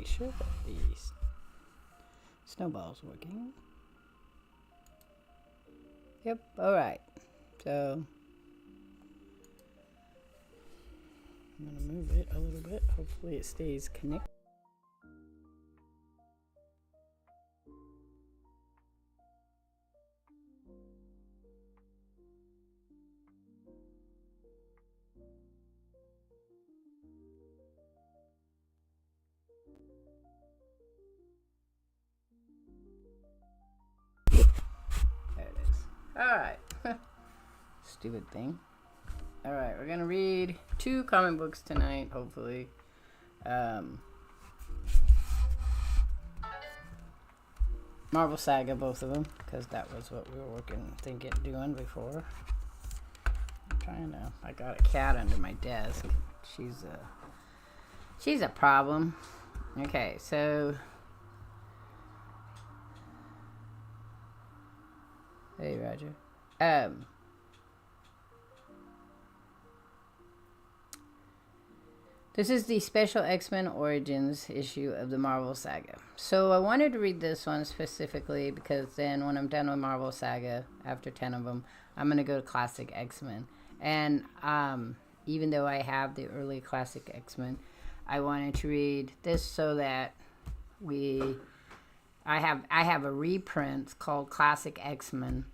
make sure that the snowball's working. Yep, alright. So, I'm going to move it a little bit. Hopefully it stays connected. There it is. Alright. Stupid thing. Alright, we're gonna read 2 comic books tonight, hopefully. Marvel Saga, both of them, because that was what we were doing before. I'm trying to, I got a cat under my desk. She's a problem. Okay, so hey Roger. This is the Special X-Men Origins issue of the Marvel Saga. So I wanted to read this one specifically because then when I'm done with Marvel Saga, after 10 of them, I'm going to go to Classic X-Men. And even though I have the early Classic X-Men, I wanted to read this so that I have a reprint called Classic X-Men,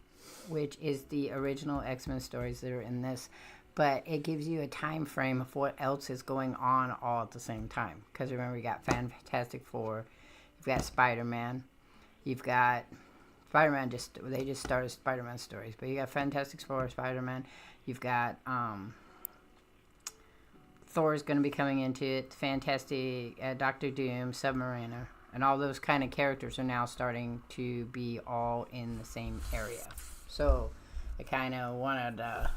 which is the original X-Men stories that are in this. But it gives you a time frame of what else is going on all at the same time. Because remember, you got Fantastic Four, you've got Spider-Man, you've got Spider-Man. They just started Spider-Man stories, but you got Fantastic Four, Spider-Man. You've got Thor's going to be coming into it. Fantastic, Doctor Doom, Submariner, and all those kind of characters are now starting to be all in the same area. So I kind of wanted to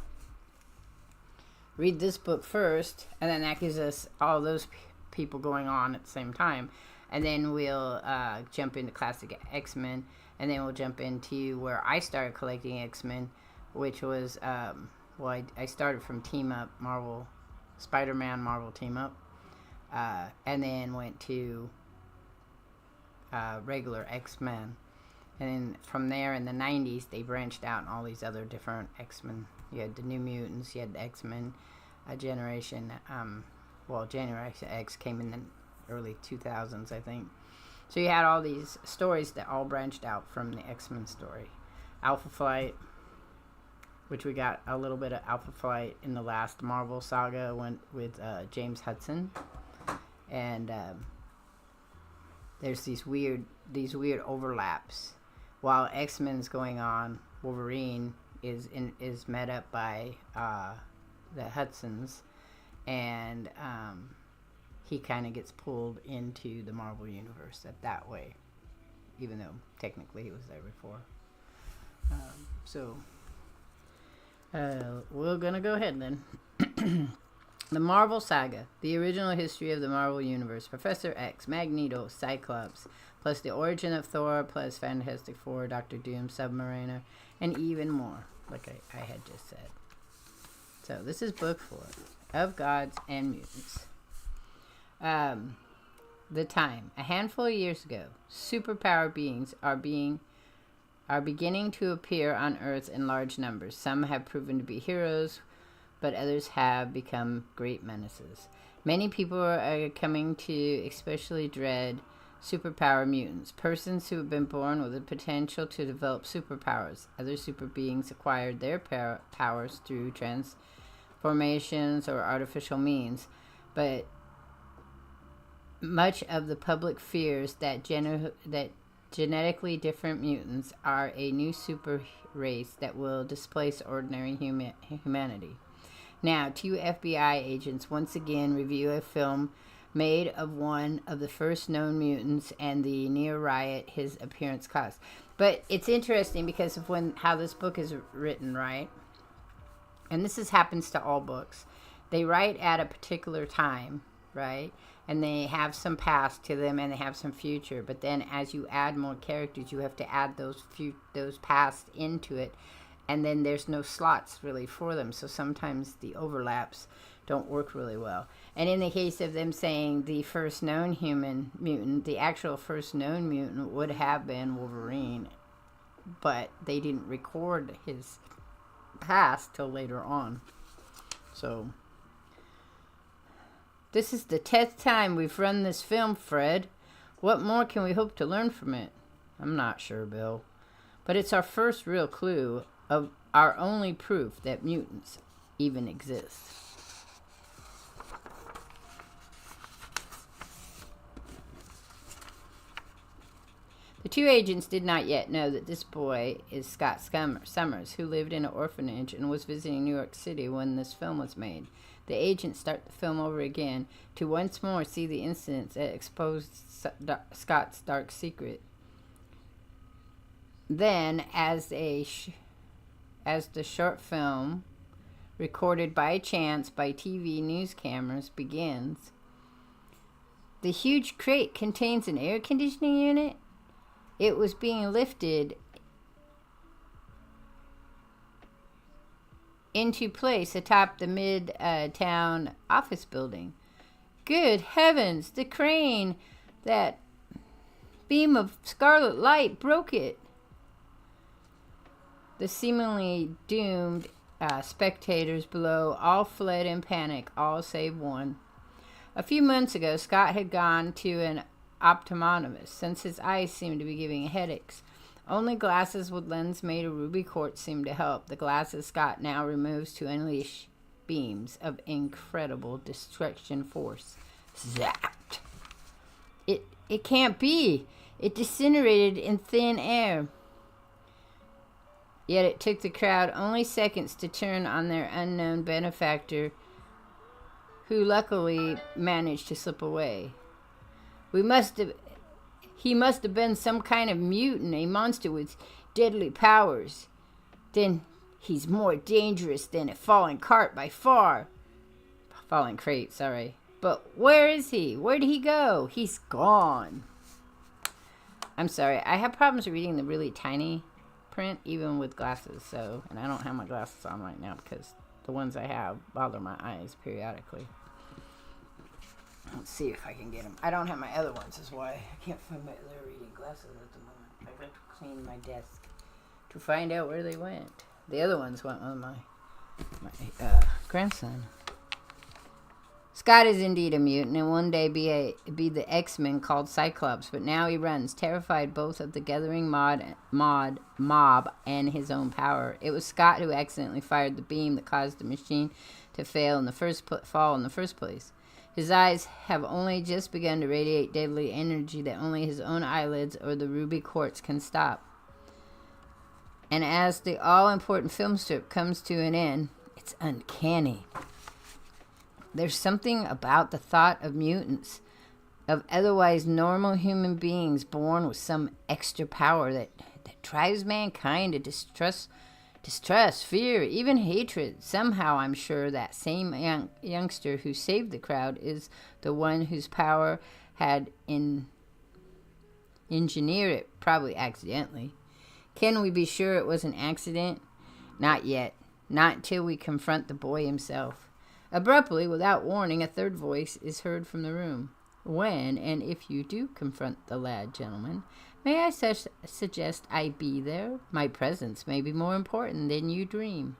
read this book first, and then that gives us all those people going on at the same time, and then we'll jump into Classic X-Men, and then we'll jump into where I started collecting X-Men, which was I started from Team Up Marvel, Spider-Man Marvel Team Up, and then went to regular X-Men, and then from there in the 90s they branched out in all these other different X-Men. You had the New Mutants, you had the X-Men Generation. Generation X came in the early 2000s, I think. So you had all these stories that all branched out from the X-Men story. Alpha Flight, which we got a little bit of Alpha Flight in the last Marvel Saga, went with James Hudson. And there's these weird overlaps. While X-Men is going on, Wolverine is met up by the Hudsons, and he kind of gets pulled into the Marvel universe that way, even though technically he was there before. We're gonna go ahead then. The Marvel Saga, the original history of the Marvel Universe, Professor X, Magneto, Cyclops, plus the origin of Thor, plus Fantastic Four, Doctor Doom, Submariner, and even more, like I had just said. So this is book 4 of Gods and Mutants. The time. A handful of years ago, superpower beings are beginning to appear on Earth in large numbers. Some have proven to be heroes, but others have become great menaces. Many people are coming to especially dread superpower mutants, persons who have been born with the potential to develop superpowers. Other super beings acquired their powers through transformations or artificial means, but much of the public fears that genetically different mutants are a new super race that will displace ordinary humanity. Now, 2 FBI agents once again review a film made of one of the first known mutants and the near riot his appearance caused. But it's interesting because of how this book is written, right? And this happens to all books. They write at a particular time, right? And they have some past to them and they have some future. But then as you add more characters, you have to add those past into it. And then there's no slots really for them. So sometimes the overlaps don't work really well. And in the case of them saying the first known human mutant, the actual first known mutant would have been Wolverine, but they didn't record his past till later on. So, this is the 10th time we've run this film, Fred. What more can we hope to learn from it? I'm not sure, Bill. But it's our first real clue of our only proof that mutants even exist. The two agents did not yet know that this boy is Scott Summers, who lived in an orphanage and was visiting New York City when this film was made. The agents start the film over again to once more see the incidents that exposed Scott's dark secret. Then, as the short film, recorded by chance by TV news cameras, begins, the huge crate contains an air conditioning unit. It was being lifted into place atop the mid-town office building. Good heavens, the crane, that beam of scarlet light broke it. The seemingly doomed spectators below all fled in panic, all save one. A few months ago, Scott had gone to an optometrist since his eyes seemed to be giving headaches. Only glasses with lens made of ruby quartz seemed to help. The glasses Scott now removes to unleash beams of incredible destruction force. Zapped! It can't be! It disintegrated in thin air. Yet it took the crowd only seconds to turn on their unknown benefactor, who luckily managed to slip away. He must have been some kind of mutant, a monster with deadly powers. Then he's more dangerous than a falling cart by far. Falling crate, sorry. But where is he? Where did he go? He's gone. I'm sorry, I have problems reading the really tiny print, even with glasses, and I don't have my glasses on right now because the ones I have bother my eyes periodically. Let's see if I can get them. I don't have my other ones, is why I can't find my other reading glasses at the moment. I've got to clean my desk to find out where they went. The other ones went with my grandson. Scott is indeed a mutant, and one day be the X-Men called Cyclops, but now he runs, terrified both of the gathering mob and his own power. It was Scott who accidentally fired the beam that caused the machine to fall in the first place. His eyes have only just begun to radiate deadly energy that only his own eyelids or the ruby quartz can stop. And as the all-important film strip comes to an end, it's uncanny. There's something about the thought of mutants, of otherwise normal human beings born with some extra power that drives mankind to distrust, fear, even hatred. Somehow I'm sure that same youngster who saved the crowd is the one whose power had engineered it, probably accidentally. Can we be sure it was an accident? Not yet. Not until we confront the boy himself. Abruptly, without warning, a third voice is heard from the room. When and if you do confront the lad, gentlemen, may I suggest I be there? My presence may be more important than you dream.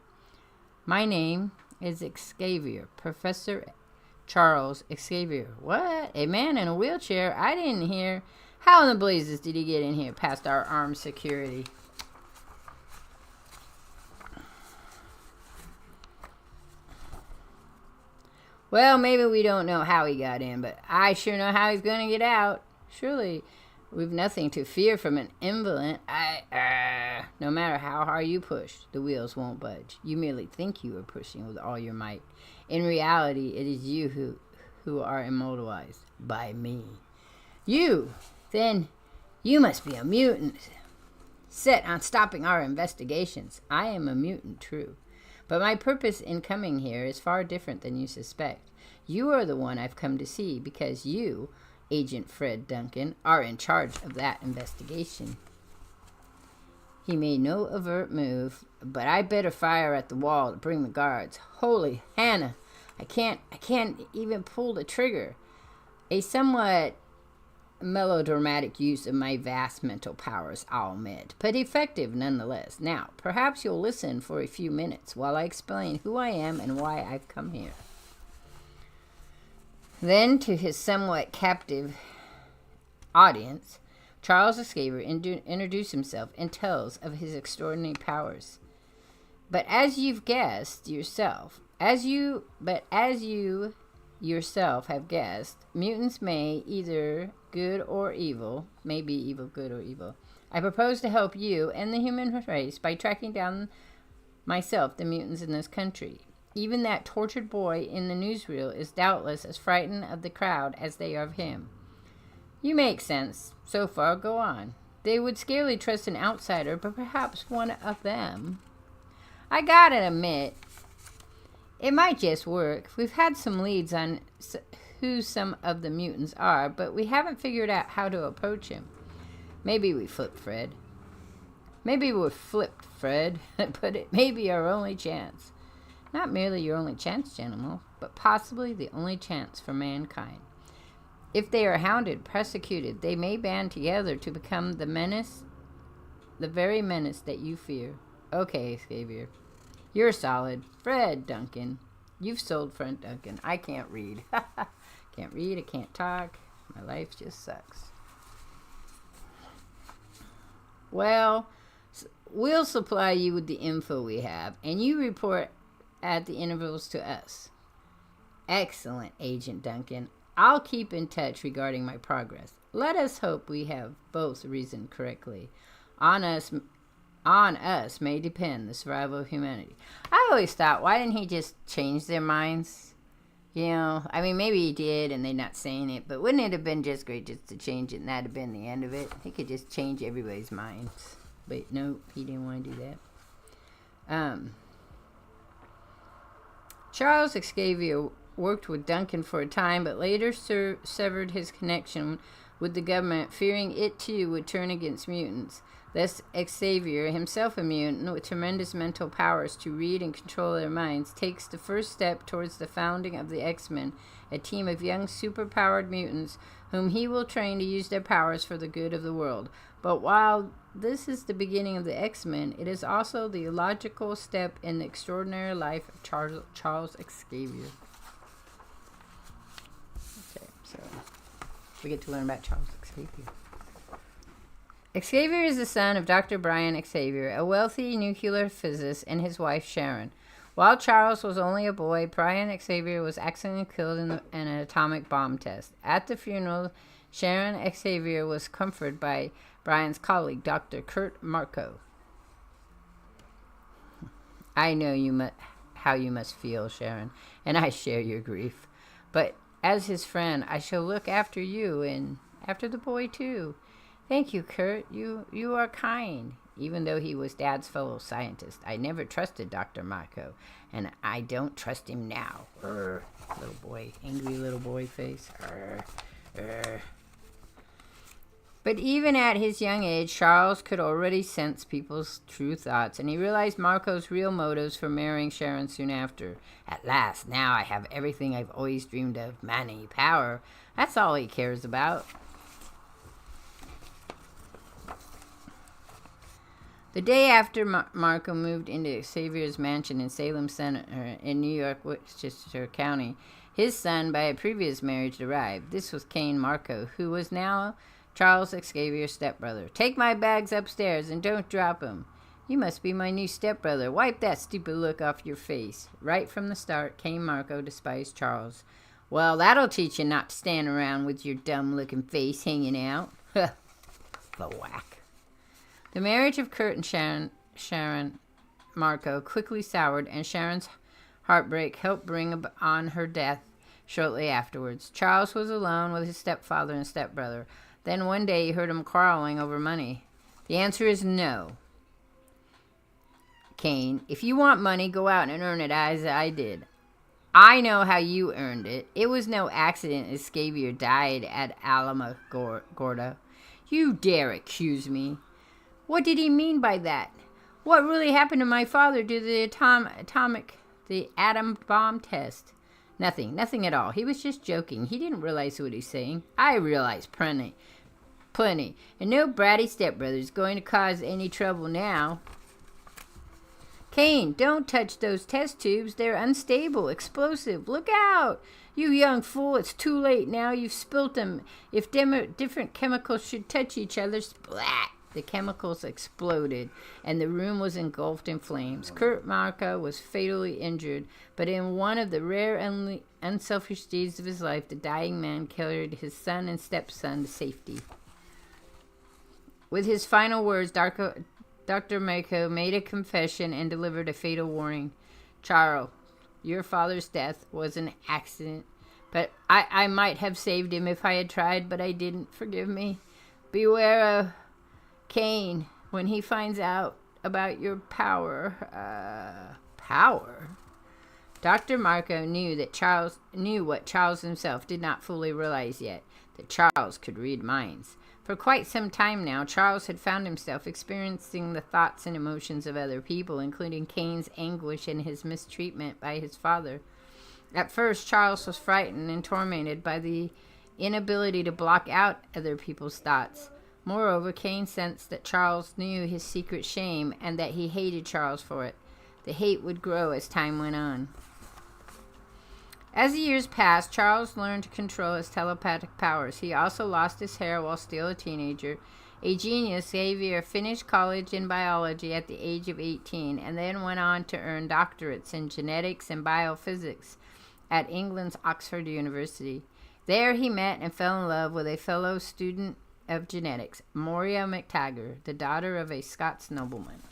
My name is Xavier, Professor Charles Xavier. What? A man in a wheelchair? I didn't hear. How in the blazes did he get in here past our armed security? Well, maybe we don't know how he got in, but I sure know how he's going to get out. Surely we've nothing to fear from an invalid. No matter how hard you push, the wheels won't budge. You merely think you are pushing with all your might. In reality, it is you who are immobilized by me. You, then, you must be a mutant, set on stopping our investigations. I am a mutant, true. But my purpose in coming here is far different than you suspect. You are the one I've come to see because you, Agent Fred Duncan, are in charge of that investigation. He made no overt move, but I better fire at the wall to bring the guards. Holy Hannah! I can't even pull the trigger. A somewhat melodramatic use of my vast mental powers, I'll admit, but effective nonetheless. Now, perhaps you'll listen for a few minutes while I explain who I am and why I've come here. Then, to his somewhat captive audience, Charles Xavier introduces himself and tells of his extraordinary powers. But as you've guessed yourself, as you yourself have guessed, mutants may either good or evil, may be evil, good or evil. I propose to help you and the human race by tracking down myself the mutants in this country. Even that tortured boy in the newsreel is doubtless as frightened of the crowd as they are of him. You make sense. So far, go on. They would scarcely trust an outsider, but perhaps one of them. I gotta admit, it might just work. We've had some leads on who some of the mutants are, but we haven't figured out how to approach him. Maybe we flipped Fred. Maybe we're flipped, Fred, but it may be our only chance. Not merely your only chance, gentlemen, but possibly the only chance for mankind. If they are hounded, persecuted, they may band together to become the menace, the very menace that you fear. Okay, Xavier. You're solid. Fred Duncan. You've sold Fred Duncan. I can't read. Can't read. I can't talk. My life just sucks. Well, we'll supply you with the info we have, and you report at the intervals to us. Excellent, Agent Duncan. I'll keep in touch regarding my progress. Let us hope we have both reasoned correctly. On us may depend the survival of humanity. I always thought, why didn't he just change their minds? You know, I mean, maybe he did and they're not saying it, but wouldn't it have been just great just to change it and that'd have been the end of it? He could just change everybody's minds. But no, he didn't want to do that. Charles Xavier worked with Duncan for a time, but later severed his connection with the government, fearing it too would turn against mutants. Thus, Xavier, himself a mutant with tremendous mental powers to read and control their minds, takes the first step towards the founding of the X-Men, a team of young superpowered mutants whom he will train to use their powers for the good of the world. But while this is the beginning of the X-Men, it is also the logical step in the extraordinary life of Charles Xavier. Okay, so we get to learn about Charles Xavier. Xavier is the son of Dr. Brian Xavier, a wealthy nuclear physicist, and his wife Sharon. While Charles was only a boy, Brian Xavier was accidentally killed in an atomic bomb test. At the funeral, Sharon Xavier was comforted by Brian's colleague, Dr. Kurt Marco. I know how you must feel, Sharon, and I share your grief. But as his friend, I shall look after you and after the boy, too. Thank you, Kurt. You are kind. Even though he was Dad's fellow scientist, I never trusted Dr. Marco, and I don't trust him now. Little boy, angry little boy face. But even at his young age, Charles could already sense people's true thoughts, and he realized Marco's real motives for marrying Sharon soon after. At last, now I have everything I've always dreamed of, money, power. That's all he cares about. The day after Marco moved into Xavier's mansion in Salem Center in New York, Westchester County, his son, by a previous marriage, arrived. This was Cain Marco, who was now Charles Xavier's stepbrother. Take my bags upstairs and don't drop them. You must be my new stepbrother. Wipe that stupid look off your face. Right from the start, Cain Marco despised Charles. Well, that'll teach you not to stand around with your dumb-looking face hanging out. The whack. The marriage of Kurt and Sharon Marco quickly soured, and Sharon's heartbreak helped bring on her death shortly afterwards. Charles was alone with his stepfather and stepbrother. Then one day he heard them quarreling over money. The answer is no. Cain, if you want money, go out and earn it as I did. I know how you earned it. It was no accident that Xavier died at Alamogordo. You dare accuse me. What did he mean by that? What really happened to my father due to the atom bomb test? Nothing at all. He was just joking. He didn't realize what he's saying. I realize plenty. And no bratty stepbrother's going to cause any trouble now. Cain, don't touch those test tubes. They're unstable, explosive. Look out! You young fool, it's too late now. You've spilt them. If different chemicals should touch each other, splat! The chemicals exploded, and the room was engulfed in flames. Kurt Marco was fatally injured, but in one of the rare and unselfish deeds of his life, the dying man carried his son and stepson to safety. With his final words, Dr. Marco made a confession and delivered a fatal warning. Charles, your father's death was an accident, but I might have saved him if I had tried, but I didn't. Forgive me. Beware of Cain when he finds out about your power. Power? Dr. Marco knew what Charles himself did not fully realize yet, that Charles could read minds. For quite some time now, Charles had found himself experiencing the thoughts and emotions of other people, including Cain's anguish and his mistreatment by his father. At first, Charles was frightened and tormented by the inability to block out other people's thoughts. Moreover, Cain sensed that Charles knew his secret shame and that he hated Charles for it. The hate would grow as time went on. As the years passed, Charles learned to control his telepathic powers. He also lost his hair while still a teenager. A genius, Xavier finished college in biology at the age of 18 and then went on to earn doctorates in genetics and biophysics at England's Oxford University. There he met and fell in love with a fellow student of genetics, Moira MacTaggart, the daughter of a Scots nobleman.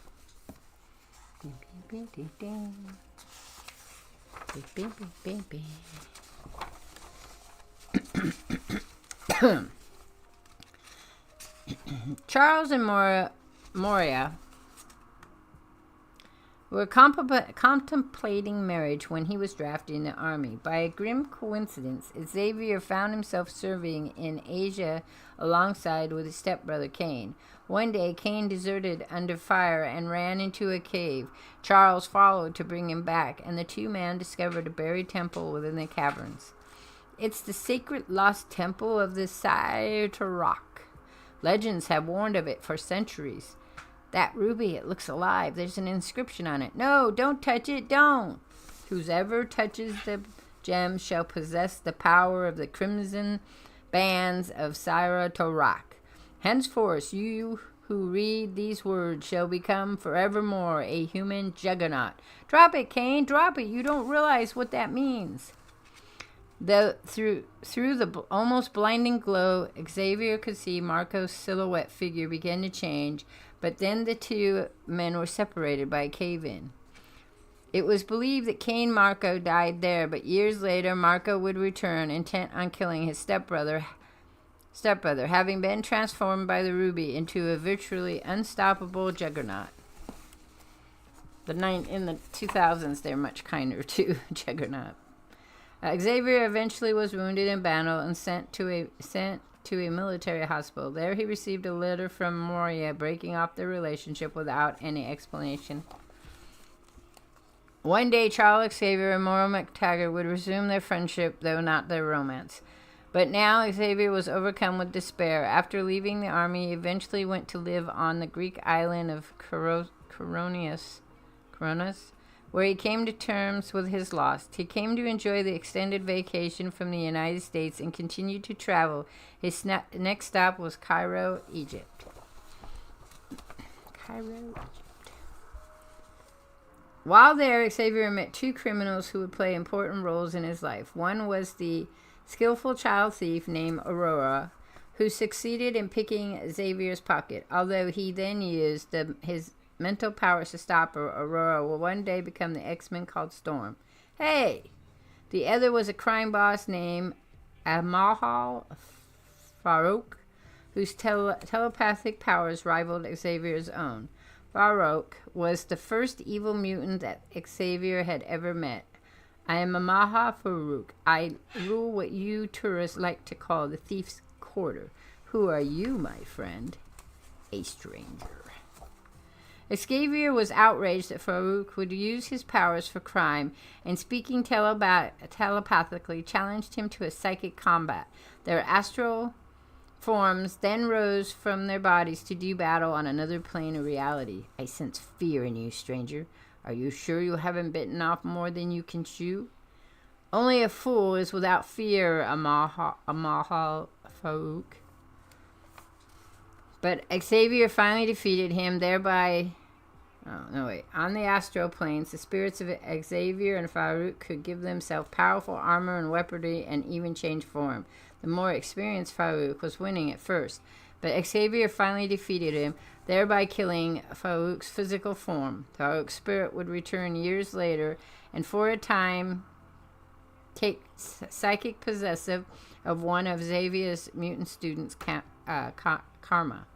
Charles and Moira were contemplating marriage when he was drafted in the army. By a grim coincidence, Xavier found himself serving in Asia alongside with his stepbrother Cain. One day, Cain deserted under fire and ran into a cave. Charles followed to bring him back, and the two men discovered a buried temple within the caverns. It's the sacred lost temple of the Rock. Legends have warned of it for centuries. That ruby, it looks alive. There's an inscription on it. No, don't touch it, don't. Whoever touches the gem shall possess the power of the crimson bands of Rock. Henceforth, you who read these words shall become forevermore a human juggernaut. Drop it, Cain, drop it. You don't realize what that means. Through the almost blinding glow, Xavier could see Marco's silhouette figure begin to change, but then the two men were separated by a cave-in. It was believed that Cain Marco died there, but years later Marco would return, intent on killing his stepbrother, having been transformed by the ruby into a virtually unstoppable juggernaut. In the 2000s, they're much kinder to Juggernaut. Xavier eventually was wounded in battle and sent to a military hospital. There he received a letter from Moria breaking off their relationship without any explanation. One day, Charles Xavier and Moira MacTaggart would resume their friendship, though not their romance. But now Xavier was overcome with despair. After leaving the army, he eventually went to live on the Greek island of Koronis, where he came to terms with his loss. He came to enjoy the extended vacation from the United States and continued to travel. His next stop was Cairo, Egypt. While there, Xavier met two criminals who would play important roles in his life. One was the skillful child thief named Aurora, who succeeded in picking Xavier's pocket. Although he then used his mental powers to stop her, Aurora will one day become the X-Men called Storm. Hey! The other was a crime boss named Amahal Farouk, whose telepathic powers rivaled Xavier's own. Farouk was the first evil mutant that Xavier had ever met. I am Amaha Farouk. I rule what you tourists like to call the Thief's Quarter. Who are you, my friend? A stranger. Xavier was outraged that Farouk would use his powers for crime, and speaking telepathically, challenged him to a psychic combat. Their astral forms then rose from their bodies to do battle on another plane of reality. I sense fear in you, stranger. Are you sure you haven't bitten off more than you can chew? Only a fool is without fear, Amahal Farouk. But Xavier finally defeated him, thereby... On the astral planes, the spirits of Xavier and Farouk could give themselves powerful armor and weaponry and even change form. The more experienced Farouk was winning at first, but Xavier finally defeated him, thereby killing Farouk's physical form. Farouk's spirit would return years later, and for a time take psychic possessive of one of Xavier's mutant students, Karma.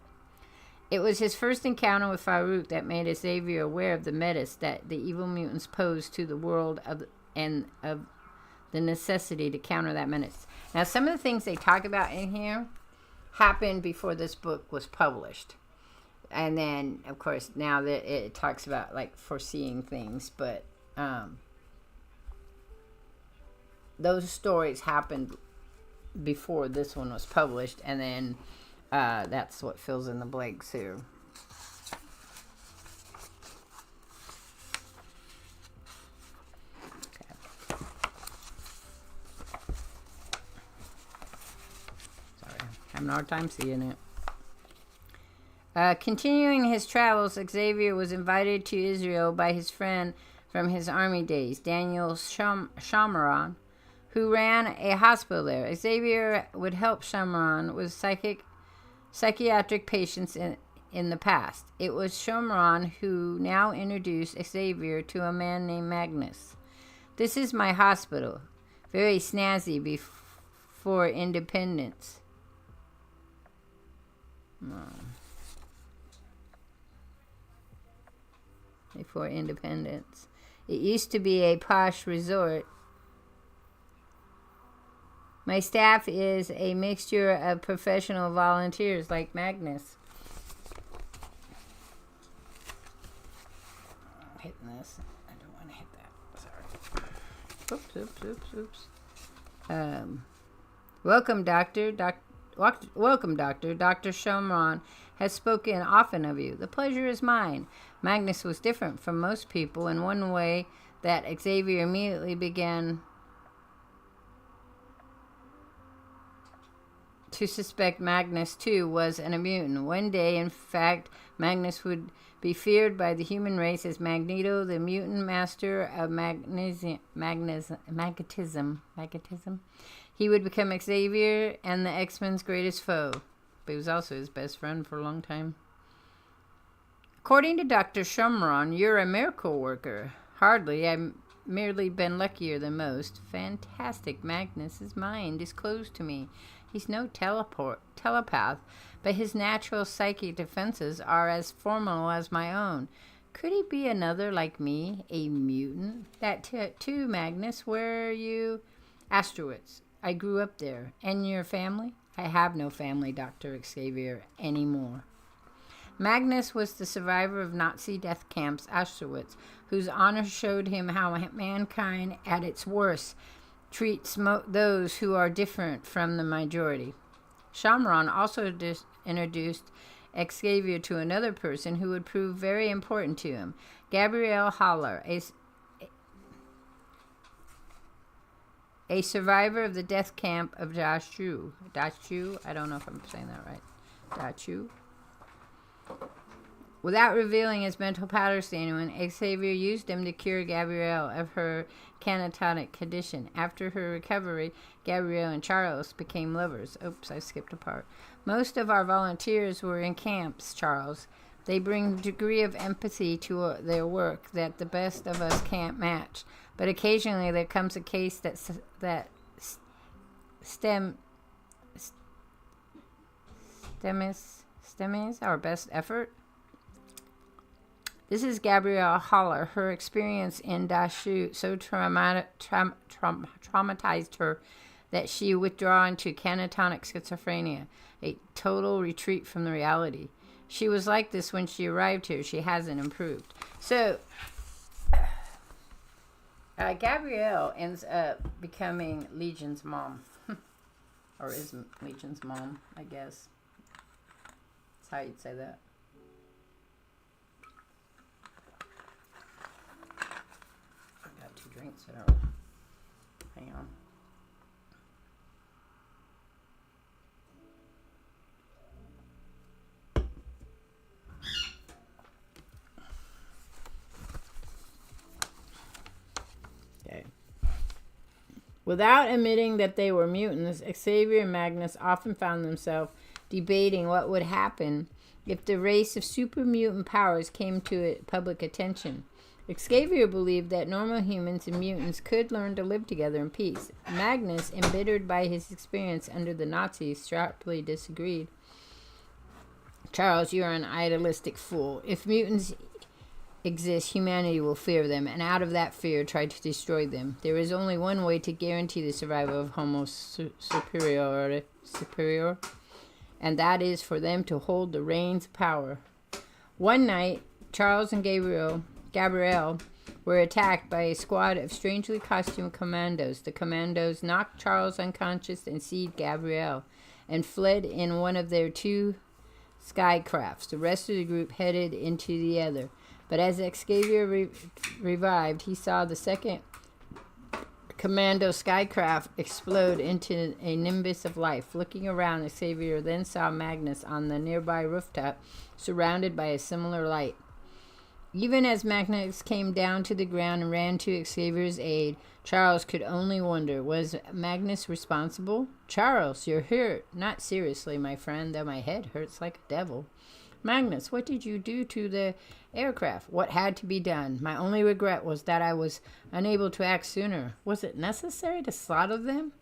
It was his first encounter with Farouk that made Xavier aware of the menace that the evil mutants posed to the world and of the necessity to counter that menace. Now, some of the things they talk about in here happened before this book was published. And then, of course, now that it talks about, like, foreseeing things. But those stories happened before this one was published. And then... that's what fills in the blanks here. Okay. Sorry, having a hard time seeing it. Continuing his travels, Xavier was invited to Israel by his friend from his army days, Daniel Shamron, who ran a hospital there. Xavier would help Shamron with psychiatric patients in the past. It was Shomron who now introduced Xavier to a man named Magnus. This is my hospital. Very snazzy before independence. Before independence. It used to be a posh resort. My staff is a mixture of professional volunteers like Magnus. I'm hitting this. I don't want to hit that. Sorry. Oops. Welcome, Doctor. Welcome, Doctor. Dr. Shomron has spoken often of you. The pleasure is mine. Magnus was different from most people in one way that Xavier immediately began to suspect Magnus, too, was an mutant. One day, in fact, Magnus would be feared by the human race as Magneto, the mutant master of magnetism. He would become Xavier and the X-Men's greatest foe. But he was also his best friend for a long time. According to Dr. Shumron, you're a miracle worker. Hardly. I've merely been luckier than most. Fantastic. Magnus's mind is closed to me. He's no telepath, but his natural psychic defenses are as formidable as my own. Could he be another like me, a mutant? That too, Magnus. Where are you? Auschwitz. I grew up there. And your family? I have no family, Dr. Xavier, anymore. Magnus was the survivor of Nazi death camps Auschwitz, whose honor showed him how mankind, at its worst, treats those who are different from the majority. Shamron also introduced Xavier to another person who would prove very important to him, Gabrielle Haller, a survivor of the death camp of Dachau. Dachau? I don't know if I'm saying that right. Dachau? Without revealing his mental powers to anyone, Xavier used them to cure Gabrielle of her catatonic condition. After her recovery, Gabrielle and Charles became lovers. Oops, I skipped a part. Most of our volunteers were in camps, Charles. They bring a degree of empathy to their work that the best of us can't match. But occasionally there comes a case that stems our best effort. This is Gabrielle Haller. Her experience in Dachau so traumatized her that she withdrew into catatonic schizophrenia, a total retreat from the reality. She was like this when she arrived here. She hasn't improved. So, Gabrielle ends up becoming Legion's mom. Or is Legion's mom, I guess. That's how you'd say that. I got 2 drinks there. Hang on. Without admitting that they were mutants, Xavier and Magnus often found themselves debating what would happen if the race of super mutant powers came to public attention. Xavier believed that normal humans and mutants could learn to live together in peace. Magnus, embittered by his experience under the Nazis, sharply disagreed. Charles, you are an idealistic fool. If mutants exist, humanity will fear them, and out of that fear try to destroy them. There is only one way to guarantee the survival of Homo superior, and that is for them to hold the reins of power. One night, Charles and Gabrielle were attacked by a squad of strangely costumed commandos. The commandos knocked Charles unconscious and seized Gabrielle, and fled in one of their 2 skycrafts. The rest of the group headed into the other. But as Xavier revived, he saw the second commando skycraft explode into a nimbus of life. Looking around, Xavier then saw Magnus on the nearby rooftop, surrounded by a similar light. Even as Magnus came down to the ground and ran to Xavier's aid, Charles could only wonder, was Magnus responsible? Charles, you're hurt. Not seriously, my friend, though my head hurts like a devil. Magnus, what did you do to the aircraft? What had to be done? My only regret was that I was unable to act sooner. Was it necessary to slaughter them?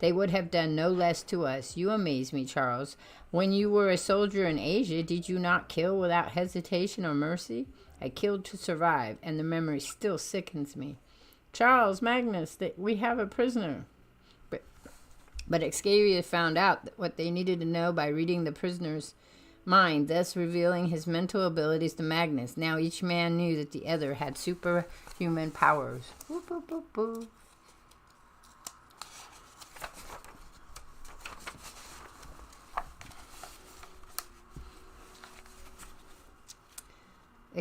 They would have done no less to us. You amaze me, Charles. When you were a soldier in Asia, did you not kill without hesitation or mercy? I killed to survive, and the memory still sickens me. Charles, Magnus, we have a prisoner. But Xavier found out what they needed to know by reading the prisoner's mind, thus revealing his mental abilities to Magnus. Now each man knew that the other had superhuman powers. Boop, boop, boop, boop.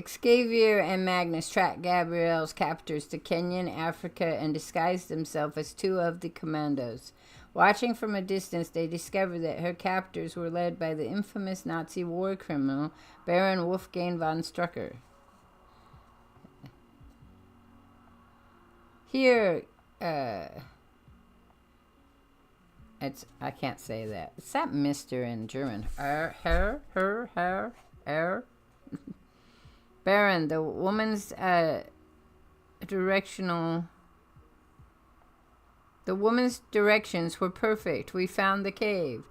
Xavier and Magnus tracked Gabrielle's captors to Kenya, Africa, and disguised themselves as 2 of the commandos. Watching from a distance, they discovered that her captors were led by the infamous Nazi war criminal, Baron Wolfgang von Strucker. Here, I can't say that. It's that Mr. in German. Her. Baron, the woman's The woman's directions were perfect. We found the cave.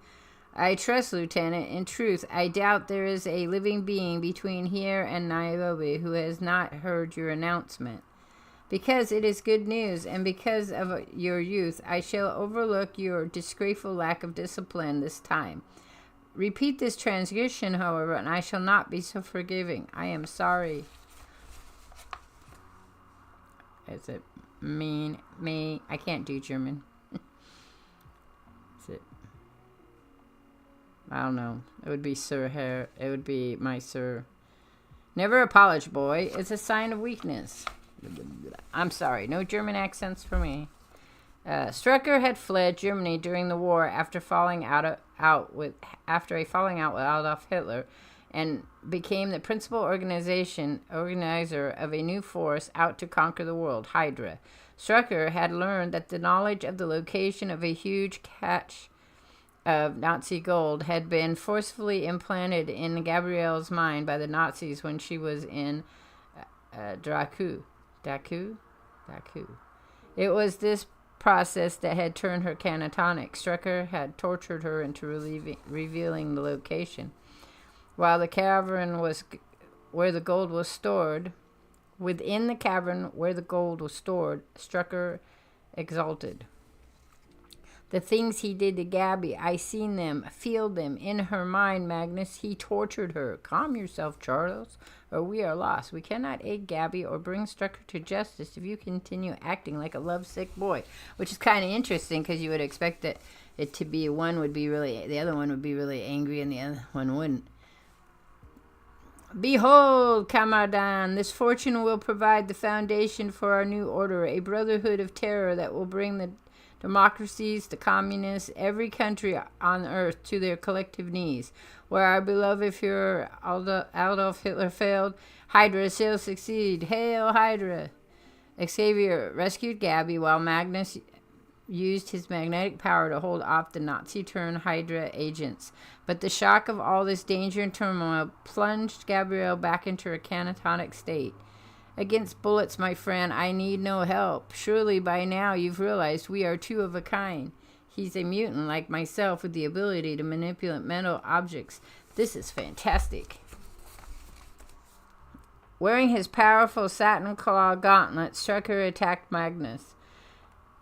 I trust, Lieutenant. In truth, I doubt there is a living being between here and Nairobi who has not heard your announcement. Because it is good news, and because of your youth, I shall overlook your disgraceful lack of discipline this time. Repeat this transgression, however, and I shall not be so forgiving. I am sorry. Is it me? I can't do German. Is it? I don't know. It would be Sir Herr. It would be my Sir. Never apologize, boy. It's a sign of weakness. I'm sorry. No German accents for me. Strucker had fled Germany during the war after a falling out with Adolf Hitler, and became the principal organizer of a new force out to conquer the world, Hydra. Strucker had learned that the knowledge of the location of a huge cache of Nazi gold had been forcefully implanted in Gabrielle's mind by the Nazis when she was in Daku. It was this process that had turned her catatonic. Strucker had tortured her into revealing the location. While the cavern was where the gold was stored, within the cavern where the gold was stored, Strucker exulted. The things he did to Gabby, I seen them, feel them in her mind, Magnus. He tortured her. Calm yourself, Charles, or we are lost. We cannot aid Gabby or bring Strucker to justice if you continue acting like a lovesick boy. Which is kind of interesting because you would expect that it to be the other one would be really angry and the other one wouldn't. Behold, Kamadan, this fortune will provide the foundation for our new order, a brotherhood of terror that will bring the democracies, the communists, every country on earth to their collective knees. Where our beloved Führer Adolf Hitler failed, Hydra shall succeed. Hail Hydra! Xavier rescued Gabby while Magnus used his magnetic power to hold off the Nazi-turned Hydra agents. But the shock of all this danger and turmoil plunged Gabrielle back into her catatonic state. Against bullets, my friend, I need no help. Surely by now you've realized we are two of a kind. He's a mutant like myself with the ability to manipulate mental objects. This is fantastic. Wearing his powerful satin claw gauntlet, Strucker attacked Magnus.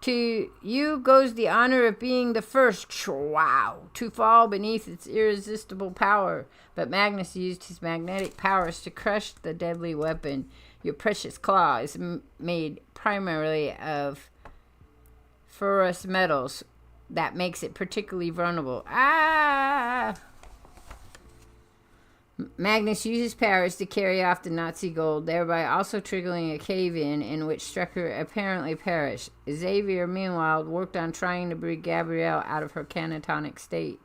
To you goes the honor of being the first, to fall beneath its irresistible power. But Magnus used his magnetic powers to crush the deadly weapon. Your precious claw is made primarily of ferrous metals. That makes it particularly vulnerable. Magnus used his powers to carry off the Nazi gold, thereby also triggering a cave-in in which Strucker apparently perished. Xavier, meanwhile, worked on trying to bring Gabrielle out of her catatonic state.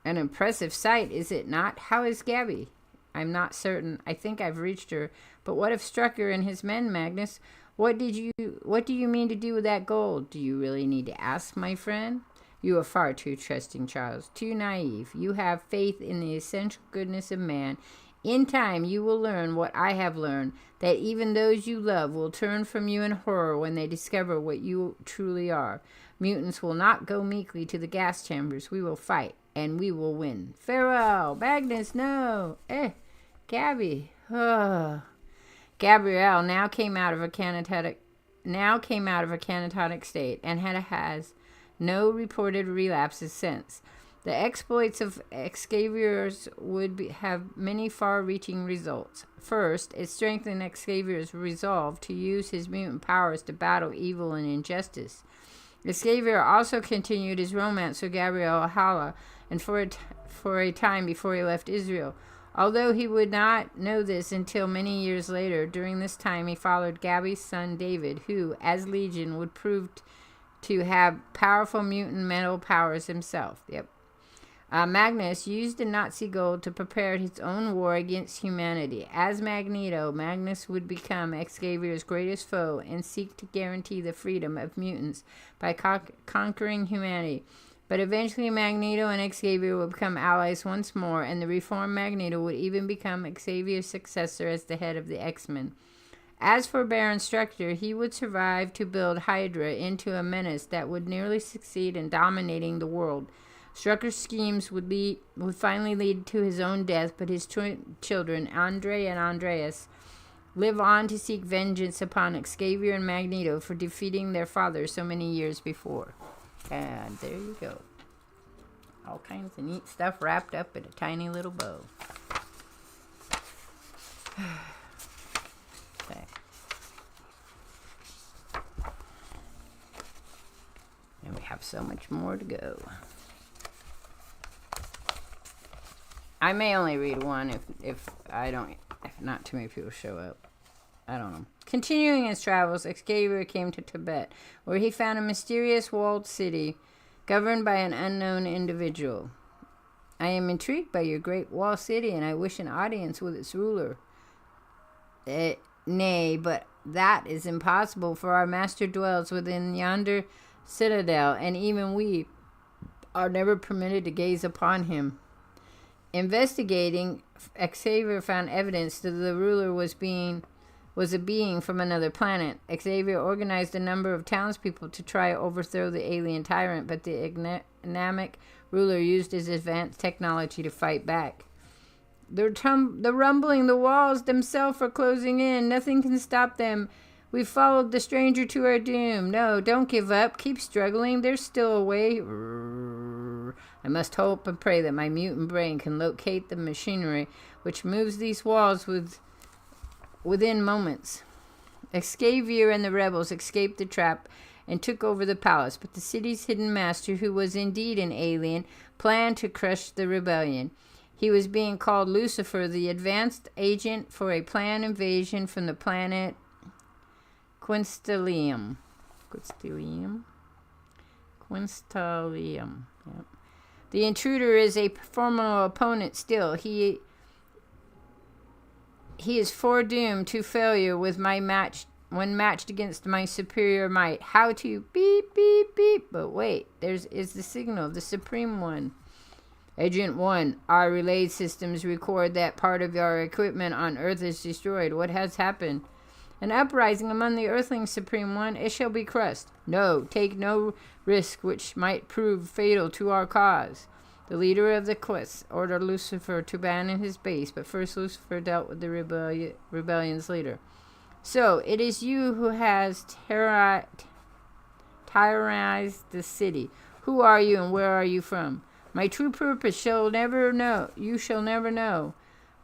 An impressive sight, is it not? How is Gabby? I'm not certain. I think I've reached her. But what of Strucker and his men, Magnus? What do you mean to do with that gold? Do you really need to ask, my friend? You are far too trusting, Charles. Too naive. You have faith in the essential goodness of man. In time, you will learn what I have learned, that even those you love will turn from you in horror when they discover what you truly are. Mutants will not go meekly to the gas chambers. We will fight, and we will win. Farewell. Magnus, no. Gabby. Gabrielle now came out of a catatonic state and has no reported relapses since. The exploits of Xavier's have many far-reaching results. First, it strengthened Xavier's resolve to use his mutant powers to battle evil and injustice. Xavier also continued his romance with Gabrielle Hala, and for a time before he left Israel. Although he would not know this until many years later, during this time he followed Gabby's son David, who, as Legion, would prove to have powerful mutant mental powers himself. Magnus used the Nazi gold to prepare his own war against humanity. As Magneto, Magnus would become Xavier's greatest foe and seek to guarantee the freedom of mutants by conquering humanity. But eventually Magneto and Xavier would become allies once more, and the reformed Magneto would even become Xavier's successor as the head of the X-Men. As for Baron Strucker, he would survive to build Hydra into a menace that would nearly succeed in dominating the world. Strucker's schemes would finally lead to his own death, but his twin children, Andre and Andreas, live on to seek vengeance upon Xavier and Magneto for defeating their father so many years before. And there you go. All kinds of neat stuff wrapped up in a tiny little bow. Okay. And we have so much more to go. I may only read one if not too many people show up. I don't know. Continuing his travels, Xavier came to Tibet, where he found a mysterious walled city governed by an unknown individual. I am intrigued by your great wall city, and I wish an audience with its ruler. Nay, but that is impossible, for our master dwells within yonder citadel, and even we are never permitted to gaze upon him. Investigating, Xavier found evidence that the ruler was a being from another planet. Xavier organized a number of townspeople to try to overthrow the alien tyrant, but the enigmatic ruler used his advanced technology to fight back. The rumbling, the walls themselves are closing in. Nothing can stop them. We've followed the stranger to our doom. No, don't give up. Keep struggling. There's still a way. I must hope and pray that my mutant brain can locate the machinery which moves these walls within moments. Xavier and the rebels escaped the trap and took over the palace, but the city's hidden master, who was indeed an alien, planned to crush the rebellion. He was being called Lucifer, the advanced agent for a planned invasion from the planet Quinstalium. Yep. The intruder is a formidable opponent still. He is foredoomed to failure when matched against my superior might. How to beep, beep, beep. But wait, is the signal of the Supreme One. Agent 1, our relay systems record that part of our equipment on Earth is destroyed. What has happened? An uprising among the Earthlings, Supreme One. It shall be crushed. No, take no risk which might prove fatal to our cause. The leader of the quest ordered Lucifer to abandon his base, but first Lucifer dealt with the rebellion's leader. So, it is you who has tyrannized the city. Who are you and where are you from? My true purpose you shall never know.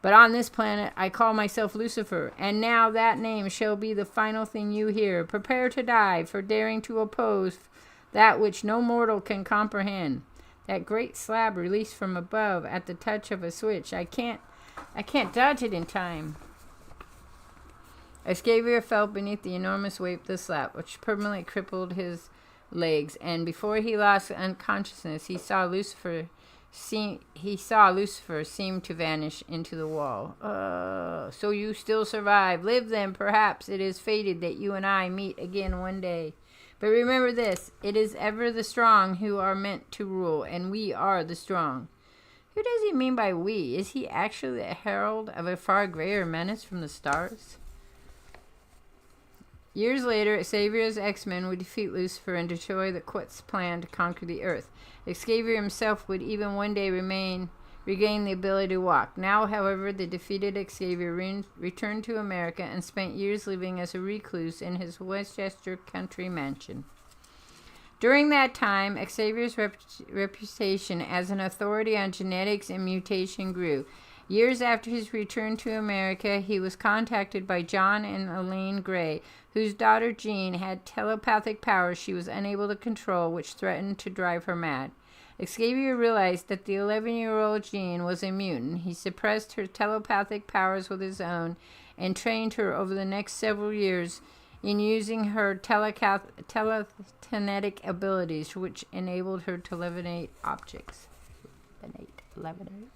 But on this planet I call myself Lucifer, and now that name shall be the final thing you hear. Prepare to die for daring to oppose that which no mortal can comprehend. That great slab released from above at the touch of a switch. I can't dodge it in time. Xavier fell beneath the enormous weight of the slab, which permanently crippled his legs, and before he lost unconsciousness, he saw Lucifer seem to vanish into the wall. So you still survive. Live then, perhaps it is fated that you and I meet again one day. But remember this, it is ever the strong who are meant to rule, and we are the strong. Who does he mean by we? Is he actually the herald of a far greater menace from the stars? Years later, Xavier's X-Men would defeat Lucifer and destroy the Quet's plan to conquer the Earth. Xavier himself would even one day regain the ability to walk. Now, however, the defeated Xavier returned to America and spent years living as a recluse in his Westchester country mansion. During that time, Xavier's reputation as an authority on genetics and mutation grew. Years after his return to America, he was contacted by John and Elaine Gray, whose daughter Jean had telepathic powers she was unable to control, which threatened to drive her mad. Xavier realized that the 11-year-old Jean was a mutant. He suppressed her telepathic powers with his own and trained her over the next several years in using her telekinetic abilities, which enabled her to levitate objects. Levitate.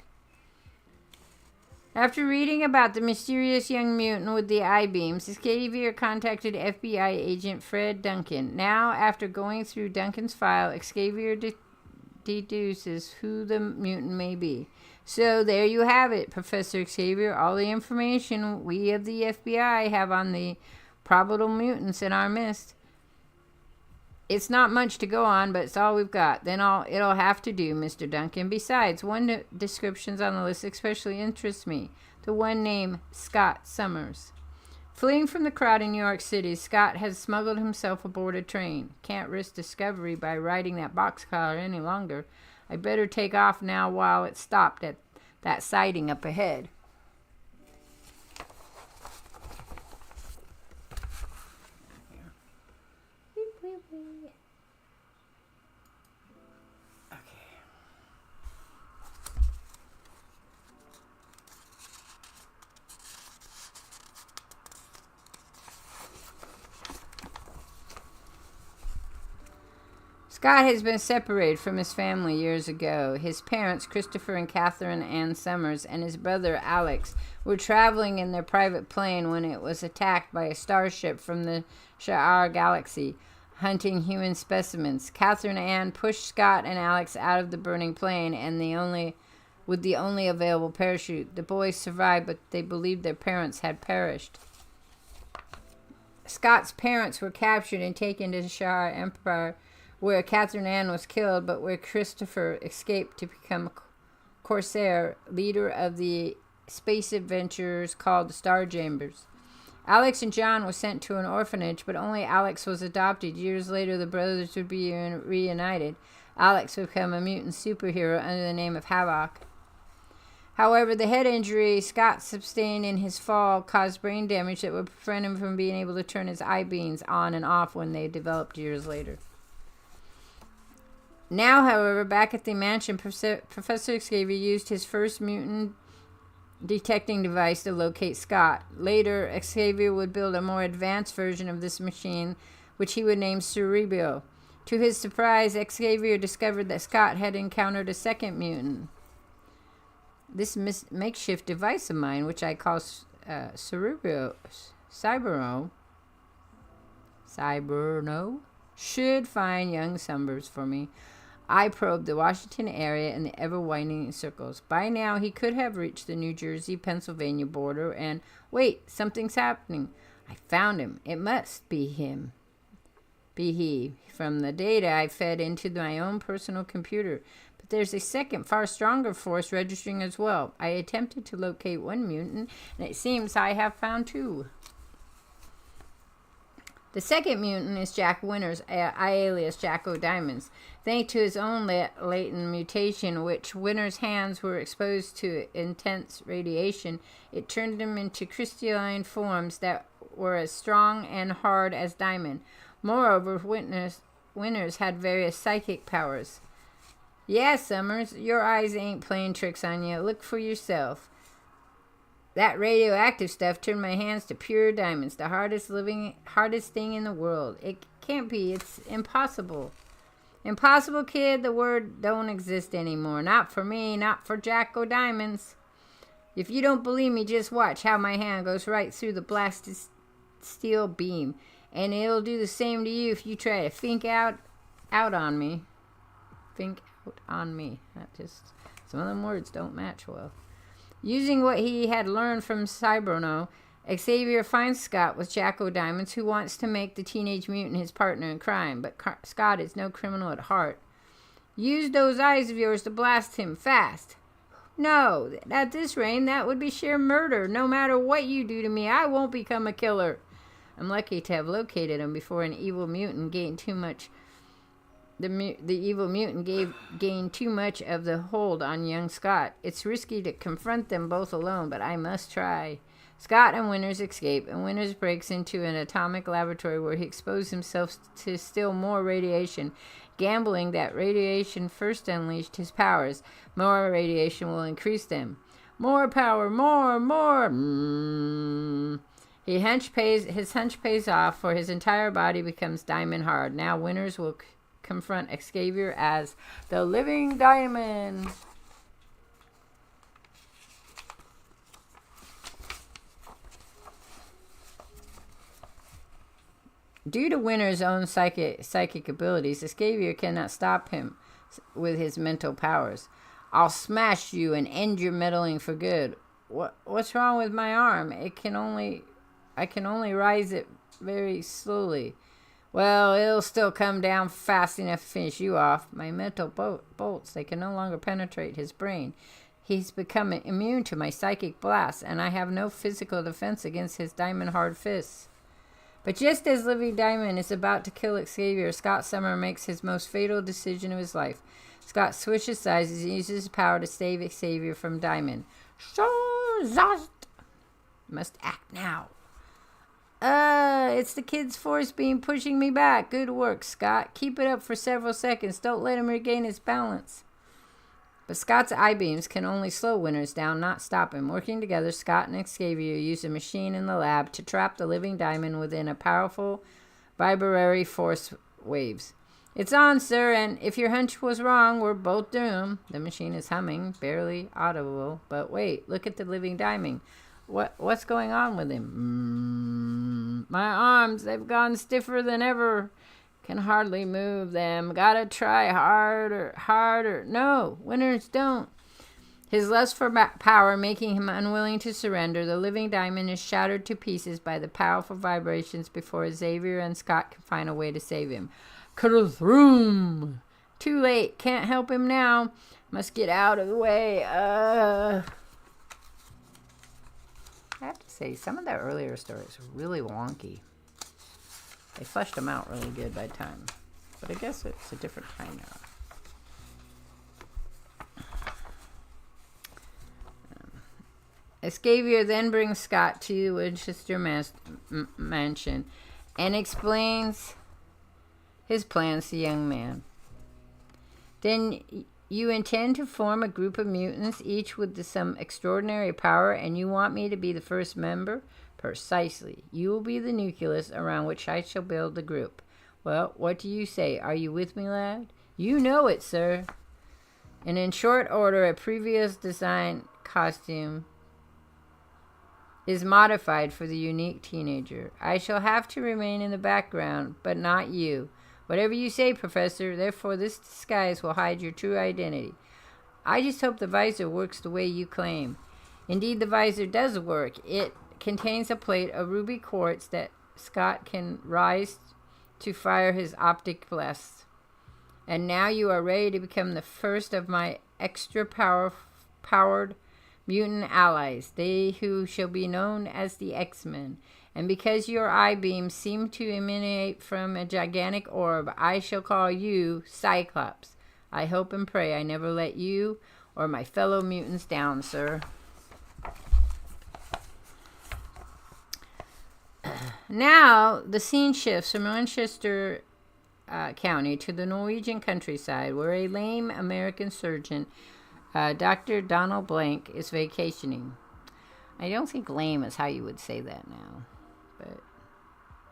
After reading about the mysterious young mutant with the I-beams, Xavier contacted FBI agent Fred Duncan. Now, after going through Duncan's file, Xavier deduces who the mutant may be. So, there you have it, Professor Xavier. All the information we of the FBI have on the probable mutants in our midst. It's not much to go on, but it's all we've got. Then it'll have to do, Mr. Duncan. Besides, one descriptions on the list especially interests me. The one named Scott Summers. Fleeing from the crowd in New York City, Scott has smuggled himself aboard a train. Can't risk discovery by riding that boxcar any longer. I better take off now while it's stopped at that siding up ahead. Scott has been separated from his family years ago. His parents, Christopher and Catherine Ann Summers, and his brother, Alex, were traveling in their private plane when it was attacked by a starship from the Sha'ar galaxy, hunting human specimens. Catherine Ann pushed Scott and Alex out of the burning plane with the only available parachute. The boys survived, but they believed their parents had perished. Scott's parents were captured and taken to the Sha'ar Empire, where Catherine Ann was killed, but where Christopher escaped to become Corsair, leader of the space adventurers called the Star Chambers. Alex and John were sent to an orphanage, but only Alex was adopted. Years later, the brothers would be reunited. Alex would become a mutant superhero under the name of Havoc. However, the head injury Scott sustained in his fall caused brain damage that would prevent him from being able to turn his eye beams on and off when they developed years later. Now, however, back at the mansion, Professor Xavier used his first mutant detecting device to locate Scott. Later, Xavier would build a more advanced version of this machine, which he would name Cerebro. To his surprise, Xavier discovered that Scott had encountered a second mutant. This makeshift device of mine, which I call Cyberno, should find young Summers for me. I probed the Washington area and the ever-widening circles. By now, he could have reached the New Jersey-Pennsylvania border, and wait, something's happening. I found him. It must be him. Be he. From the data I fed into my own personal computer. But there's a second, far stronger force registering as well. I attempted to locate one mutant, and it seems I have found two. The second mutant is Jack Winters, alias Jacko Diamonds. Thanks to his own latent mutation, which Winters' hands were exposed to intense radiation, it turned him into crystalline forms that were as strong and hard as diamond. Moreover, Winters had various psychic powers. Yeah, Summers, your eyes ain't playing tricks on you. Look for yourself. That radioactive stuff turned my hands to pure diamonds, the hardest thing in the world. It can't be. It's impossible. Impossible, kid? The word don't exist anymore. Not for me, not for Jacko Diamonds. If you don't believe me, just watch how my hand goes right through the blasted steel beam. And it'll do the same to you if you try to think out on me. Think out on me. That just, some of them words don't match well. Using what he had learned from Cyberno, Xavier finds Scott with Jacko Diamonds, who wants to make the teenage mutant his partner in crime, but Scott is no criminal at heart. Use those eyes of yours to blast him fast. No, at this rate, that would be sheer murder. No matter what you do to me, I won't become a killer. I'm lucky to have located him before an evil mutant gained too much. The evil mutant gained too much of the hold on young Scott. It's risky to confront them both alone, but I must try. Scott and Winters escape, and Winters breaks into an atomic laboratory where he exposes himself to still more radiation, gambling that radiation first unleashed his powers. More radiation will increase them. More power, more. His hunch pays off, for his entire body becomes diamond hard. Now Winters will confront Xavier as the living diamond. Due to Winters' own psychic abilities, Xavier cannot stop him with his mental powers. I'll smash you and end your meddling for good. What's wrong with my arm? I can only rise it very slowly. Well, it'll still come down fast enough to finish you off. My mental bolts, they can no longer penetrate his brain. He's become immune to my psychic blasts, and I have no physical defense against his diamond-hard fists. But just as Living Diamond is about to kill Xavier, Scott Summer makes his most fatal decision of his life. Scott switches sides and uses his power to save Xavier from Diamond. Must act now. It's the kid's force beam pushing me back. Good work, Scott. Keep it up for several seconds. Don't let him regain his balance. But Scott's eye beams can only slow Winters down, not stop him. Working together, Scott and Xavier use a machine in the lab to trap the living diamond within a powerful vibratory force waves. It's on, sir, and if your hunch was wrong, we're both doomed. The machine is humming, barely audible. But wait, look at the living diamond. What's going on with him? My arms, they've gone stiffer than ever. Can hardly move them. Gotta try harder. No, Winters, don't. His lust for power making him unwilling to surrender, the living diamond is shattered to pieces by the powerful vibrations before Xavier and Scott can find a way to save him. Ka-throom! Too late. Can't help him now. Must get out of the way. I have to say, some of the earlier stories were really wonky. They fleshed them out really good by the time. But I guess it's a different time now. Escavier then brings Scott to Winchester Mansion and explains his plans to the young man. Then you intend to form a group of mutants, each with some extraordinary power, and you want me to be the first member? Precisely. You will be the nucleus around which I shall build the group. Well, what do you say? Are you with me, lad? You know it, sir. And in short order, a previous design costume is modified for the unique teenager. I shall have to remain in the background, but not you. Whatever you say, Professor, therefore this disguise will hide your true identity. I just hope the visor works the way you claim. Indeed, the visor does work. It contains a plate of ruby quartz that Scott can rise to fire his optic blasts. And now you are ready to become the first of my extra powered mutant allies, they who shall be known as the X-Men. And because your eye beams seem to emanate from a gigantic orb, I shall call you Cyclops. I hope and pray I never let you or my fellow mutants down, sir. Now, the scene shifts from Winchester County to the Norwegian countryside, where a lame American surgeon, Dr. Donald Blank, is vacationing. I don't think lame is how you would say that now, but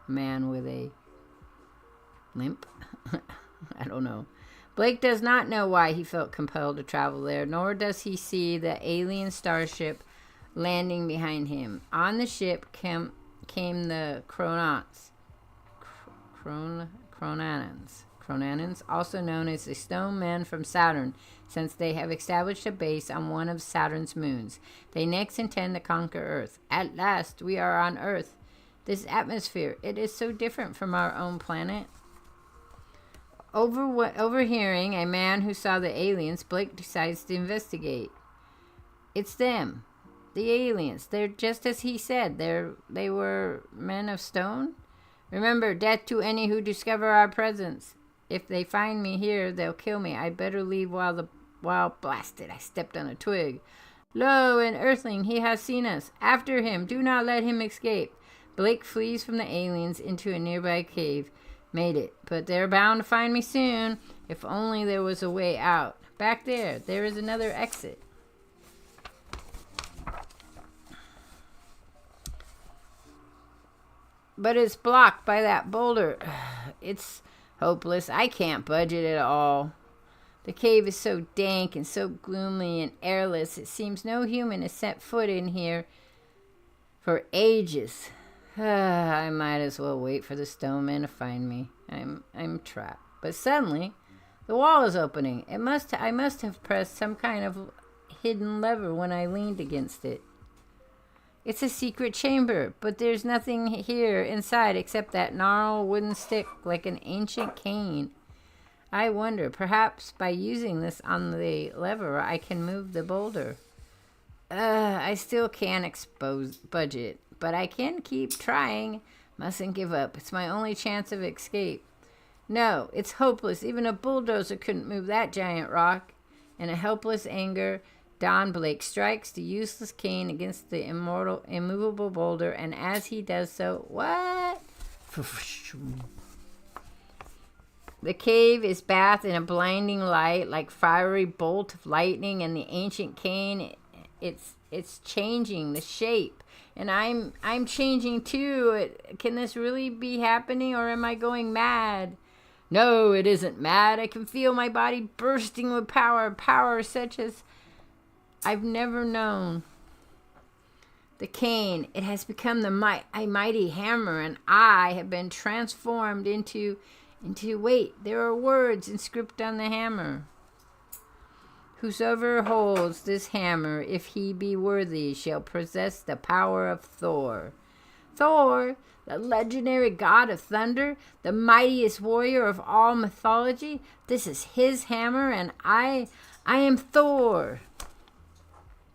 a man with a limp. I don't know. Blake does not know why he felt compelled to travel there, nor does he see the alien starship landing behind him. On the ship came the Cronanans, also known as the Stone Men from Saturn, since they have established a base on one of Saturn's moons. They next intend to conquer Earth. At last, we are on Earth. This atmosphere, it is so different from our own planet. Overhearing a man who saw the aliens, Blake decides to investigate. It's them, the aliens. They're just as he said. They were men of stone. Remember, death to any who discover our presence. If they find me here, they'll kill me. I better leave while blasted, I stepped on a twig. Lo, an earthling, he has seen us. After him, do not let him escape. Blake flees from the aliens into a nearby cave. Made it, but they're bound to find me soon. If only there was a way out. Back there is another exit. But it's blocked by that boulder. It's hopeless. I can't budge it at all. The cave is so dank and so gloomy and airless. It seems no human has set foot in here for ages. I might as well wait for the stone man to find me. I'm trapped. But suddenly, the wall is opening. I must have pressed some kind of hidden lever when I leaned against it. It's a secret chamber, but there's nothing here inside except that gnarled wooden stick like an ancient cane. I wonder, perhaps by using this on the lever, I can move the boulder. I still can't budge it, but I can keep trying. Mustn't give up. It's my only chance of escape. No, it's hopeless. Even a bulldozer couldn't move that giant rock. In a helpless anger, Don Blake strikes the useless cane against the immovable boulder, and as he does so, what? The cave is bathed in a blinding light, like fiery bolt of lightning, and the ancient cane, it's changing the shape, and I'm changing too. Can this really be happening, or am I going mad? No, it isn't mad. I can feel my body bursting with power such as I've never known. The cane, it has become a mighty hammer, and I have been transformed into wait, there are words inscribed on the hammer. Whosoever holds this hammer, if he be worthy, shall possess the power of Thor. Thor, the legendary god of thunder, the mightiest warrior of all mythology. This is his hammer, and I am Thor.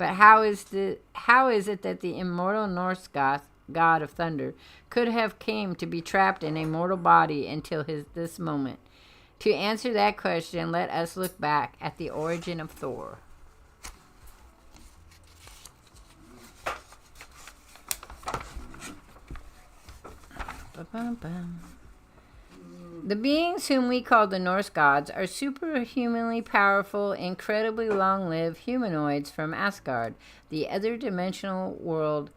But how is it that the immortal Norse god of thunder could have came to be trapped in a mortal body until this moment? To answer that question, let us look back at the origin of Thor. The beings whom we call the Norse gods are superhumanly powerful, incredibly long-lived humanoids from Asgard, the other dimensional world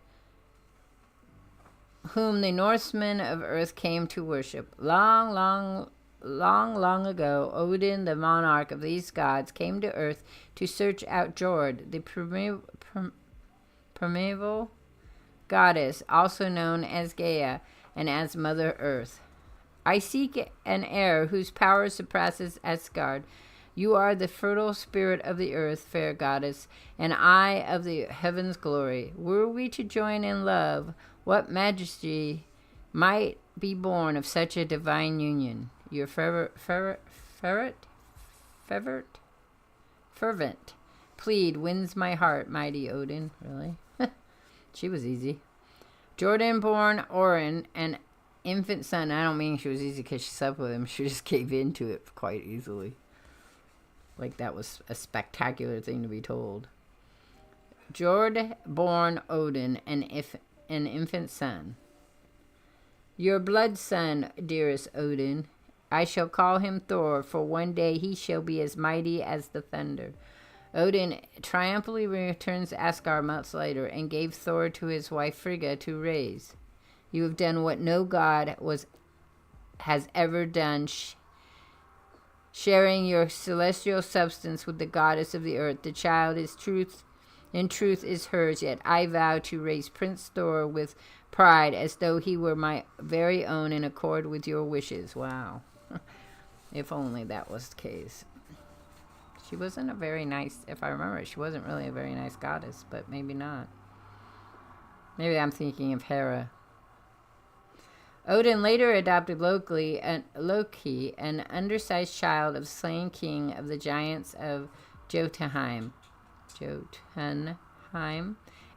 whom the Norsemen of Earth came to worship. Long ago, Odin, the monarch of these gods, came to Earth to search out Jord, the primeval goddess, also known as Gaia and as Mother Earth. I seek an heir whose power surpasses Asgard. You are the fertile spirit of the earth, fair goddess, and I of the heaven's glory. Were we to join in love, what majesty might be born of such a divine union? Your fervent plead wins my heart, mighty Odin. Really? She was easy. Jordan-born Orin, an infant son. I don't mean she was easy because she slept with him. She just gave into it quite easily. Like that was a spectacular thing to be told. Jord-born Odin, an infant son. Your blood son, dearest Odin. I shall call him Thor, for one day he shall be as mighty as the thunder. Odin triumphantly returns to Asgard months later and gave Thor to his wife Frigga to raise. You have done what no god has ever done, sharing your celestial substance with the goddess of the earth. The child is in truth is hers, yet I vow to raise Prince Thor with pride as though he were my very own in accord with your wishes. Wow. If only that was the case. She wasn't a very nice, if I remember it, she wasn't really a very nice goddess, but maybe not. Maybe I'm thinking of Hera. Odin later adopted Loki, an undersized child of the slain king of the giants of Jotunheim,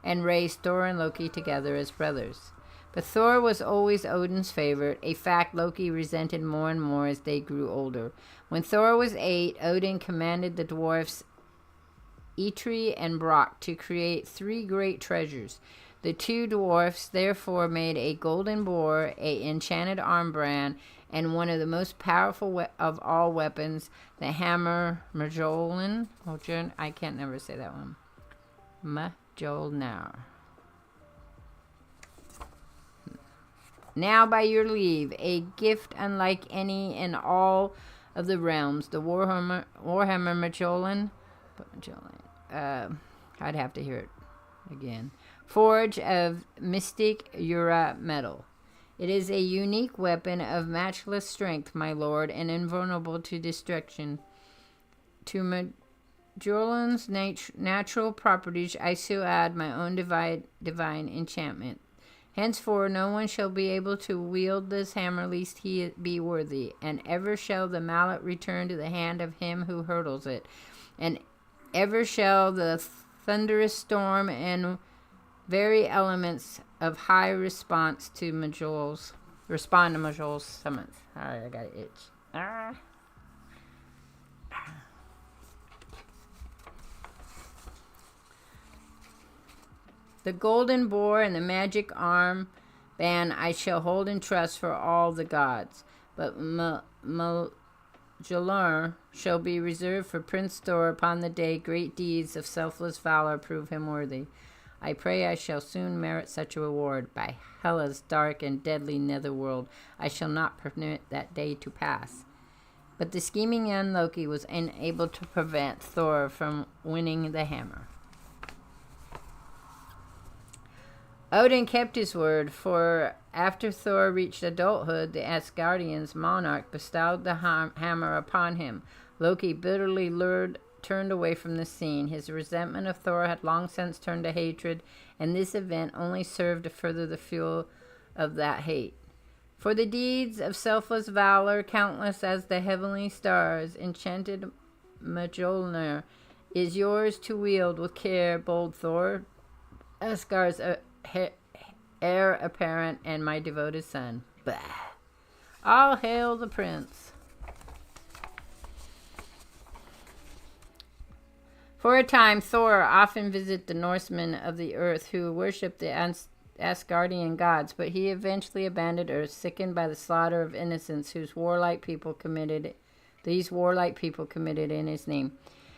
and raised Thor and Loki together as brothers. But Thor was always Odin's favorite, a fact Loki resented more and more as they grew older. When Thor was 8, Odin commanded the dwarfs Eitri and Brock to create 3 great treasures. The 2 dwarfs therefore made a golden boar, an enchanted armbrand, and one of the most powerful of all weapons, the hammer Mjolnir. I can't never say that one. Mjolnir. Now, by your leave, a gift unlike any in all of the realms, the Warhammer Mjolnir. I'd have to hear it again. Forge of mystic Ura metal. It is a unique weapon of matchless strength, my lord, and invulnerable to destruction. To Mjolnir's natural properties, I shall add my own divine enchantment. Henceforth, no one shall be able to wield this hammer, lest he be worthy. And ever shall the mallet return to the hand of him who hurls it. And ever shall the thunderous storm and very elements of high respond to Mjolnir's summons. Alright, I got an itch. The golden boar and the magic arm band I shall hold in trust for all the gods. But Mjolnir shall be reserved for Prince Thor upon the day great deeds of selfless valor prove him worthy. I pray I shall soon merit such a reward. By Hela's dark and deadly netherworld, I shall not permit that day to pass. But the scheming young Loki was unable to prevent Thor from winning the hammer. Odin kept his word, for after Thor reached adulthood, the Asgardians' monarch bestowed the hammer upon him. Loki, bitterly turned away from the scene. His resentment of Thor had long since turned to hatred, and this event only served to further the fuel of that hate. For the deeds of selfless valor, countless as the heavenly stars, enchanted Mjolnir is yours to wield with care, bold Thor, Asgard's heir apparent and my devoted son. Bah. All hail the prince. For a time, Thor often visited the Norsemen of the earth who worshipped the Asgardian gods, but he eventually abandoned Earth, sickened by the slaughter of innocents these warlike people committed in his name.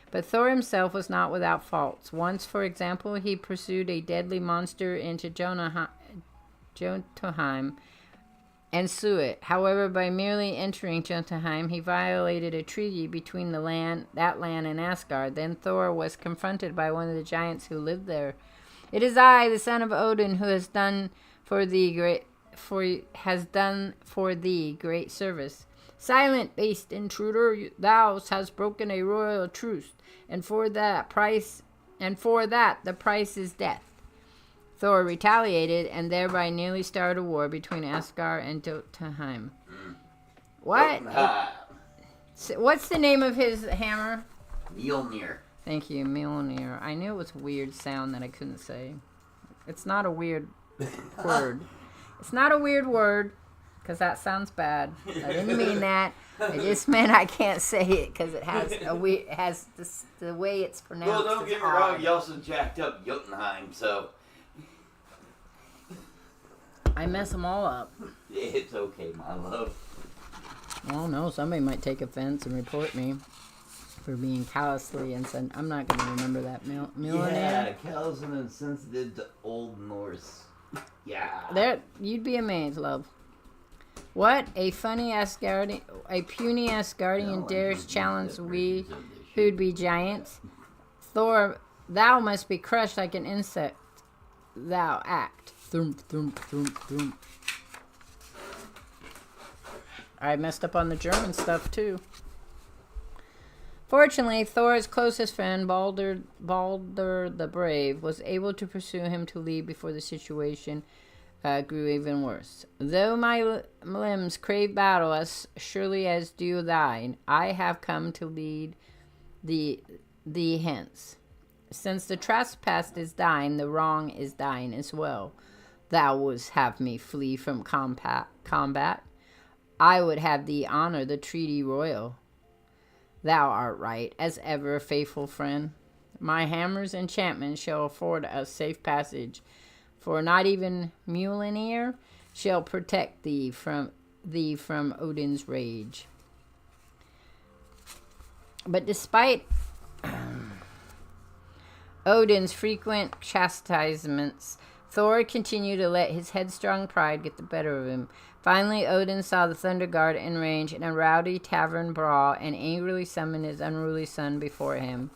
But Thor himself was not without faults. Once, for example, he pursued a deadly monster into Jotunheim and slew it. However, by merely entering Jotunheim, he violated a treaty between that land and Asgard. Then Thor was confronted by one of the giants who lived there. It is I, the son of Odin, who has done for thee great service. Silent, base intruder, thou hast broken a royal truce, and for that the price is death. Thor retaliated and thereby nearly started a war between Asgard and Jotunheim. What? What's the name of his hammer? Mjolnir. Thank you, Mjolnir. I knew it was a weird sound that I couldn't say. It's not a weird word. It's not a weird word, because that sounds bad. I didn't mean that. I just meant I can't say it because it has the way it's pronounced. Well, don't get me wrong. You also jacked up Jotunheim, so I mess them all up. It's okay, my love. Well, no, somebody might take offense and report me for being callously insensitive. I'm not going to remember that. Mjolnir? Yeah, callous and insensitive to Old Norse. Yeah. There, you'd be amazed, love. What? A puny Asgardian dares challenge we who'd be giants? Thor, thou must be crushed like an insect. Thou act. Thump, thump, thump, thump. I messed up on the German stuff, too. Fortunately, Thor's closest friend, Balder the Brave, was able to pursue him to leave before the situation grew even worse. Though my limbs crave battle as surely as do thine, I have come to lead thee hence. Since the trespass is thine, the wrong is thine as well. Thou wouldst have me flee from combat. I would have thee honor the treaty royal. Thou art right, as ever, faithful friend. My hammer's enchantment shall afford us safe passage, for not even Mjolnir shall protect thee from Odin's rage. But despite Odin's frequent chastisements, Thor continued to let his headstrong pride get the better of him. Finally, Odin saw the Thunder Guard in range in a rowdy tavern brawl and angrily summoned his unruly son before him.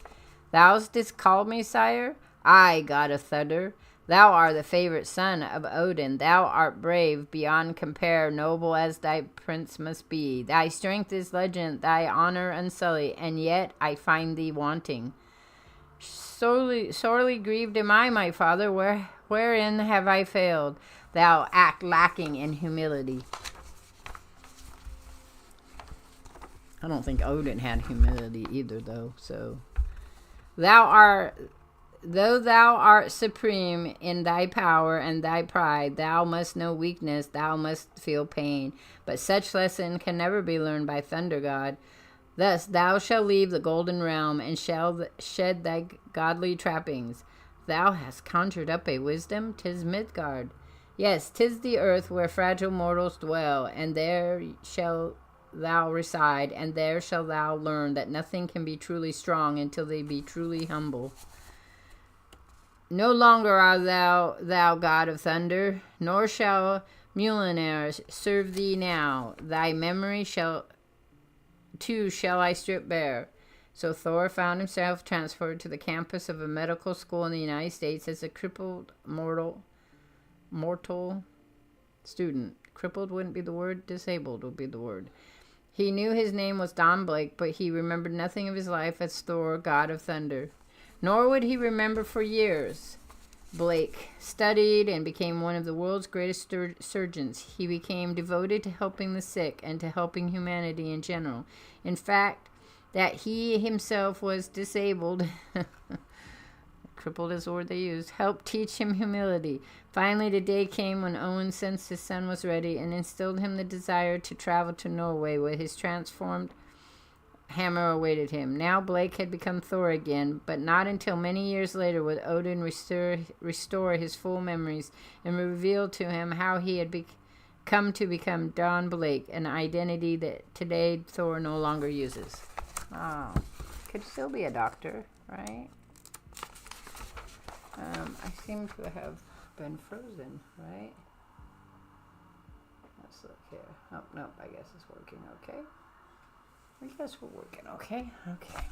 Thou didst call me, sire? Aye, God of Thunder. Thou art the favorite son of Odin. Thou art brave beyond compare, noble as thy prince must be. Thy strength is legend, thy honor unsullied, and yet I find thee wanting. Sorely grieved am I, my father. Wherein have I failed? Thou act lacking in humility. I don't think Odin had humility either, though. So, though thou art supreme in thy power and thy pride, thou must know weakness, thou must feel pain. But such lesson can never be learned by Thunder God. Thus thou shalt leave the golden realm and shall shed thy godly trappings. Thou hast conjured up a wisdom, 'tis Midgard. Yes, 'tis the earth where fragile mortals dwell, and there shall thou reside, and there shalt thou learn that nothing can be truly strong until they be truly humble. No longer art thou God of Thunder, nor shall Mjolnir serve thee now. Thy memory shall I strip bare. So Thor found himself transferred to the campus of a medical school in the United States as a crippled mortal student. Crippled wouldn't be the word. Disabled would be the word. He knew his name was Don Blake, but he remembered nothing of his life as Thor, God of Thunder. Nor would he remember for years. Blake studied and became one of the world's greatest surgeons. He became devoted to helping the sick and to helping humanity in general. In fact, that he himself was disabled, crippled is the word they used, helped teach him humility. Finally, the day came when Owen sensed his son was ready and instilled him the desire to travel to Norway, where his transformed hammer awaited him. Now Blake had become Thor again, but not until many years later would Odin restore his full memories and reveal to him how he had come to become Don Blake, an identity that today Thor no longer uses. Oh, could still be a doctor, right? I seem to have been frozen, right? Let's look here. Oh, nope, I guess it's working okay. I guess we're working okay. Okay.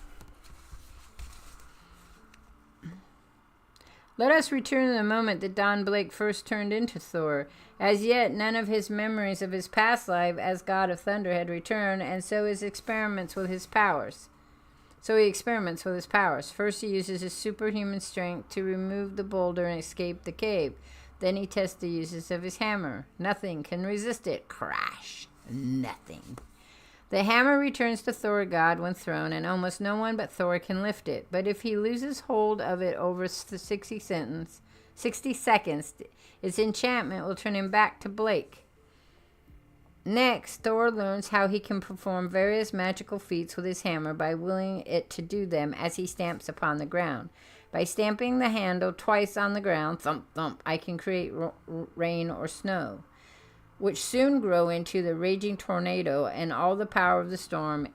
Let us return to the moment that Don Blake first turned into Thor. As yet, none of his memories of his past life as God of Thunder had returned, and so he experiments with his powers. First, he uses his superhuman strength to remove the boulder and escape the cave. Then he tests the uses of his hammer. Nothing can resist it. Crash. Nothing. The hammer returns to Thor God when thrown, and almost no one but Thor can lift it. But if he loses hold of it over 60 seconds, its enchantment will turn him back to Blake. Next, Thor learns how he can perform various magical feats with his hammer by willing it to do them as he stamps upon the ground. By stamping the handle twice on the ground, thump, thump, I can create rain or snow, which soon grow into the raging tornado, and all the power of the storm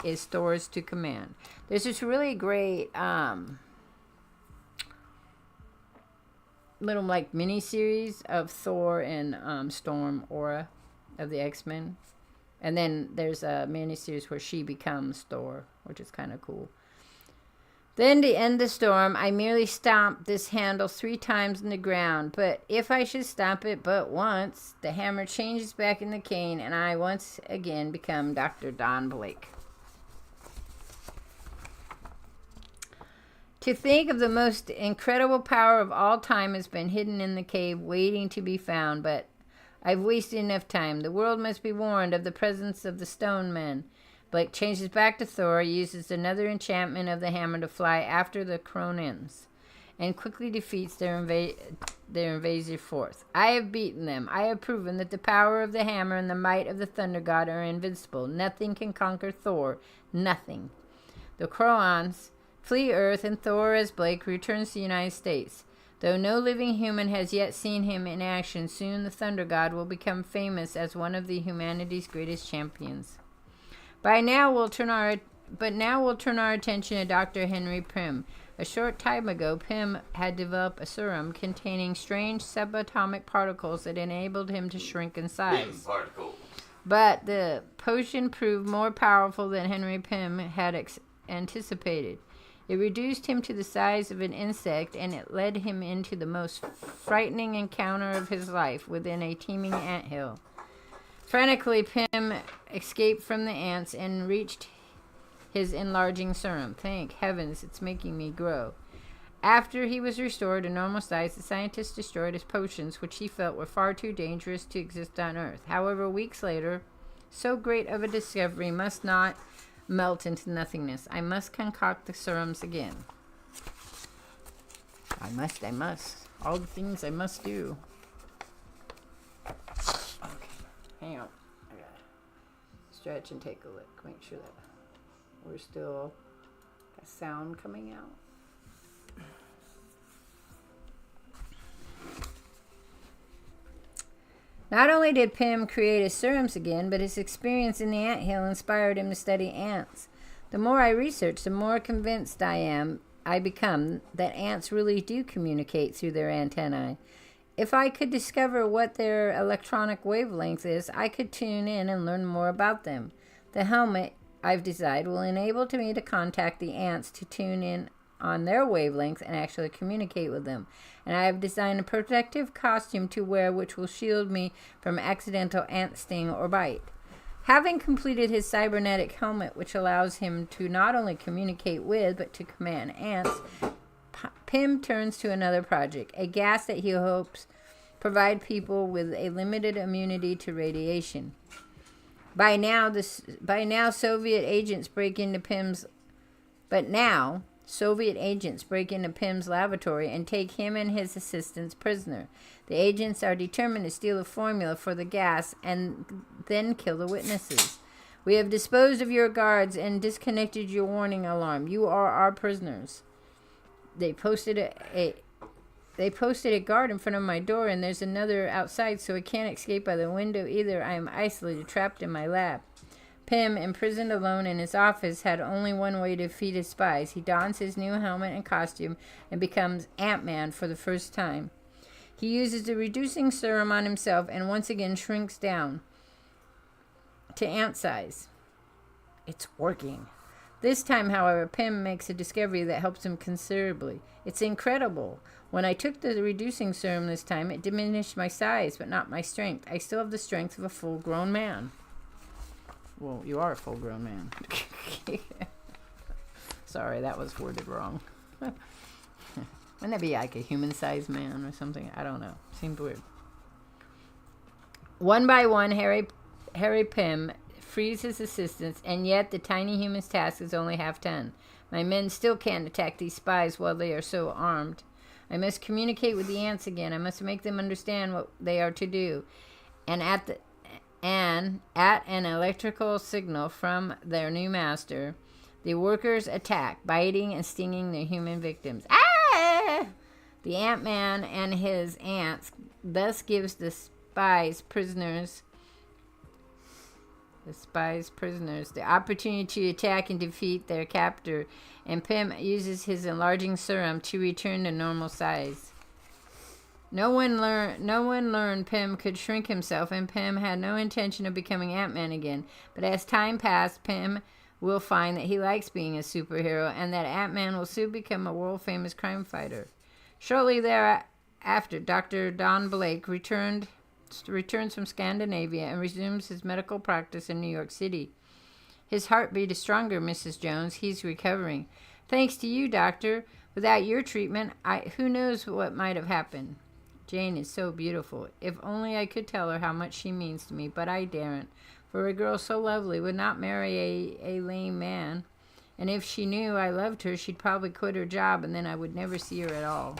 is Thor's to command. There's this really great little like mini series of Thor and Storm Aura of the X-Men, and then there's a mini series where she becomes Thor, which is kind of cool. Then to end the storm, I merely stomp this handle 3 times in the ground, but if I should stomp it but once, the hammer changes back in the cane, and I once again become Dr. Don Blake. To think of the most incredible power of all time has been hidden in the cave, waiting to be found, but I've wasted enough time. The world must be warned of the presence of the stone men. Blake changes back to Thor, uses another enchantment of the hammer to fly after the Kronins, and quickly defeats their invasive force. I have beaten them. I have proven that the power of the hammer and the might of the Thunder God are invincible. Nothing can conquer Thor. Nothing. The Kronins flee Earth, and Thor, as Blake, returns to the United States. Though no living human has yet seen him in action, soon the Thunder God will become famous as one of the humanity's greatest champions. Now we'll turn our attention to Dr. Henry Pym. A short time ago, Pym had developed a serum containing strange subatomic particles that enabled him to shrink in size. But the potion proved more powerful than Henry Pym had anticipated. It reduced him to the size of an insect, and it led him into the most frightening encounter of his life within a teeming anthill. Frantically, Pym escaped from the ants and reached his enlarging serum. Thank heavens, it's making me grow. After he was restored to normal size, the scientist destroyed his potions, which he felt were far too dangerous to exist on Earth. However, weeks later, so great of a discovery must not melt into nothingness. I must concoct the serums again. I must. All the things I must do. Okay, hang on. I gotta stretch and take a look. Make sure that we're still got sound coming out. Not only did Pym create his serums again, but his experience in the anthill inspired him to study ants. The more I research, the more convinced I become that ants really do communicate through their antennae. If I could discover what their electronic wavelength is, I could tune in and learn more about them. The helmet I've designed will enable me to contact the ants to tune in on their wavelengths and actually communicate with them. And I have designed a protective costume to wear which will shield me from accidental ant sting or bite. Having completed his cybernetic helmet, which allows him to not only communicate with, but to command ants, Pym turns to another project, a gas that he hopes provide people with a limited immunity to radiation. By now, Soviet agents break into Pym's lavatory and take him and his assistants prisoner. The agents are determined to steal the formula for the gas and then kill the witnesses. We have disposed of your guards and disconnected your warning alarm. You are our prisoners. They posted a guard in front of my door, and there's another outside, so I can't escape by the window either. I am isolated, trapped in my lab. Pym, imprisoned alone in his office, had only one way to defeat his spies. He dons his new helmet and costume and becomes Ant-Man for the first time. He uses the reducing serum on himself and once again shrinks down to ant size. It's working. This time, however, Pym makes a discovery that helps him considerably. It's incredible. When I took the reducing serum this time, it diminished my size, but not my strength. I still have the strength of a full-grown man. Well, you are a full-grown man. Sorry, that was worded wrong. Wouldn't that be like a human-sized man or something? I don't know. Seemed weird. One by one, Harry Pym frees his assistants, and yet the tiny human's task is only half done. My men still can't attack these spies while they are so armed. I must communicate with the ants again. I must make them understand what they are to do. And at an electrical signal from their new master, the workers attack, biting and stinging their human victims. Ah! The Ant-Man and his ants thus gives the spies prisoners the opportunity to attack and defeat their captor, and Pym uses his enlarging serum to return to normal size. No one learned Pym could shrink himself, and Pym had no intention of becoming Ant-Man again. But as time passed, Pym will find that he likes being a superhero, and that Ant-Man will soon become a world-famous crime fighter. Shortly thereafter, Dr. Don Blake returns from Scandinavia and resumes his medical practice in New York City. His heartbeat is stronger, Mrs. Jones. He's recovering. Thanks to you, doctor. Without your treatment, who knows what might have happened. Jane is so beautiful. If only I could tell her how much she means to me, but I daren't. For a girl so lovely would not marry a lame man. And if she knew I loved her, she'd probably quit her job, and then I would never see her at all.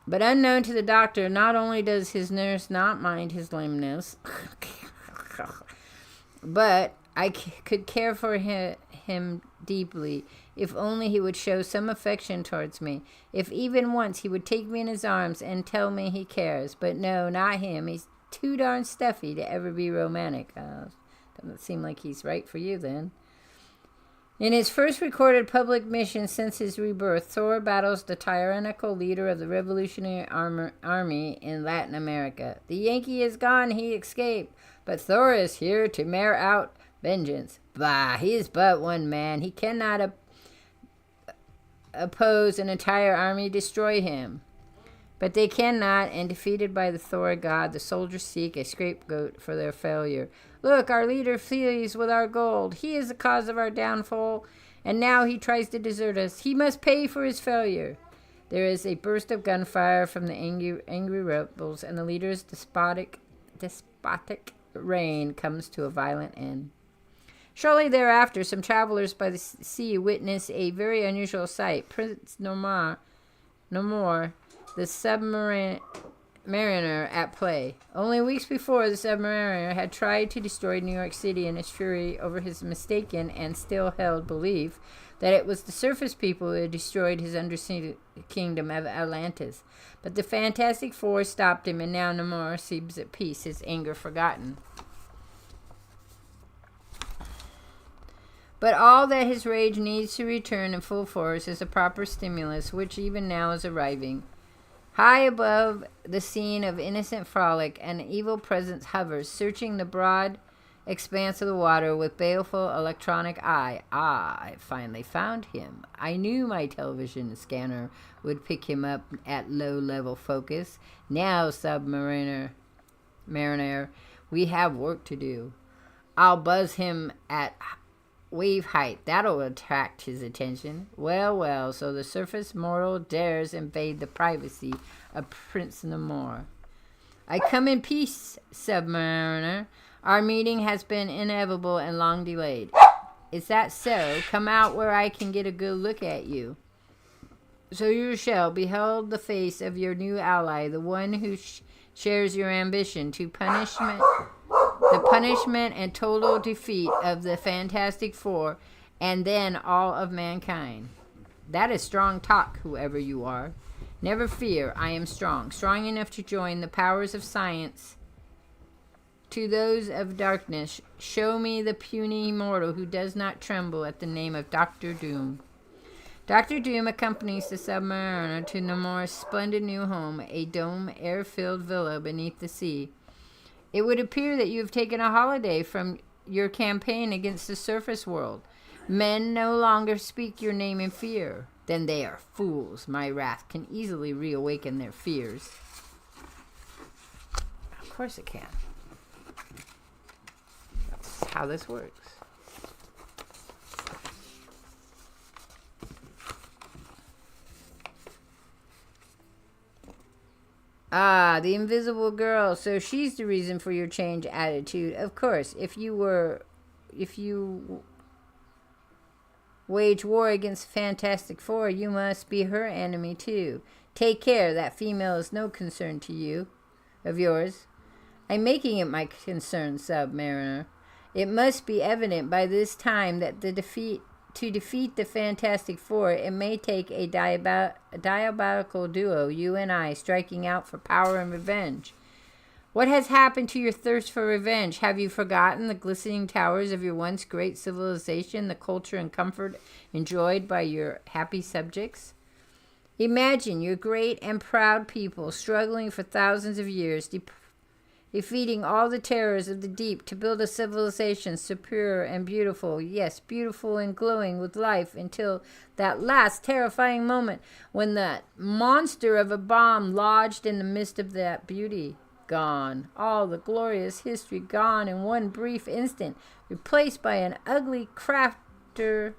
But unknown to the doctor, not only does his nurse not mind his lameness, but I could care for him deeply, if only he would show some affection towards me. If even once he would take me in his arms and tell me he cares. But no, not him. He's too darn stuffy to ever be romantic. Doesn't seem like he's right for you then. In his first recorded public mission since his rebirth, Thor battles the tyrannical leader of the Revolutionary Army in Latin America. The Yankee is gone, he escaped, but Thor is here to mete out vengeance. Bah, he is but one man. He cannot oppose an entire army, destroy him. But they cannot, and defeated by the Thor god, the soldiers seek a scapegoat for their failure. Look, our leader flees with our gold. He is the cause of our downfall, and now he tries to desert us. He must pay for his failure. There is a burst of gunfire from the angry rebels, and the leader's despotic reign comes to a violent end. Shortly thereafter, some travelers by the sea witness a very unusual sight. Prince Namor, the submariner at play. Only weeks before, the submariner had tried to destroy New York City in his fury over his mistaken and still held belief that it was the surface people who had destroyed his undersea kingdom of Atlantis. But the Fantastic Four stopped him, and now Namor seems at peace, his anger forgotten. But all that his rage needs to return in full force is a proper stimulus, which even now is arriving. High above the scene of innocent frolic, an evil presence hovers, searching the broad expanse of the water with baleful electronic eye. Ah, I finally found him. I knew my television scanner would pick him up at low-level focus. Now, mariner, we have work to do. I'll buzz him at wave height. That'll attract his attention. Well, so the surface mortal dares invade the privacy of Prince Namor. I come in peace, Submariner. Our meeting has been inevitable and long delayed. Is that so? Come out where I can get a good look at you. So you shall behold the face of your new ally, the one who shares your ambition to the punishment and total defeat of the Fantastic Four, and then all of mankind. That is strong talk, whoever you are. Never fear, I am strong enough to join the powers of science to those of darkness. Show me the puny mortal who does not tremble at the name of Dr. Doom. Dr. Doom accompanies the Submariner to Namor's splendid new home, a dome air-filled villa beneath the sea. It would appear that you have taken a holiday from your campaign against the surface world. Men no longer speak your name in fear. Then they are fools. My wrath can easily reawaken their fears. Of course it can. That's how this works. Ah, the invisible girl. So she's the reason for your change attitude. Of course, if you wage war against Fantastic Four, you must be her enemy too. Take care, that female is no concern to you, of yours. I'm making it my concern, Submariner. It must be evident by this time that to defeat the Fantastic Four, it may take a diabolical duo, you and I, striking out for power and revenge. What has happened to your thirst for revenge? Have you forgotten the glistening towers of your once great civilization, the culture and comfort enjoyed by your happy subjects? Imagine your great and proud people struggling for thousands of years, defeating all the terrors of the deep to build a civilization superior and beautiful, yes, beautiful and glowing with life until that last terrifying moment when that monster of a bomb lodged in the midst of that beauty. Gone. All the glorious history gone in one brief instant, replaced by an ugly crater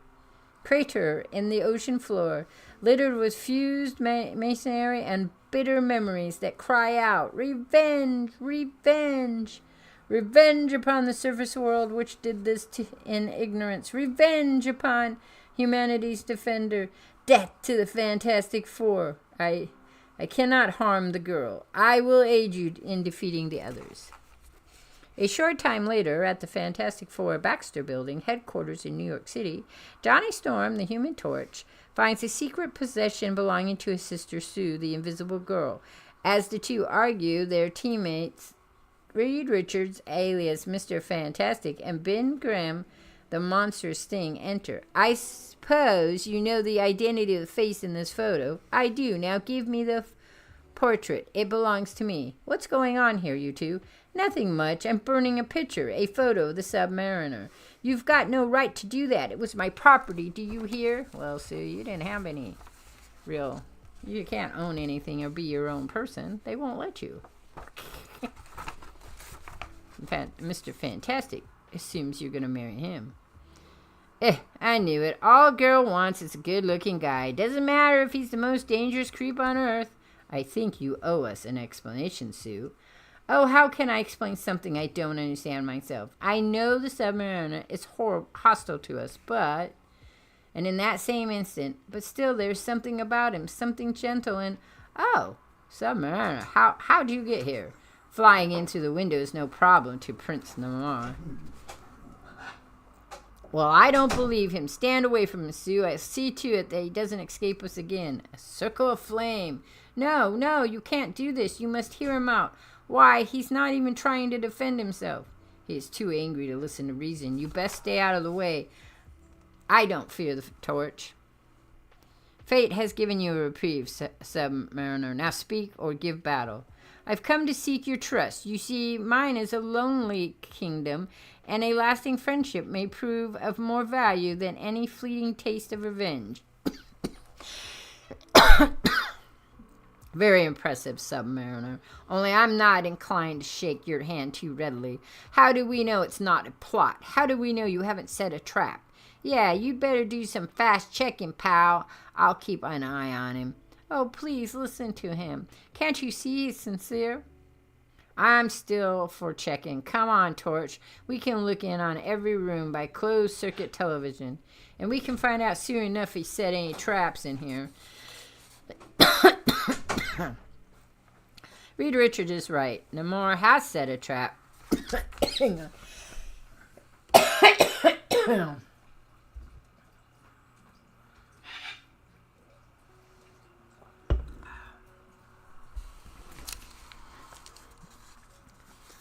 in the ocean floor, littered with fused masonry and bitter memories that cry out, revenge, revenge, revenge upon the surface world which did this in ignorance, revenge upon humanity's defender, death to the Fantastic Four. I cannot harm the girl. I will aid you in defeating the others. A short time later, at the Fantastic Four Baxter Building, headquarters in New York City, Johnny Storm, the Human Torch, finds a secret possession belonging to his sister Sue, the Invisible Girl. As the two argue, their teammates, Reed Richards, alias Mr. Fantastic, and Ben Grimm, the monstrous Sting, enter. I suppose you know the identity of the face in this photo. I do. Now give me the portrait. It belongs to me. What's going on here, you two? Nothing much. I'm burning a picture, a photo of the Submariner. You've got no right to do that. It was my property. Do you hear? Well, Sue, you didn't have any real... You can't own anything or be your own person. They won't let you. In fact, Mr. Fantastic assumes you're going to marry him. I knew it. All a girl wants is a good-looking guy. Doesn't matter if he's the most dangerous creep on Earth. I think you owe us an explanation, Sue. Oh, how can I explain something I don't understand myself? I know the Submariner is hostile to us, but... And in that same instant, but still there's something about him, something gentle and... Oh, Submariner, how'd you get here? Flying into the window is no problem to Prince Namor. Well, I don't believe him. Stand away from him, Sue. I'll see to it that he doesn't escape us again. A circle of flame. No, you can't do this. You must hear him out. Why, he's not even trying to defend himself. He is too angry to listen to reason. You best stay out of the way. I don't fear the torch. Fate has given you a reprieve, Submariner. Now speak or give battle. I've come to seek your trust. You see, mine is a lonely kingdom, and a lasting friendship may prove of more value than any fleeting taste of revenge. Very impressive, Submariner. Only I'm not inclined to shake your hand too readily. How do we know it's not a plot? How do we know you haven't set a trap? Yeah, you'd better do some fast checking, pal. I'll keep an eye on him. Oh, please listen to him. Can't you see he's sincere? I'm still for checking. Come on, Torch. We can look in on every room by closed-circuit television. And we can find out soon enough if he set any traps in here. Reed Richards is right. Namor has set a trap. Hang on.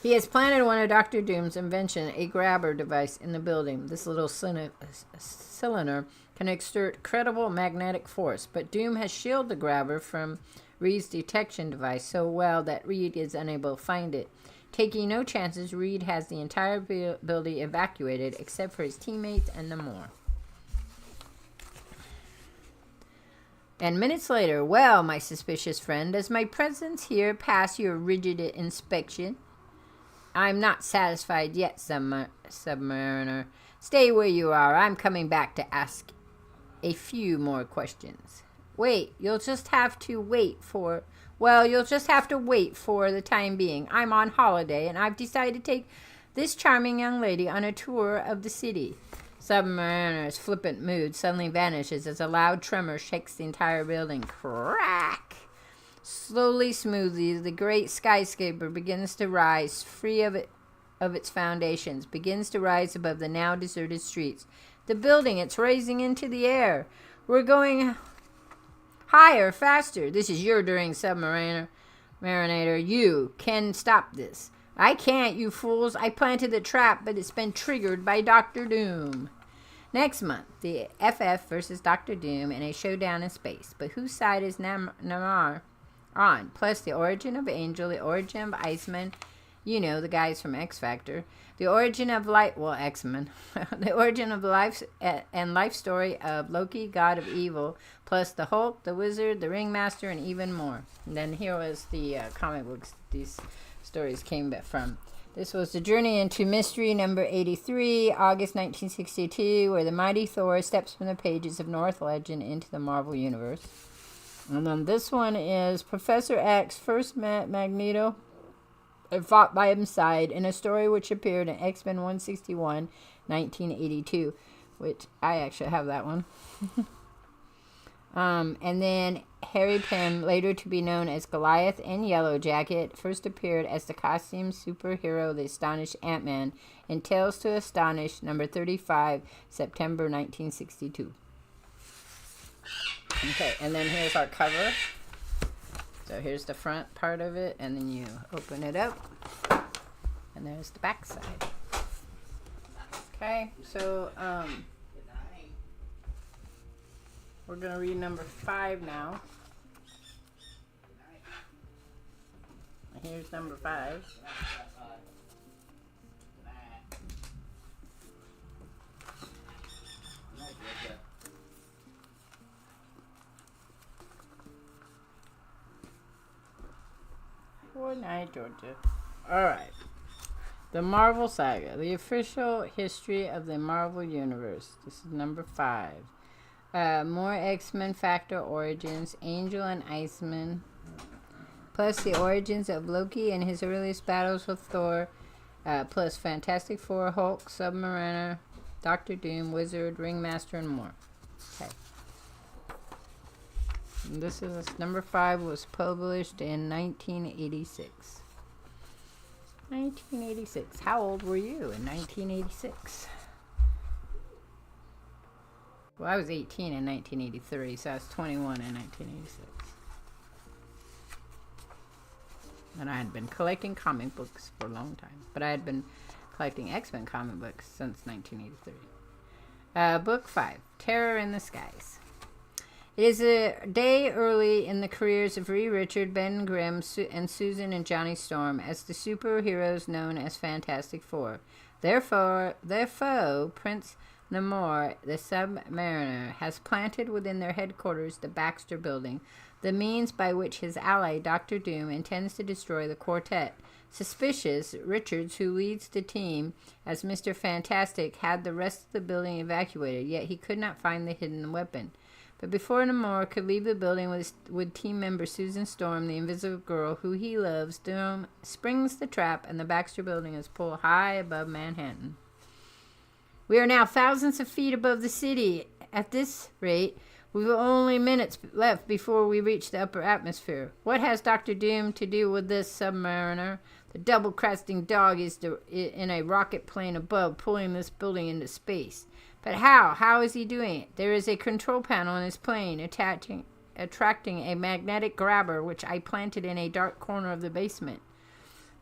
He has planted one of Dr. Doom's invention, a grabber device, in the building. This little cylinder can exert credible magnetic force, but Doom has shielded the grabber from Reed's detection device so well that Reed is unable to find it. Taking no chances, Reed has the entire building evacuated except for his teammates and Namor. And minutes later, well, my suspicious friend, does my presence here pass your rigid inspection? I'm not satisfied yet, Submariner. Stay where you are. I'm coming back to ask a few more questions. Wait, you'll just have to wait for the time being. I'm on holiday, and I've decided to take this charming young lady on a tour of the city. Submariner's flippant mood suddenly vanishes as a loud tremor shakes the entire building. Crack! Slowly, smoothly, the great skyscraper begins to rise, free of its foundations, begins to rise above the now deserted streets. The building, it's raising into the air. We're going higher, faster. This is your doing, Submariner. Marinator, you can stop this. I can't, you fools. I planted the trap, but it's been triggered by Dr. Doom. Next month, the FF versus Dr. Doom in a showdown in space. But whose side is Namor on? Plus the origin of Angel, the origin of Iceman, you know, the guys from X Factor, the origin of X-Men, the origin of life and life story of Loki, god of evil, plus the Hulk, the Wizard, the Ringmaster, and even more. And then here was the comic books these stories came from. This was the Journey into Mystery number 83, August 1962, where the mighty Thor steps from the pages of North Legend into the Marvel Universe. And then this one is Professor X first met Magneto and fought by his side in a story which appeared in X-Men 161, 1982, which I actually have that one. And then Harry Pym, later to be known as Goliath and Yellow Jacket, first appeared as the costume superhero The Astonished Ant-Man in Tales to Astonish number 35, September 1962. Okay, and then here's our cover. So here's the front part of it, and then you open it up, and there's the back side. Okay, so we're going to read number 5 now. Here's number 5. Good night, Georgia. Alright. The Marvel Saga. The official history of the Marvel Universe. This is number 5. More X-Men Factor origins. Angel and Iceman. Plus the origins of Loki and his earliest battles with Thor. Plus Fantastic Four, Hulk, Submariner, Dr. Doom, Wizard, Ringmaster, and more. Okay. And this is number 5, was published in 1986. 1986. How old were you in 1986? Well, I was 18 in 1983, so I was 21 in 1986. And I had been collecting comic books for a long time. But I had been collecting X-Men comic books since 1983. Book 5, Terror in the Skies. It is a day early in the careers of Reed Richards, Ben Grimm, and Susan and Johnny Storm as the superheroes known as Fantastic Four. Their foe, Prince Namor, the Submariner, has planted within their headquarters the Baxter Building, the means by which his ally, Dr. Doom, intends to destroy the quartet. Suspicious, Richards, who leads the team as Mr. Fantastic, had the rest of the building evacuated, yet he could not find the hidden weapon. But before Namor could leave the building with team member Susan Storm, the invisible girl who he loves, Doom springs the trap and the Baxter building is pulled high above Manhattan. We are now thousands of feet above the city. At this rate, we've only minutes left before we reach the upper atmosphere. What has Dr. Doom to do with this, Submariner? The double-cresting dog is in a rocket plane above, pulling this building into space. But how? How is he doing it? There is a control panel in his plane attracting a magnetic grabber, which I planted in a dark corner of the basement.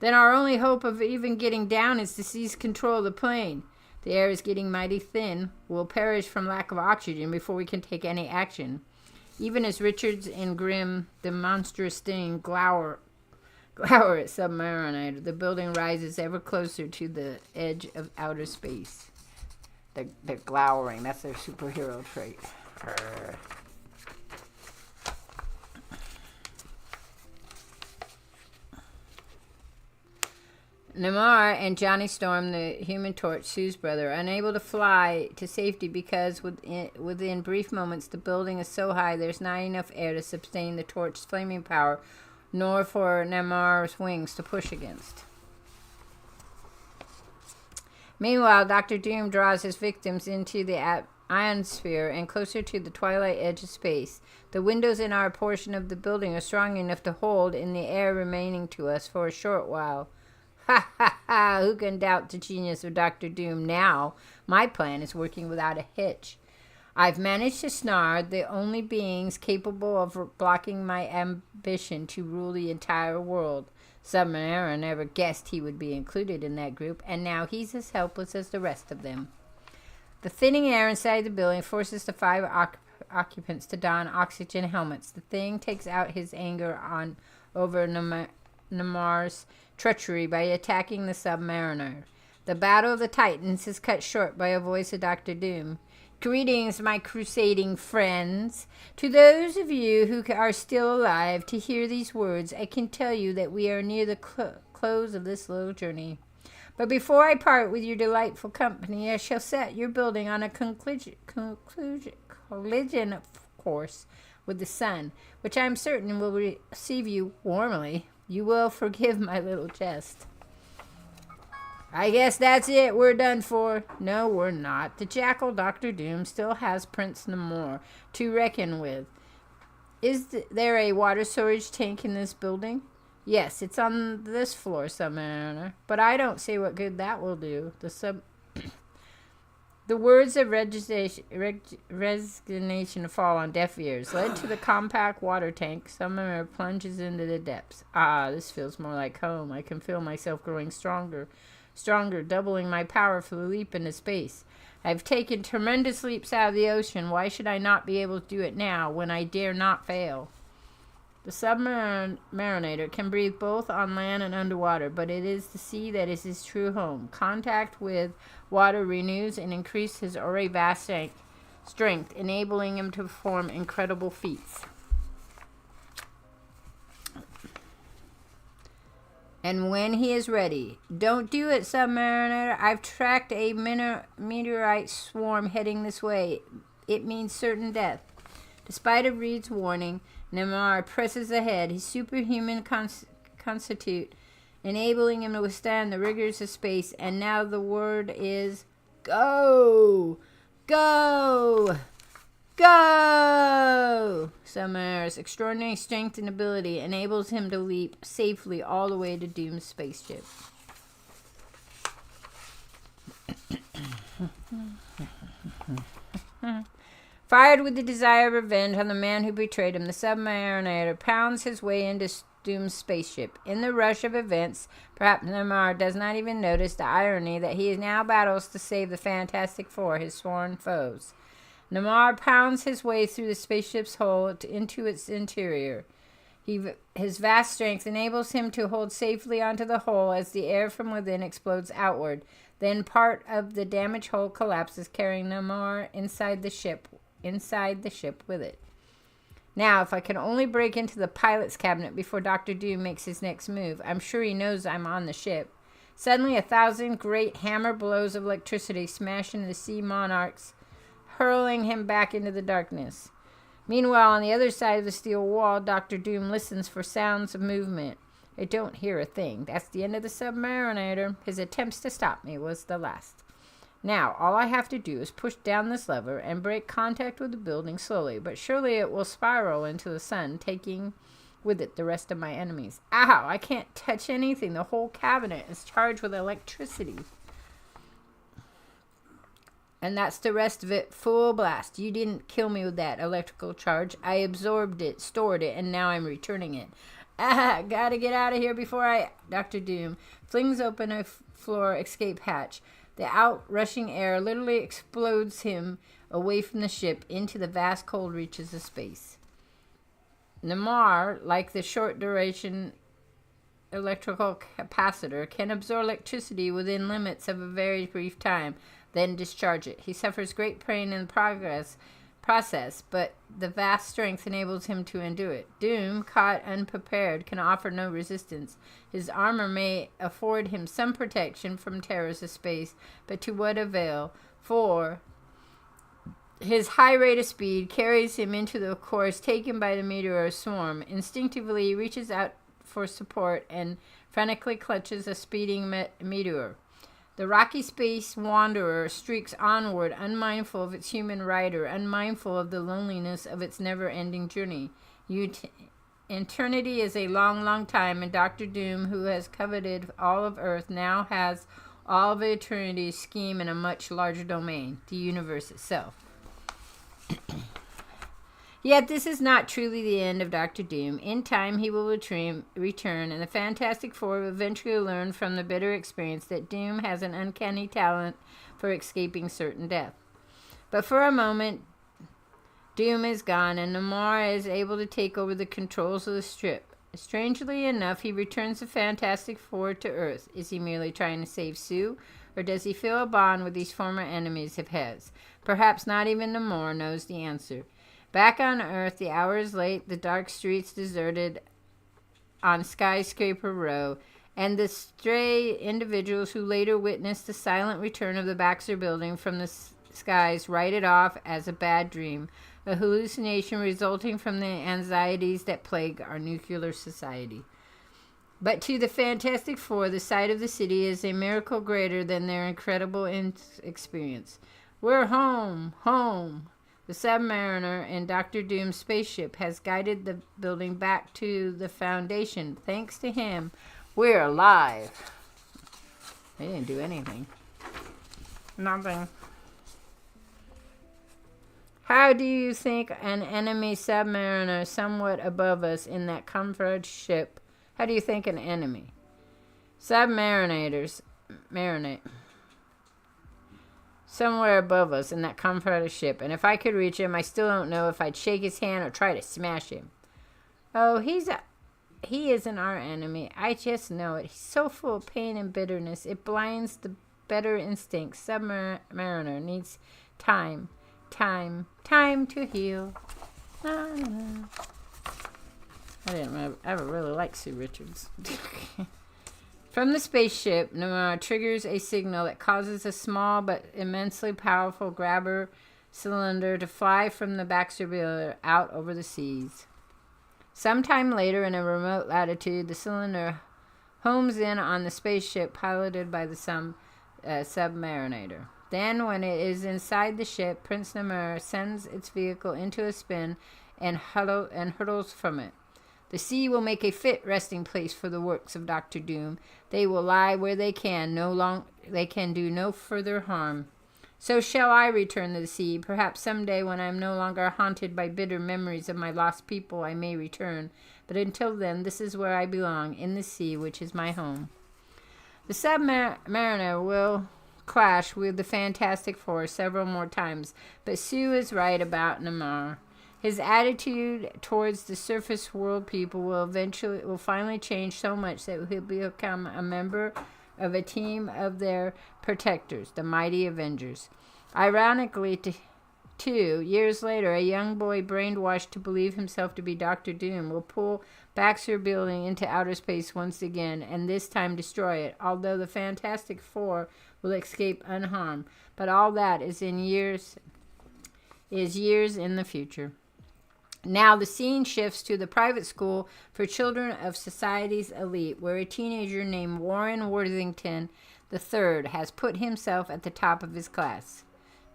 Then our only hope of even getting down is to seize control of the plane. The air is getting mighty thin. We'll perish from lack of oxygen before we can take any action. Even as Richards and Grimm, the monstrous thing, glower at Submariner, the building rises ever closer to the edge of outer space. They're glowering. That's their superhero trait. Namor and Johnny Storm, the Human Torch, Sue's brother, are unable to fly to safety because within brief moments the building is so high there's not enough air to sustain the torch's flaming power, nor for Namor's wings to push against. Meanwhile, Dr. Doom draws his victims into the ionosphere and closer to the twilight edge of space. The windows in our portion of the building are strong enough to hold in the air remaining to us for a short while. Ha ha ha! Who can doubt the genius of Dr. Doom now? My plan is working without a hitch. I've managed to snare the only beings capable of blocking my ambition to rule the entire world. Submariner never guessed he would be included in that group, and now he's as helpless as the rest of them. The thinning air inside the building forces the 5 occupants to don oxygen helmets. The thing takes out his anger over Namar's treachery by attacking the Submariner. The Battle of the Titans is cut short by a voice of Dr. Doom. Greetings, my crusading friends. To those of you who are still alive to hear these words, I can tell you that we are near the close of this little journey. But before I part with your delightful company, I shall set your building on a collision course with the sun, which I am certain will receive you warmly. You will forgive my little jest. I guess that's it. We're done for. No, we're not. The jackal Dr. Doom still has Prince Namor to reckon with. Is there a water storage tank in this building? Yes, it's on this floor, Submariner. But I don't see what good that will do. The words of resignation fall on deaf ears. Led to the compact water tank, Submariner plunges into the depths. Ah, this feels more like home. I can feel myself growing stronger, doubling my power for the leap into space. I've taken tremendous leaps out of the ocean. Why should I not be able to do it now when I dare not fail? The Submariner can breathe both on land and underwater, but it is the sea that is his true home. Contact with water renews and increases his already vast strength, enabling him to perform incredible feats. And when he is ready, don't do it, Submariner. I've tracked a meteorite swarm heading this way. It means certain death. Despite a Reed's warning, Namor presses ahead, his superhuman constitute, enabling him to withstand the rigors of space. And now the word is go! Go! Go! Submariner's extraordinary strength and ability enables him to leap safely all the way to Doom's spaceship. Fired with the desire of revenge on the man who betrayed him, the Submariner pounds his way into Doom's spaceship. In the rush of events, perhaps Namor does not even notice the irony that he now battles to save the Fantastic Four, his sworn foes. Namor pounds his way through the spaceship's hull into its interior. His vast strength enables him to hold safely onto the hull as the air from within explodes outward. Then part of the damaged hull collapses, carrying Namor inside the ship with it. Now, if I can only break into the pilot's cabinet before Dr. Doom makes his next move. I'm sure he knows I'm on the ship. Suddenly, 1,000 great hammer blows of electricity smash into the sea monarchs, hurling him back into the darkness. Meanwhile, on the other side of the steel wall, Dr. Doom listens for sounds of movement. I don't hear a thing. That's the end of the Submarinator. His attempts to stop me was the last. Now, all I have to do is push down this lever and break contact with the building slowly, but surely it will spiral into the sun, taking with it the rest of my enemies. Ow! I can't touch anything. The whole cabinet is charged with electricity. And that's the rest of it. Full blast. You didn't kill me with that electrical charge. I absorbed it, stored it, and now I'm returning it. Ah, gotta get out of here before Dr. Doom flings open a floor escape hatch. The outrushing air literally explodes him away from the ship into the vast cold reaches of space. Namar, like the short-duration electrical capacitor, can absorb electricity within limits of a very brief time, then discharge it. He suffers great pain in the process, but the vast strength enables him to endure it. Doom, caught unprepared, can offer no resistance. His armor may afford him some protection from terrors of space, but to what avail? For his high rate of speed carries him into the course taken by the meteor swarm. Instinctively, he reaches out for support and frantically clutches a speeding meteor. The rocky space wanderer streaks onward, unmindful of its human rider, unmindful of the loneliness of its never-ending journey. Eternity is a long, long time, and Dr. Doom, who has coveted all of Earth, now has all of eternity's scheme in a much larger domain, the universe itself. Yet this is not truly the end of Dr. Doom. In time, he will return, and the Fantastic Four will eventually learn from the bitter experience that Doom has an uncanny talent for escaping certain death. But for a moment, Doom is gone, and Namor is able to take over the controls of the strip. Strangely enough, he returns the Fantastic Four to Earth. Is he merely trying to save Sue, or does he feel a bond with these former enemies of his? Perhaps not even Namor knows the answer. Back on Earth, the hour is late, the dark streets deserted on Skyscraper Row, and the stray individuals who later witnessed the silent return of the Baxter Building from the skies write it off as a bad dream, a hallucination resulting from the anxieties that plague our nuclear society. But to the Fantastic Four, the sight of the city is a miracle greater than their incredible experience. We're home, home. The Submariner in Dr. Doom's spaceship has guided the building back to the foundation. Thanks to him, we're alive. They didn't do anything. Nothing. How do you think an enemy submariner somewhat above us in that comfort ship? How do you think an enemy? Submarinators marinate somewhere above us in that comforter ship, and if I could reach him, I still don't know if I'd shake his hand or try to smash him. Oh, he isn't our enemy. I just know it. He's so full of pain and bitterness. It blinds the better instincts. Submariner needs time to heal. I didn't ever really like Sue Richards. From the spaceship, Namor triggers a signal that causes a small but immensely powerful grabber cylinder to fly from the Baxter Building out over the seas. Sometime later, in a remote latitude, the cylinder homes in on the spaceship piloted by the Submarinator. Then, when it is inside the ship, Prince Namor sends its vehicle into a spin and hurtles from it. The sea will make a fit resting place for the works of Dr. Doom. They will lie where they can do no further harm. So shall I return to the sea. Perhaps someday when I am no longer haunted by bitter memories of my lost people, I may return. But until then, this is where I belong, in the sea, which is my home. The Submariner will clash with the Fantastic Four several more times, but Sue is right about Namor. His attitude towards the surface world people will finally change so much that he'll become a member of a team of their protectors, the mighty Avengers. Ironically, 2 years later, a young boy brainwashed to believe himself to be Dr. Doom will pull Baxter Building into outer space once again, and this time destroy it, although the Fantastic Four will escape unharmed. But all that is years in the future. Now the scene shifts to the private school for children of society's elite, where a teenager named Warren Worthington III has put himself at the top of his class.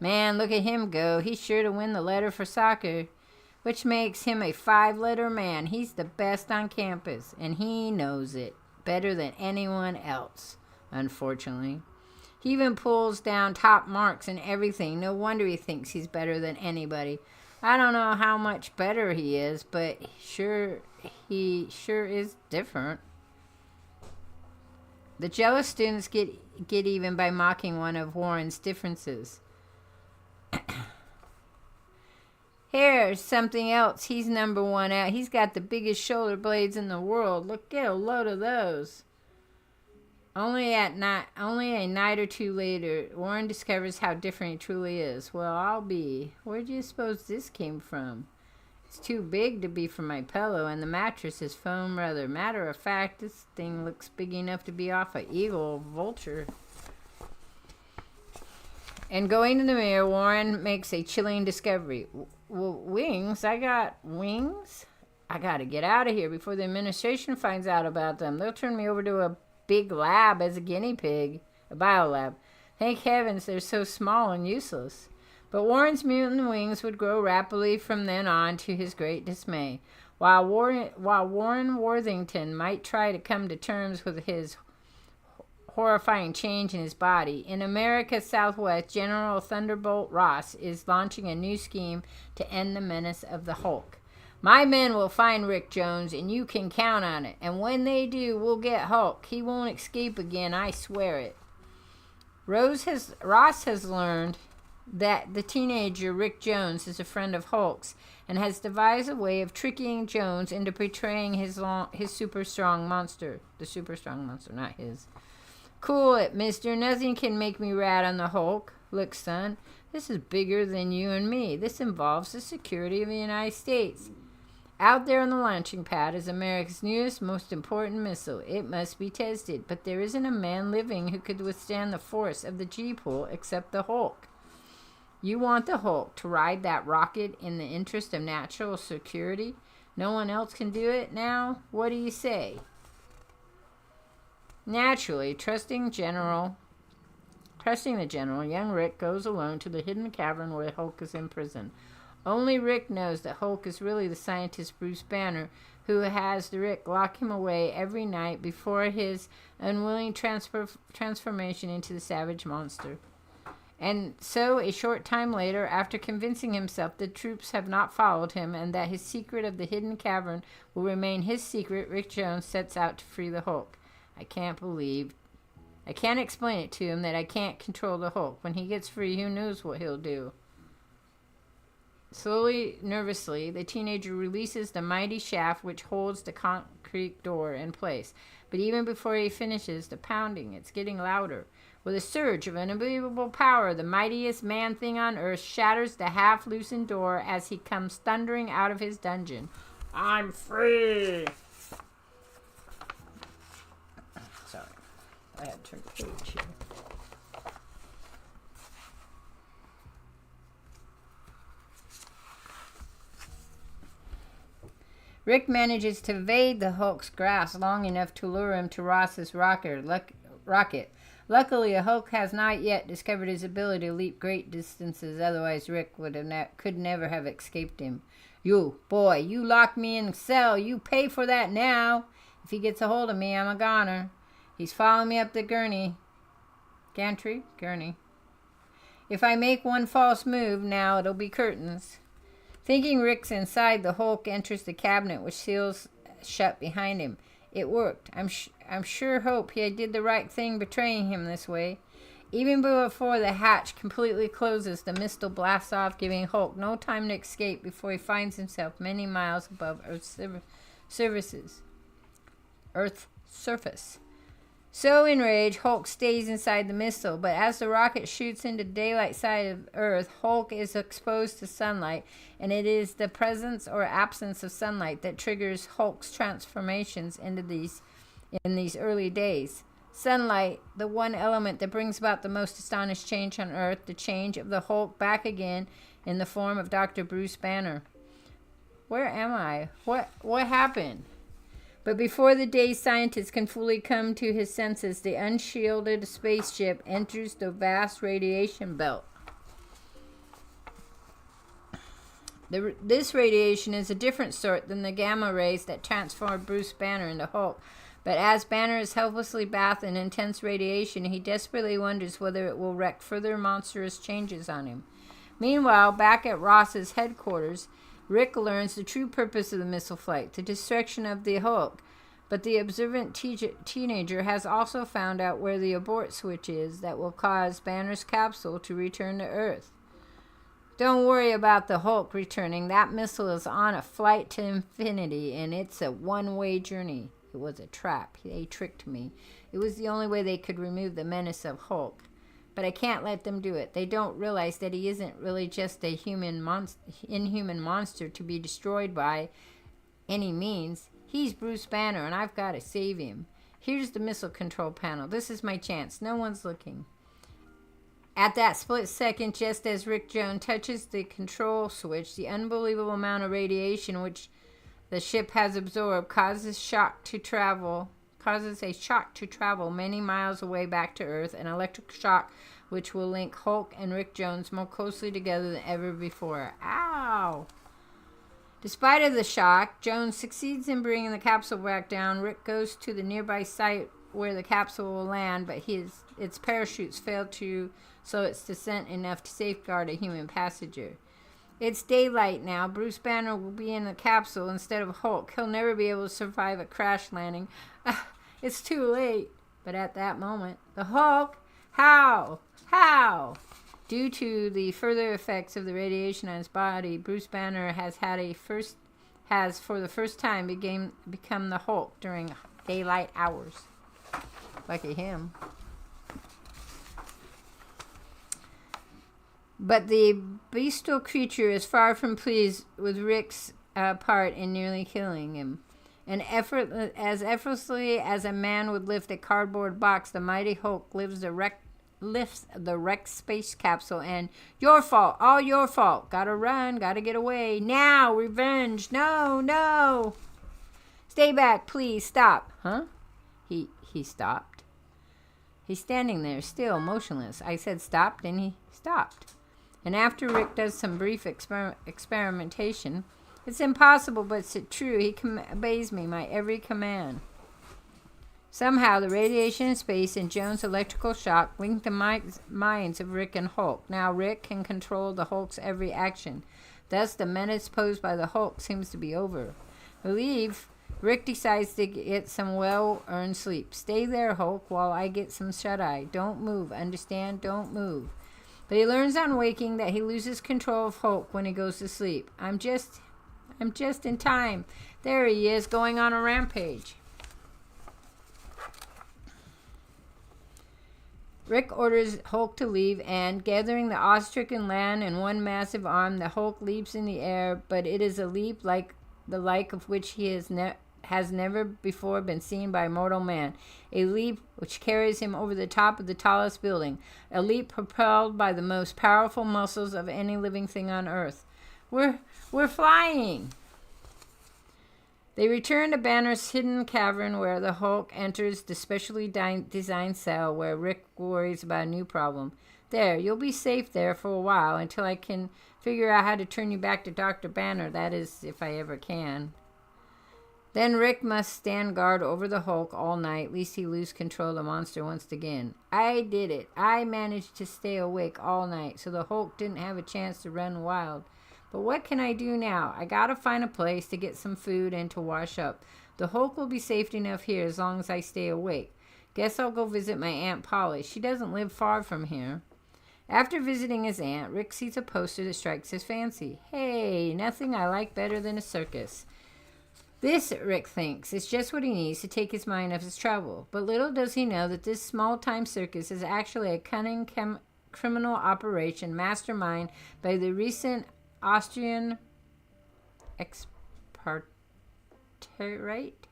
Man, look at him go. He's sure to win the letter for soccer, which makes him a 5-letter man. He's the best on campus, and he knows it better than anyone else, unfortunately. He even pulls down top marks and everything. No wonder he thinks he's better than anybody. I don't know how much better he is, but he sure is different. The jealous students get even by mocking one of Warren's differences. Here's something else. He's number one out. He's got the biggest shoulder blades in the world. Look, get a load of those. Only a night or two later, Warren discovers how different he truly is. Well, I'll be. Where do you suppose this came from? It's too big to be for my pillow, and the mattress is foam leather. Matter of fact, this thing looks big enough to be off an eagle or vulture. And going to the mirror, Warren makes a chilling discovery. Wings? I got wings? I gotta get out of here before the administration finds out about them. They'll turn me over to a big lab as a guinea pig, a biolab. Thank heavens they're so small and useless. But Warren's mutant wings would grow rapidly from then on, to his great dismay. While Warren Worthington might try to come to terms with his horrifying change in his body, in America's Southwest, General Thunderbolt Ross is launching a new scheme to end the menace of the Hulk. My men will find Rick Jones, and you can count on it. And when they do, we'll get Hulk. He won't escape again, I swear it. Ross has learned that the teenager Rick Jones is a friend of Hulk's and has devised a way of tricking Jones into betraying his super strong monster. The super strong monster, not his. Cool it, mister. Nothing can make me rat on the Hulk. Look, son, this is bigger than you and me. This involves the security of the United States. Out there on the launching pad is America's newest, most important missile. It must be tested, but there isn't a man living who could withstand the force of the G-pull except the Hulk. You want the Hulk to ride that rocket in the interest of national security? No one else can do it now? What do you say? Naturally, trusting the general, young Rick goes alone to the hidden cavern where Hulk is imprisoned. Only Rick knows that Hulk is really the scientist Bruce Banner, who has Rick lock him away every night before his unwilling transformation into the savage monster. And so, a short time later, after convincing himself the troops have not followed him and that his secret of the hidden cavern will remain his secret, Rick Jones sets out to free the Hulk. I can't explain it to him that I can't control the Hulk. When he gets free, who knows what he'll do. Slowly, nervously, the teenager releases the mighty shaft which holds the concrete door in place. But even before he finishes the pounding, it's getting louder. With a surge of unbelievable power, the mightiest man-thing on earth shatters the half-loosened door as he comes thundering out of his dungeon. I'm free! Sorry, I had to turn the page here. Rick manages to evade the Hulk's grasp long enough to lure him to Ross's rocket. Luckily, the Hulk has not yet discovered his ability to leap great distances, otherwise Rick could never have escaped him. You, boy, you locked me in a cell. You pay for that now. If he gets a hold of me, I'm a goner. He's following me up the gurney. Gurney. If I make one false move now, it'll be curtains. Thinking Rick's inside, the Hulk enters the cabinet, which seals shut behind him. It worked. I'm sure hope he did the right thing betraying him this way. Even before the hatch completely closes, the missile blasts off, giving Hulk no time to escape before he finds himself many miles above Earth's surface. So enraged, Hulk stays inside the missile, but as the rocket shoots into daylight side of Earth, Hulk is exposed to sunlight, and it is the presence or absence of sunlight that triggers Hulk's transformations in these early days. Sunlight, the one element that brings about the most astonished change on Earth, the change of the Hulk back again in the form of Dr. Bruce Banner. Where am I? What happened? But before the dazed scientist can fully come to his senses, the unshielded spaceship enters the vast radiation belt. This radiation is a different sort than the gamma rays that transformed Bruce Banner into Hulk. But as Banner is helplessly bathed in intense radiation, he desperately wonders whether it will wreak further monstrous changes on him. Meanwhile, back at Ross's headquarters, Rick learns the true purpose of the missile flight, the destruction of the Hulk. But the observant teenager has also found out where the abort switch is that will cause Banner's capsule to return to Earth. Don't worry about the Hulk returning. That missile is on a flight to infinity, and it's a one-way journey. It was a trap. They tricked me. It was the only way they could remove the menace of Hulk. But I can't let them do it. They don't realize that he isn't really just a inhuman monster to be destroyed by any means. He's Bruce Banner, and I've got to save him. Here's the missile control panel. This is my chance. No one's looking. At that split second, just as Rick Jones touches the control switch, the unbelievable amount of radiation which the ship has absorbed causes a shock to travel many miles away back to Earth, an electric shock which will link Hulk and Rick Jones more closely together than ever before. Ow! Despite of the shock, Jones succeeds in bringing the capsule back down. Rick goes to the nearby site where the capsule will land, but its parachutes fail to slow its descent enough to safeguard a human passenger. It's daylight now. Bruce Banner will be in the capsule instead of Hulk. He'll never be able to survive a crash landing. It's too late. But at that moment, the Hulk, how? Due to the further effects of the radiation on his body, Bruce Banner has for the first time become the Hulk during daylight hours. Lucky him. But the bestial creature is far from pleased with Rick's part in nearly killing him. And as effortlessly as a man would lift a cardboard box, the mighty Hulk lifts the wrecked space capsule and, your fault, all your fault. Gotta run, gotta get away. Now, revenge. No. Stay back, please, stop. Huh? He stopped. He's standing there, still, motionless. I said stopped, and he stopped. And after Rick does some brief experimentation, it's impossible, but it's true. He obeys me, my every command. Somehow, the radiation in space and Jones' electrical shock linked the minds of Rick and Hulk. Now Rick can control the Hulk's every action. Thus, the menace posed by the Hulk seems to be over. Relieved, Rick decides to get some well-earned sleep. Stay there, Hulk, while I get some shut-eye. Don't move, understand? Don't move. But he learns on waking that he loses control of Hulk when he goes to sleep. I'm just in time. There he is, going on a rampage. Rick orders Hulk to leave, and gathering the awe-stricken land in one massive arm, the Hulk leaps in the air, but it is a leap like of which he has never before been seen by mortal man. A leap which carries him over the top of the tallest building. A leap propelled by the most powerful muscles of any living thing on Earth. We're flying! They return to Banner's hidden cavern where the Hulk enters the specially designed cell where Rick worries about a new problem. There, you'll be safe there for a while until I can figure out how to turn you back to Dr. Banner. That is, if I ever can. Then Rick must stand guard over the Hulk all night, lest he lose control of the monster once again. I did it. I managed to stay awake all night, so the Hulk didn't have a chance to run wild. But what can I do now? I gotta find a place to get some food and to wash up. The Hulk will be safe enough here as long as I stay awake. Guess I'll go visit my Aunt Polly. She doesn't live far from here. After visiting his aunt, Rick sees a poster that strikes his fancy. Hey, nothing I like better than a circus. This, Rick thinks, is just what he needs to take his mind off his trouble. But little does he know that this small-time circus is actually a cunning criminal operation masterminded by the recent Austrian expatriate?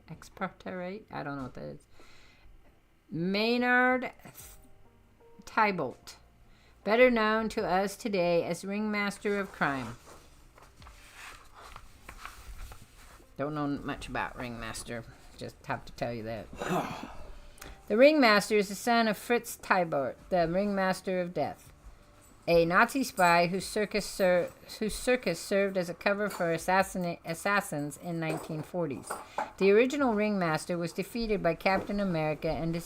I don't know what that is. Maynard Thibault, better known to us today as Ringmaster of Crime. Don't know much about Ringmaster. Just have to tell you that. The Ringmaster is the son of Fritz Tybart, the Ringmaster of Death, a Nazi spy whose circus served as a cover for assassins in 1940s. The original Ringmaster was defeated by Captain America and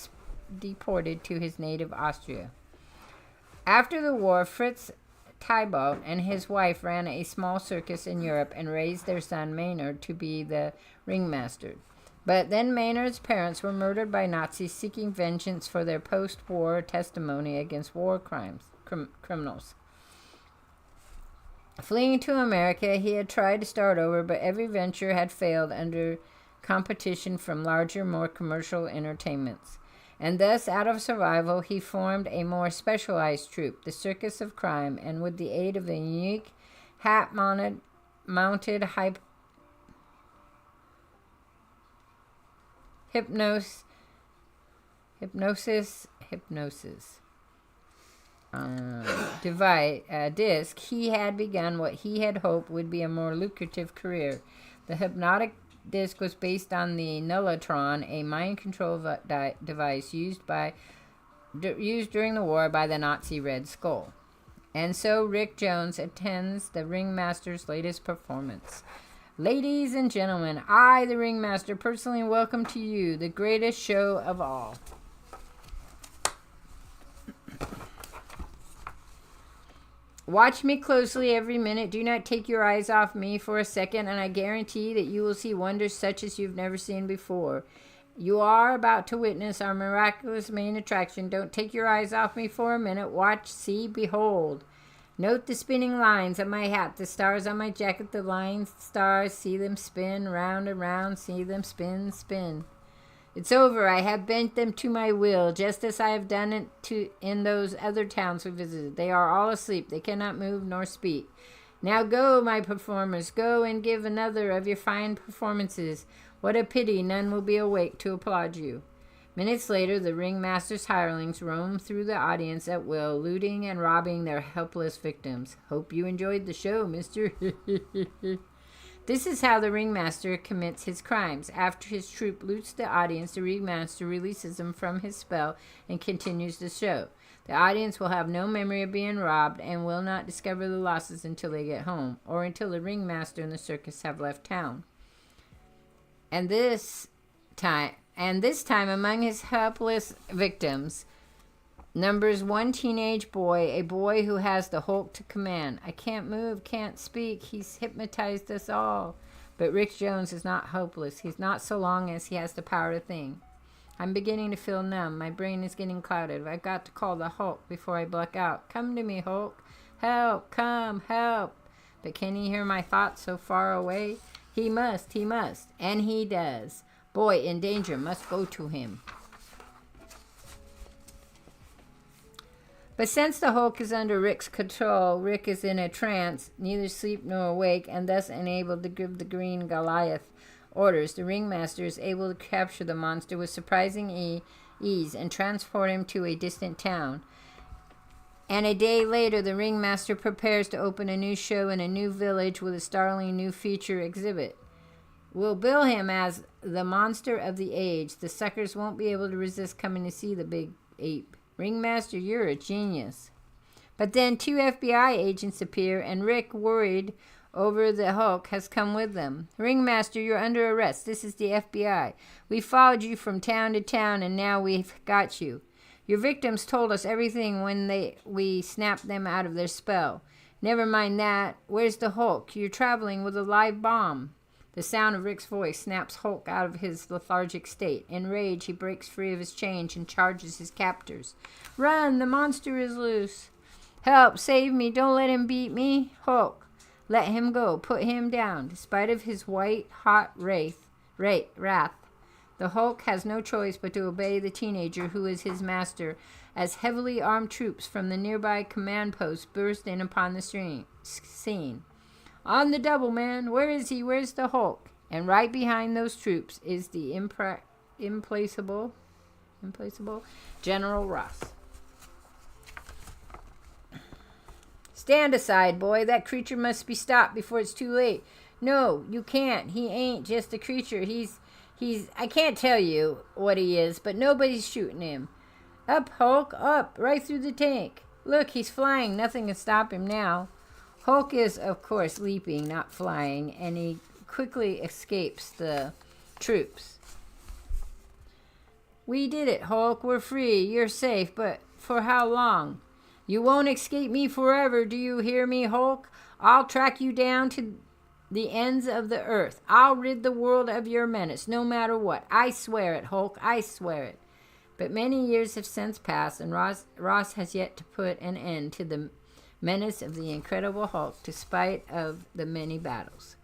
deported to his native Austria. After the war, Fritz Tybalt and his wife ran a small circus in Europe and raised their son Maynard to be the Ringmaster. But then Maynard's parents were murdered by Nazis seeking vengeance for their post-war testimony against war criminals. Fleeing to America, he had tried to start over, but every venture had failed under competition from larger, more commercial entertainments. And thus, out of survival, he formed a more specialized troupe, the Circus of Crime, and with the aid of a unique hat-mounted hypnosis disc, he had begun what he had hoped would be a more lucrative career. The hypnotic disc was based on the Nullitron, a mind control device used during the war by the Nazi Red Skull. And so Rick Jones attends the Ringmaster's latest performance. Ladies and gentlemen, I, the Ringmaster, personally welcome to you the greatest show of all. Watch me closely every minute. Do not take your eyes off me for a second, and I guarantee that you will see wonders such as you've never seen before. You are about to witness our miraculous main attraction. Don't take your eyes off me for a minute. Watch, see, behold. Note the spinning lines on my hat, the stars on my jacket, the lines, stars, see them spin, round and round, see them spin, spin. It's over. I have bent them to my will, just as I have done it in those other towns we visited. They are all asleep. They cannot move nor speak. Now go, my performers, go and give another of your fine performances. What a pity none will be awake to applaud you. Minutes later, the Ringmaster's hirelings roam through the audience at will, looting and robbing their helpless victims. Hope you enjoyed the show, mister. This is how the Ringmaster commits his crimes. After his troupe loots the audience, the Ringmaster releases them from his spell and continues the show. The audience will have no memory of being robbed and will not discover the losses until they get home, or until the Ringmaster and the circus have left town. And this time among his helpless victims numbers one teenage boy, a boy who has the Hulk to command. I can't move, can't speak. He's hypnotized us all. But Rick Jones is not hopeless. He's not so long as he has the power to think. I'm beginning to feel numb. My brain is getting clouded. I've got to call the Hulk before I black out. Come to me, Hulk. Help, come, help. But can he hear my thoughts so far away? He must. And he does. Boy in danger must go to him. But since the Hulk is under Rick's control, Rick is in a trance, neither asleep nor awake, and thus unable to give the Green Goliath orders. The Ringmaster is able to capture the monster with surprising ease and transport him to a distant town. And a day later, the Ringmaster prepares to open a new show in a new village with a startling new feature exhibit. We'll bill him as the monster of the age. The suckers won't be able to resist coming to see the big ape. Ringmaster, you're a genius. But then 2 FBI agents appear, and Rick, worried over the Hulk, has come with them. Ringmaster, you're under arrest. This is the FBI. We followed you from town to town, and now we've got you. Your victims told us everything when we snapped them out of their spell. Never mind that. Where's the Hulk? You're traveling with a live bomb. The sound of Rick's voice snaps Hulk out of his lethargic state. In rage, he breaks free of his chains and charges his captors. Run! The monster is loose. Help! Save me! Don't let him beat me! Hulk! Let him go. Put him down. Despite of his white-hot wrath, the Hulk has no choice but to obey the teenager who is his master, as heavily armed troops from the nearby command post burst in upon the scene. On the double, man. Where is he? Where's the Hulk? And right behind those troops is the implacable General Ross. Stand aside, boy. That creature must be stopped before it's too late. No, you can't. He ain't just a creature. He's, I can't tell you what he is, but nobody's shooting him. Up, Hulk, up, right through the tank. Look, he's flying. Nothing can stop him now. Hulk is, of course, leaping, not flying, and he quickly escapes the troops. We did it, Hulk. We're free. You're safe, but for how long? You won't escape me forever, do you hear me, Hulk? I'll track you down to the ends of the earth. I'll rid the world of your menace, no matter what. I swear it, Hulk. I swear it. But many years have since passed, and Ross has yet to put an end to the menace of the Incredible Hulk, despite of the many battles.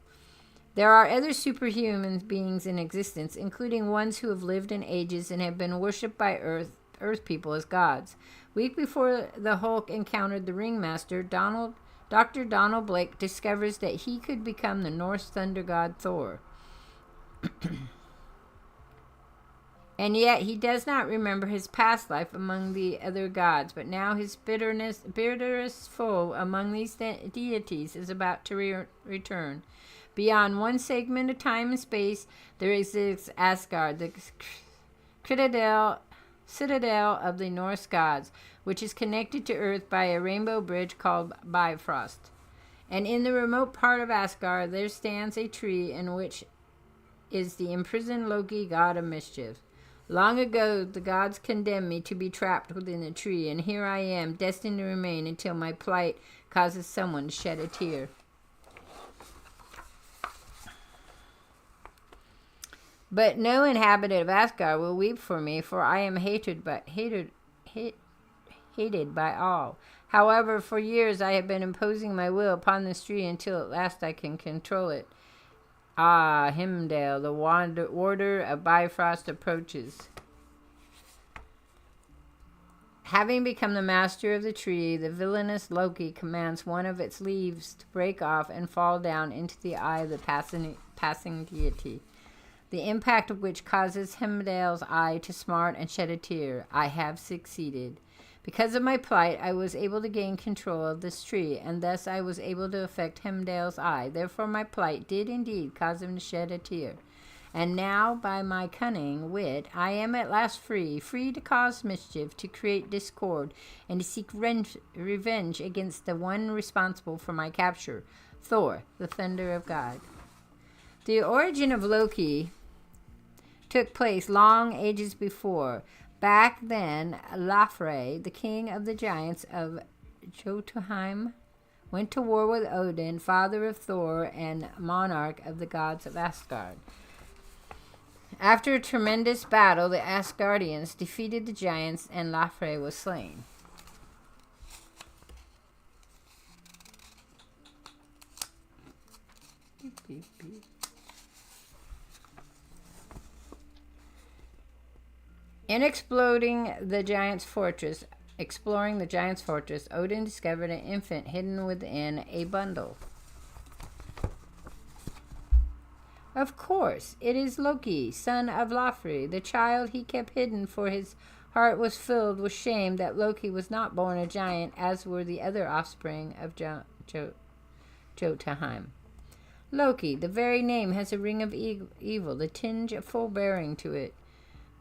There are other superhuman beings in existence, including ones who have lived in ages and have been worshipped by Earth people as gods. Week before the Hulk encountered the Ringmaster, Dr. Donald Blake discovers that he could become the Norse thunder god Thor. And yet he does not remember his past life among the other gods, but now his bitterest foe among these deities is about to return. Beyond one segment of time and space, there exists Asgard, the citadel of the Norse gods, which is connected to Earth by a rainbow bridge called Bifrost. And in the remote part of Asgard, there stands a tree in which is the imprisoned Loki, god of mischief. Long ago, the gods condemned me to be trapped within the tree, and here I am, destined to remain until my plight causes someone to shed a tear. But no inhabitant of Asgard will weep for me, for I am hated by all. However, for years I have been imposing my will upon this tree until at last I can control it. Ah, Heimdall, the warder of Bifrost, approaches. Having become the master of the tree, the villainous Loki commands one of its leaves to break off and fall down into the eye of the passing deity, the impact of which causes Heimdall's eye to smart and shed a tear. I have succeeded. Because of my plight, I was able to gain control of this tree, and thus I was able to affect Heimdall's eye. Therefore my plight did indeed cause him to shed a tear. And now, by my cunning wit, I am at last free to cause mischief, to create discord, and to seek revenge against the one responsible for my capture, Thor, the thunder of God. The origin of Loki took place long ages before. Back then, Lafre, the king of the giants of Jotunheim, went to war with Odin, father of Thor and monarch of the gods of Asgard. After a tremendous battle, the Asgardians defeated the giants and Lafre was slain. In exploring the giant's fortress, Odin discovered an infant hidden within a bundle. Of course, it is Loki, son of Lafre, the child he kept hidden, for his heart was filled with shame that Loki was not born a giant, as were the other offspring of Jotunheim. Loki, the very name has a ring of evil, the tinge of forbearing to it.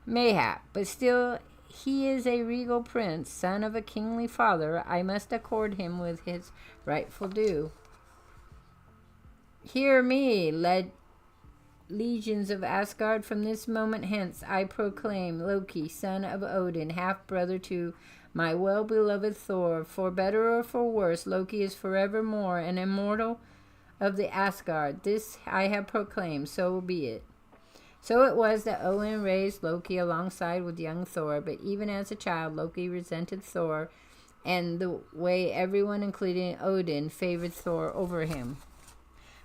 Mayhap, but still he is a regal prince, son of a kingly father. I must accord him with his rightful due. Hear me, legions of Asgard, from this moment hence I proclaim Loki, son of Odin, half-brother to my well-beloved Thor. For better or for worse, Loki is forevermore an immortal of the Asgard. This I have proclaimed, so be it. So it was that Odin raised Loki alongside with young Thor, but even as a child, Loki resented Thor and the way everyone, including Odin, favored Thor over him.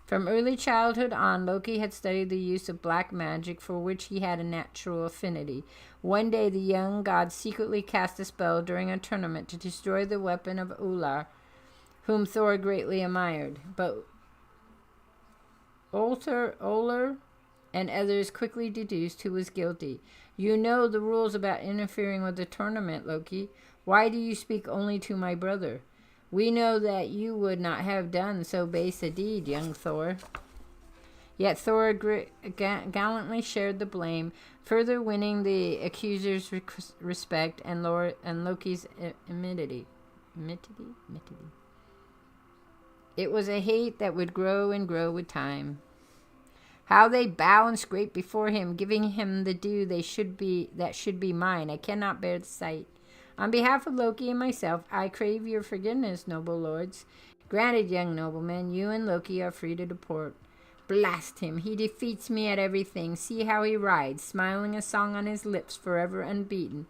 From early childhood on, Loki had studied the use of black magic, for which he had a natural affinity. One day, the young god secretly cast a spell during a tournament to destroy the weapon of Ular, whom Thor greatly admired. But Ular and others quickly deduced who was guilty. You know the rules about interfering with the tournament, Loki. Why do you speak only to my brother? We know that you would not have done so base a deed, young Thor. Yet Thor gallantly shared the blame, further winning the accuser's respect and Loki's enmity. It was a hate that would grow and grow with time. How they bow and scrape before him, giving him the due that should be mine. I cannot bear the sight. On behalf of Loki and myself, I crave your forgiveness, noble lords. Granted, young noblemen, you and Loki are free to depart. Blast him, he defeats me at everything. See how he rides, smiling a song on his lips, forever unbeaten.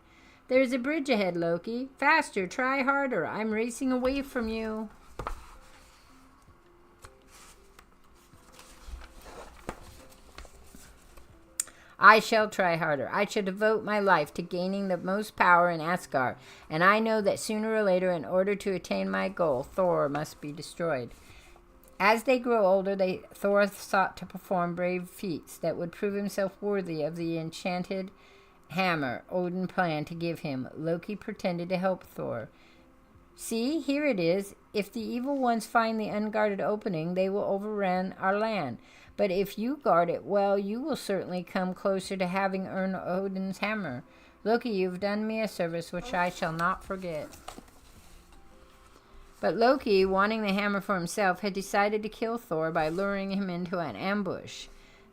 There's a bridge ahead, Loki. Faster, try harder. I'm racing away from you. I shall try harder. I shall devote my life to gaining the most power in Asgard, and I know that sooner or later, in order to attain my goal, Thor must be destroyed. As they grew older, Thor sought to perform brave feats that would prove himself worthy of the enchanted hammer Odin planned to give him. Loki pretended to help Thor. See, here it is. If the evil ones find the unguarded opening, they will overrun our land. But if you guard it well, you will certainly come closer to having earned Odin's hammer. Loki, you've done me a service which I shall not forget. But Loki, wanting the hammer for himself, had decided to kill Thor by luring him into an ambush.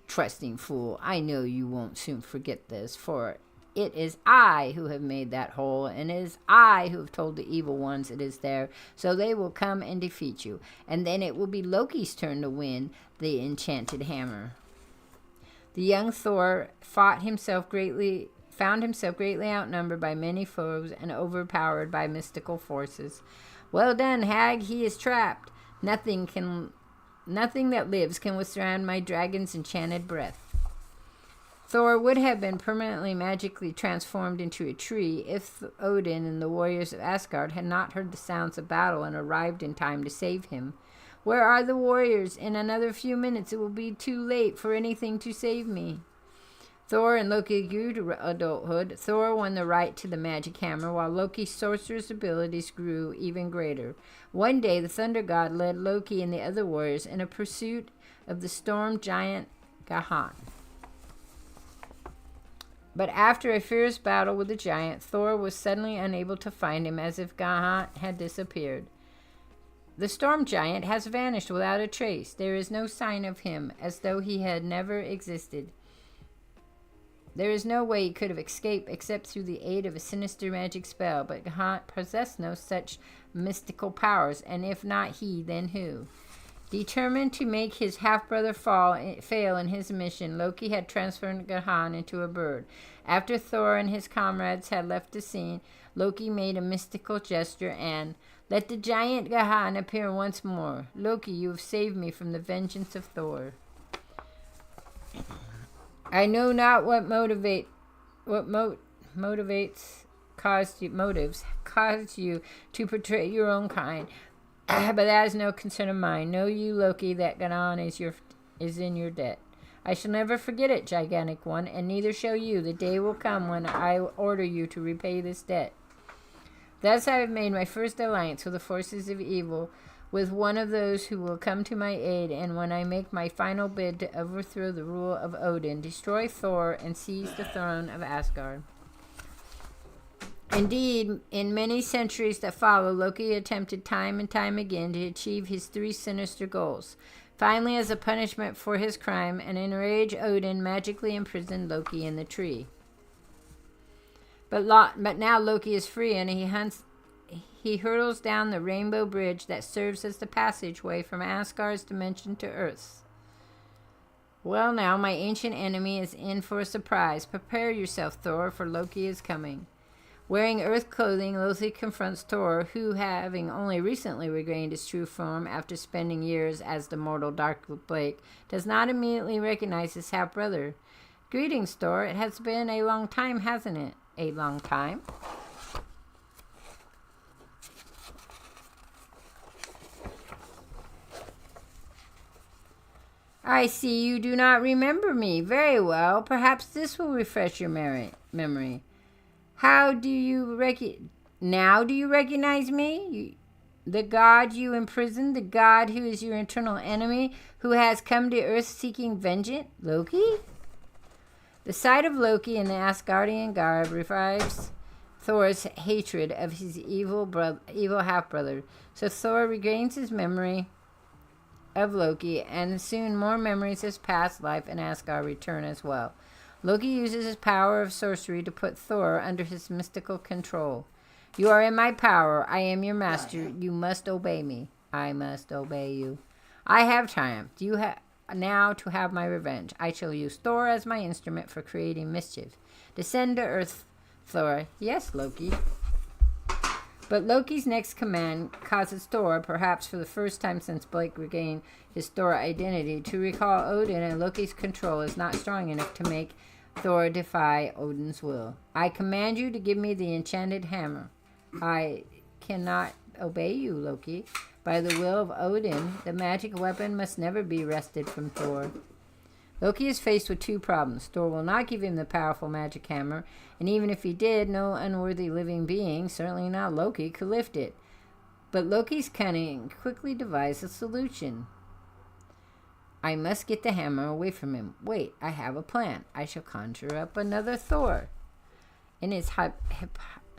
Trusting fool, I know you won't soon forget this, for it is I who have made that hole, and it is I who have told the evil ones it is there, so they will come and defeat you, and then it will be Loki's turn to win the enchanted hammer. The young Thor found himself greatly outnumbered by many foes and overpowered by mystical forces. Well done, hag, he is trapped. Nothing that lives can withstand my dragon's enchanted breath. Thor would have been permanently magically transformed into a tree if Odin and the warriors of Asgard had not heard the sounds of battle and arrived in time to save him. Where are the warriors? In another few minutes it will be too late for anything to save me. Thor and Loki grew to adulthood. Thor won the right to the magic hammer, while Loki's sorcerer's abilities grew even greater. One day the thunder god led Loki and the other warriors in a pursuit of the storm giant Gahan. But after a fierce battle with the giant, Thor was suddenly unable to find him, as if Gahan had disappeared. The storm giant has vanished without a trace. There is no sign of him, as though he had never existed. There is no way he could have escaped except through the aid of a sinister magic spell, but Gahan possessed no such mystical powers, and if not he, then who? Determined to make his half-brother fail in his mission, Loki had transformed Gahan into a bird. After Thor and his comrades had left the scene, Loki made a mystical gesture and, let the giant Gahan appear once more. Loki, you have saved me from the vengeance of Thor. I know not what motives caused you to betray your own kind. But that is no concern of mine. Know you, Loki, that Ganon is in your debt. I shall never forget it, gigantic one, and neither shall you. The day will come when I order you to repay this debt. Thus I have made my first alliance with the forces of evil, with one of those who will come to my aid, and when I make my final bid to overthrow the rule of Odin, destroy Thor, and seize the throne of Asgard. Indeed, in many centuries that follow, Loki attempted time and time again to achieve his three sinister goals. Finally, as a punishment for his crime, an enraged Odin magically imprisoned Loki in the tree. But now Loki is free, and he hurtles down the rainbow bridge that serves as the passageway from Asgard's dimension to Earth's. Well, now my ancient enemy is in for a surprise. Prepare yourself, Thor, for Loki is coming. Wearing earth clothing, Loki confronts Thor, who, having only recently regained his true form after spending years as the mortal Dark Blake, does not immediately recognize his half-brother. Greetings, Thor. It has been a long time, hasn't it? A long time? I see you do not remember me. Very well. Perhaps this will refresh your memory. How do you now do you recognize me? The god you imprisoned, the god who is your eternal enemy, who has come to earth seeking vengeance? Loki? The sight of Loki in the Asgardian garb revives Thor's hatred of his evil half-brother. So Thor regains his memory of Loki, and soon more memories of his past life in Asgard return as well. Loki uses his power of sorcery to put Thor under his mystical control. You are in my power. I am your master. You must obey me. I must obey you. I have triumphed. You have now to have my revenge. I shall use Thor as my instrument for creating mischief. Descend to earth, Thor. Yes, Loki. But Loki's next command causes Thor, perhaps for the first time since Blake regained his Thor identity, to recall Odin, and Loki's control is not strong enough to make Thor defy Odin's will. I command you to give me the enchanted hammer. I cannot obey you, Loki. By the will of Odin, the magic weapon must never be wrested from Thor. Loki is faced with two problems. Thor will not give him the powerful magic hammer, and even if he did, no unworthy living being, certainly not Loki, could lift it. But Loki's cunning quickly devised a solution. I must get the hammer away from him. Wait, I have a plan. I shall conjure up another Thor. In his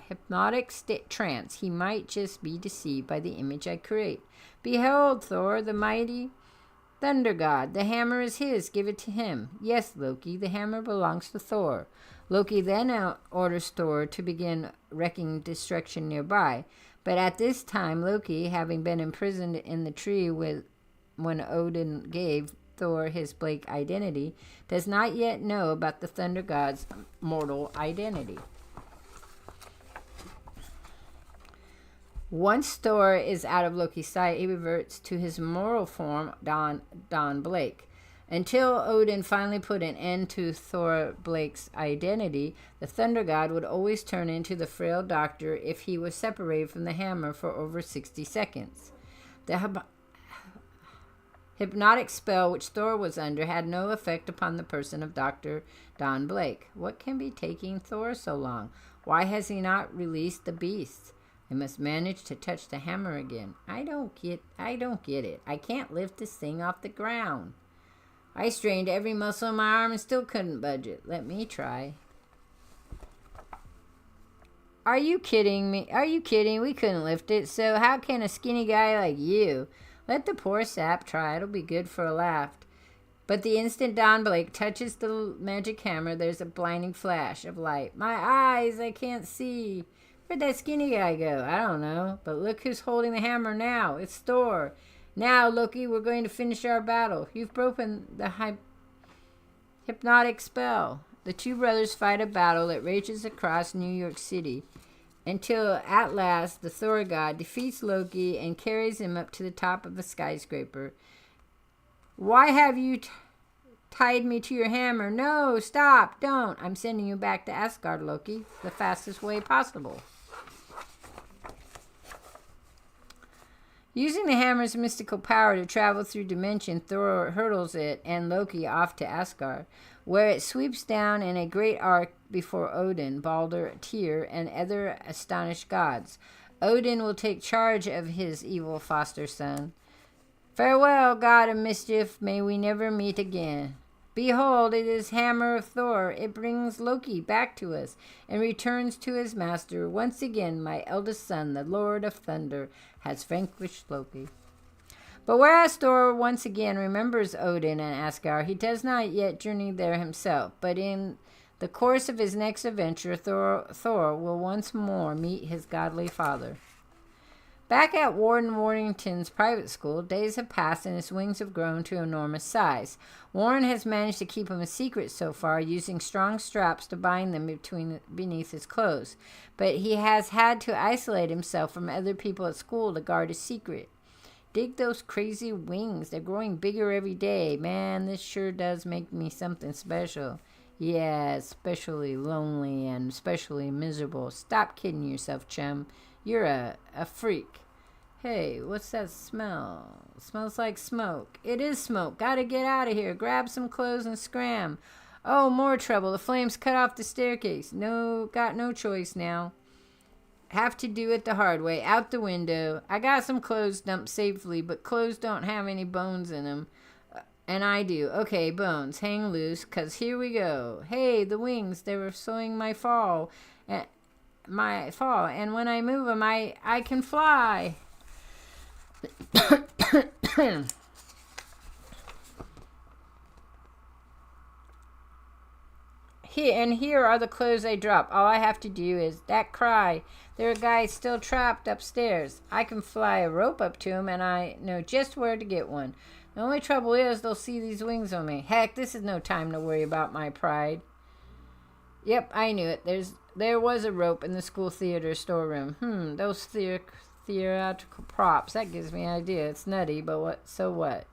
hypnotic trance, he might just be deceived by the image I create. Behold, Thor, the mighty thunder god. The hammer is his. Give it to him. Yes, Loki, the hammer belongs to Thor. Loki then orders Thor to begin wreaking destruction nearby. But at this time, Loki, having been imprisoned in the tree when Odin gave Thor his Blake identity, does not yet know about the thunder god's mortal identity. Once Thor is out of Loki's sight, he reverts to his mortal form, Don Blake. Until Odin finally put an end to Thor Blake's identity, the Thunder God would always turn into the frail doctor if he was separated from the hammer for over 60 seconds. The hypnotic spell which Thor was under had no effect upon the person of Dr. Don Blake. What can be taking Thor so long? Why has he not released the beast? I must manage to touch the hammer again. I don't get it. I can't lift this thing off the ground. I strained every muscle in my arm and still couldn't budge it. Let me try. Are you kidding me? Are you kidding? We couldn't lift it. So how can a skinny guy like you? Let the poor sap try. It'll be good for a laugh. But the instant Don Blake touches the magic hammer, there's a blinding flash of light. My eyes, I can't see. Where'd that skinny guy go? I don't know. But look who's holding the hammer now. It's Thor. Now, Loki, we're going to finish our battle. You've broken the hypnotic spell. The two brothers fight a battle that rages across New York City until, at last, the Thor god defeats Loki and carries him up to the top of a skyscraper. Why have you tied me to your hammer? No, stop, don't. I'm sending you back to Asgard, Loki, the fastest way possible. Using the hammer's mystical power to travel through dimension, Thor hurtles it and Loki off to Asgard, where it sweeps down in a great arc before Odin, Balder, Tyr, and other astonished gods. Odin will take charge of his evil foster son. Farewell, god of mischief, may we never meet again. Behold, it is hammer of Thor. It brings Loki back to us and returns to his master. Once again, my eldest son, the Lord of Thunder, has vanquished Loki. But whereas Thor once again remembers Odin and Asgard, he does not yet journey there himself. But in the course of his next adventure, Thor will once more meet his godly father. Back at Warden Warrington's private school, days have passed and his wings have grown to enormous size. Warren has managed to keep him a secret so far, using strong straps to bind them beneath his clothes. But he has had to isolate himself from other people at school to guard his secret. Dig those crazy wings. They're growing bigger every day. Man, this sure does make me something special. Yeah, especially lonely and especially miserable. Stop kidding yourself, chum. You're a freak. Hey, what's that smell? It smells like smoke. It is smoke. Gotta get out of here. Grab some clothes and scram. Oh, more trouble. The flames cut off the staircase. Got no choice now. Have to do it the hard way, out the window. I got some clothes dumped safely, but clothes don't have any bones in them. And I do. Okay, bones, hang loose, 'cause here we go. Hey, the wings, they were slowing my fall. And when I move them, I can fly. Here are the clothes I dropped. All I have to do is that cry. There are guys still trapped upstairs. I can fly a rope up to them, and I know just where to get one. The only trouble is they'll see these wings on me. Heck, this is no time to worry about my pride. Yep, I knew it. There was a rope in the school theater storeroom. Those theatrical props. That gives me an idea. It's nutty, but what? So what?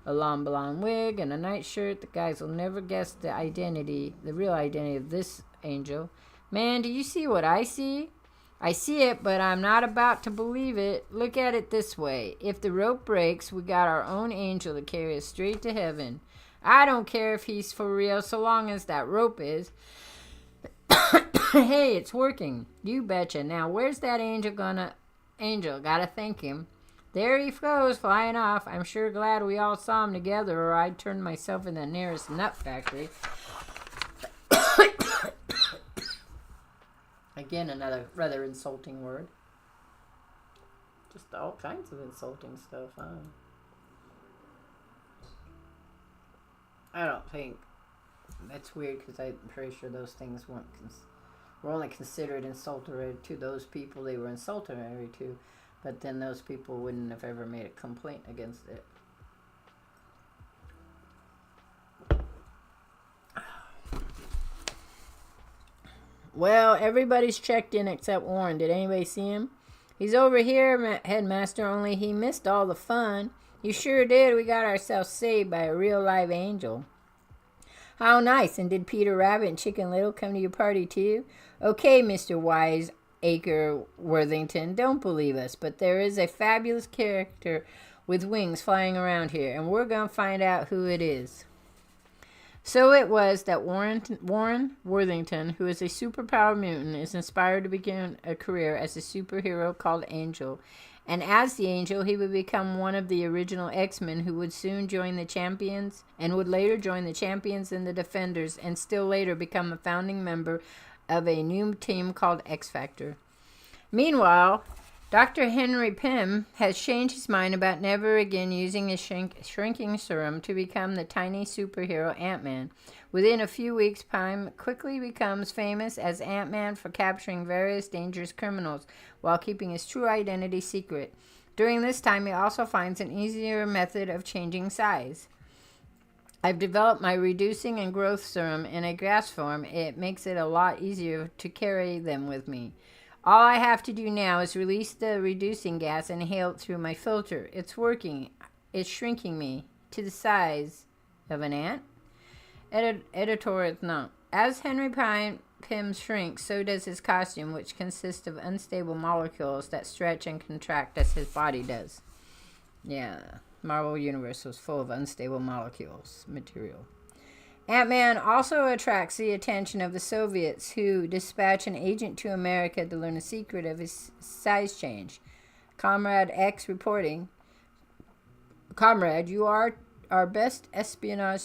A long blonde wig and a nightshirt. The guys will never guess the real identity of this angel. Man, do you see what I see? I see it, but I'm not about to believe it. Look at it this way. If the rope breaks, we got our own angel to carry us straight to heaven. I don't care if he's for real, so long as that rope is. Hey, it's working. You betcha. Now, where's that angel? Gotta thank him. There he goes, flying off. I'm sure glad we all saw him together, or I'd turn myself in the nearest nut factory. Again, another rather insulting word. Just all kinds of insulting stuff, huh? I don't think... That's weird, because I'm pretty sure those things were only considered insultory to those people they were insultory to, but then those people wouldn't have ever made a complaint against it. Well, everybody's checked in except Warren. Did anybody see him? He's over here, Headmaster, only he missed all the fun. You sure did. We got ourselves saved by a real live angel. How nice. And did Peter Rabbit and Chicken Little come to your party too? Okay, Mr. Wiseacre Worthington, don't believe us, but there is a fabulous character with wings flying around here, and we're going to find out who it is. So it was that Warren Worthington, who is a superpower mutant, is inspired to begin a career as a superhero called Angel. And as the Angel, he would become one of the original X-Men who would soon join the Champions and would later join the Champions and the Defenders and still later become a founding member of a new team called X-Factor. Meanwhile, Dr. Henry Pym has changed his mind about never again using his shrinking serum to become the tiny superhero Ant-Man. Within a few weeks, Pym quickly becomes famous as Ant-Man for capturing various dangerous criminals while keeping his true identity secret. During this time, he also finds an easier method of changing size. I've developed my reducing and growth serum in a gas form. It makes it a lot easier to carry them with me. All I have to do now is release the reducing gas and inhale it through my filter. It's working. It's shrinking me to the size of an ant. Editor is not. As Henry Pym shrinks, so does his costume, which consists of unstable molecules that stretch and contract as his body does. Yeah, Marvel Universe was full of unstable material. Ant-Man also attracts the attention of the Soviets, who dispatch an agent to America to learn the secret of his size change. Comrade X reporting, Comrade, you are our best espionage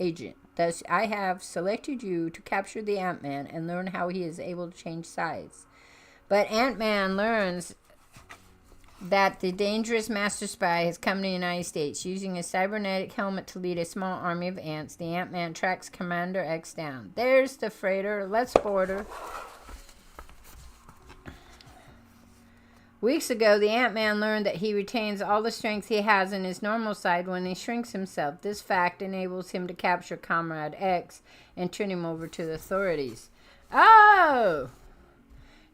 agent. Thus, I have selected you to capture the Ant-Man and learn how he is able to change size. But Ant-Man learns that the dangerous master spy has come to the United States. Using a cybernetic helmet to lead a small army of ants, the Ant-Man tracks Commander X down. There's the freighter. Let's board her. Weeks ago, the Ant-Man learned that he retains all the strength he has in his normal side when he shrinks himself. This fact enables him to capture Comrade X and turn him over to the authorities. Oh!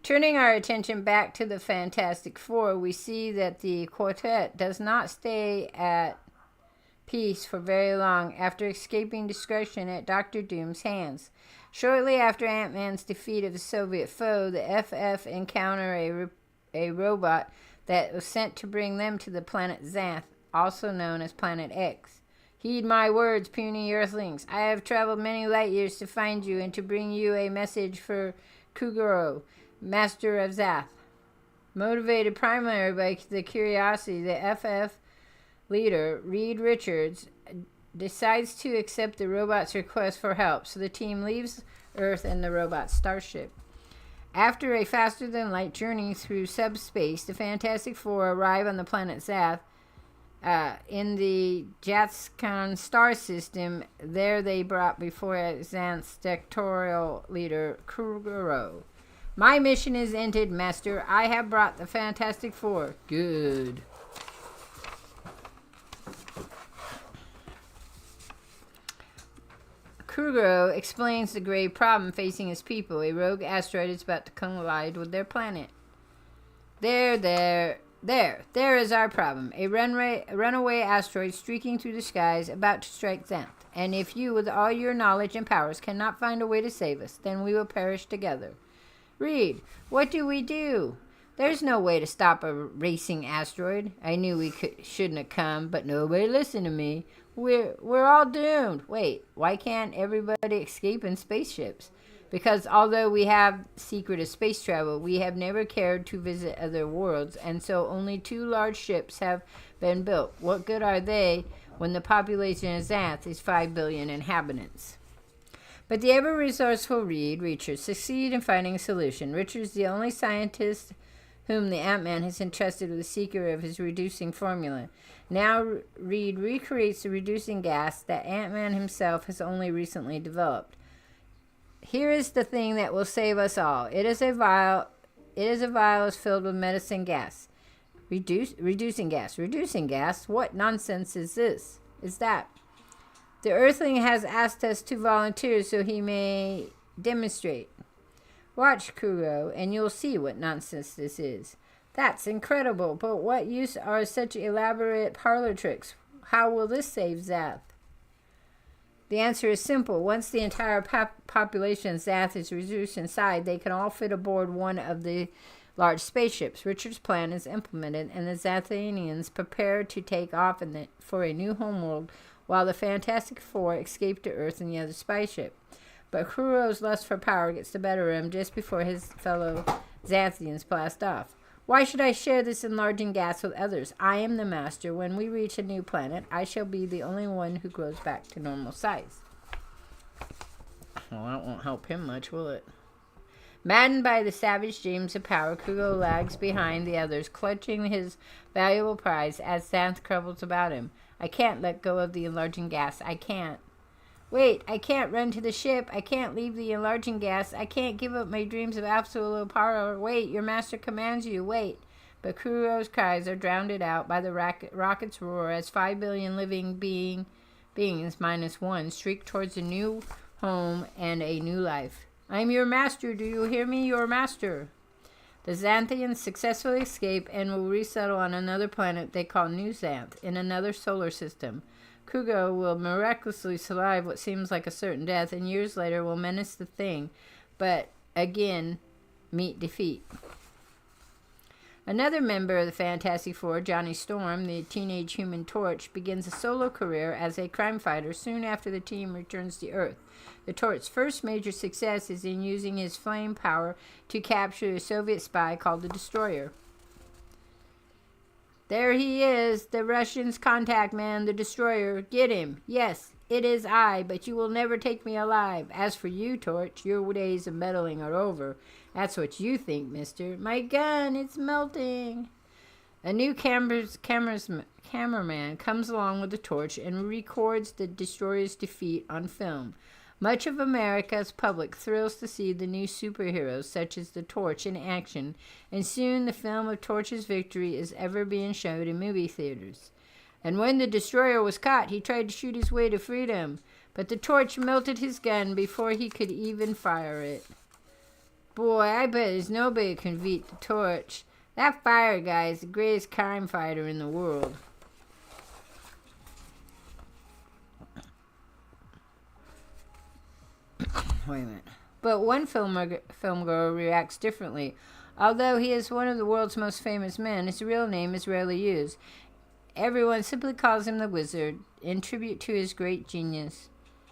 Turning our attention back to the Fantastic Four, we see that the quartet does not stay at peace for very long after escaping destruction at Doctor Doom's hands. Shortly after Ant-Man's defeat of the Soviet foe, the FF encounter a robot that was sent to bring them to the planet Xanth, also known as Planet X. Heed my words, puny Earthlings. I have traveled many light years to find you and to bring you a message for Kuguro, Master of Xanth. Motivated primarily by the curiosity, the FF leader, Reed Richards, decides to accept the robot's request for help, so the team leaves Earth and the robot's starship. After a faster-than-light journey through subspace, the Fantastic Four arrive on the planet Zath in the Jatskan star system. There they brought before Xanth's directorial leader, Kuguro. My mission is ended, Master. I have brought the Fantastic Four. Good. Kuguro explains the grave problem facing his people. A rogue asteroid is about to collide with their planet. There is our problem. A runaway asteroid streaking through the skies about to strike Xanth. And if you, with all your knowledge and powers, cannot find a way to save us, then we will perish together. Reed, what do we do? There's no way to stop a racing asteroid. I knew we shouldn't have come, but nobody listened to me. We're all doomed. Wait, why can't everybody escape in spaceships? Because although we have secret of space travel, we have never cared to visit other worlds, and so only 2 large ships have been built. What good are they when the population of Xanth is 5 billion inhabitants? But the ever-resourceful Reed Richards succeed in finding a solution. Richards, the only scientist whom the Ant-Man has entrusted with the secret of his reducing formula. Now Reed recreates the reducing gas that Ant-Man himself has only recently developed. Here is the thing that will save us all. It is a vial filled with medicine gas. Reducing gas. Reducing gas? What nonsense is this? Is that? The Earthling has asked us to volunteer so he may demonstrate. Watch, Kuro, and you'll see what nonsense this is. That's incredible, but what use are such elaborate parlor tricks? How will this save Zath? The answer is simple. Once the entire population of Zath is reduced inside, they can all fit aboard one of the large spaceships. Richard's plan is implemented, and the Zathanians prepare to take off for a new homeworld, while the Fantastic Four escape to Earth in the other spaceship. But Kuro's lust for power gets the better of him just before his fellow Xanthians blast off. Why should I share this enlarging gas with others? I am the master. When we reach a new planet, I shall be the only one who grows back to normal size. Well, that won't help him much, will it? Maddened by the savage dreams of power, Kuro lags behind the others, clutching his valuable prize as Xanth crumbles about him. I can't let go of the enlarging gas. I can't. Wait, I can't run to the ship. I can't leave the enlarging gas. I can't give up my dreams of absolute power. Wait, your master commands you. Wait. But Kuro's cries are drowned out by the rocket's roar as 5 billion living beings minus 1 streak towards a new home and a new life. I'm your master. Do you hear me? Your master. The Xanthians successfully escape and will resettle on another planet they call New Xanth in another solar system. Kugo will miraculously survive what seems like a certain death, and years later will menace the Thing, but again meet defeat. Another member of the Fantastic Four, Johnny Storm, the teenage Human Torch, begins a solo career as a crime fighter soon after the team returns to Earth. The Torch's first major success is in using his flame power to capture a Soviet spy called the Destroyer. There he is, the Russians' contact man, the Destroyer. Get him. Yes, it is I, but you will never take me alive. As for you, Torch, your days of meddling are over. That's what you think, mister. My gun, it's melting. A new cameraman comes along with the Torch and records the Destroyer's defeat on film. Much of America's public thrills to see the new superheroes such as the Torch in action, and soon the film of Torch's victory is ever being showed in movie theaters. And when the Destroyer was caught, he tried to shoot his way to freedom, but the Torch melted his gun before he could even fire it. Boy, I bet there's nobody who can beat the Torch. That fire guy is the greatest crime fighter in the world. Wait a minute. But one filmgoer reacts differently. Although he is one of the world's most famous men, his real name is rarely used. Everyone simply calls him the Wizard, in tribute to his great genius.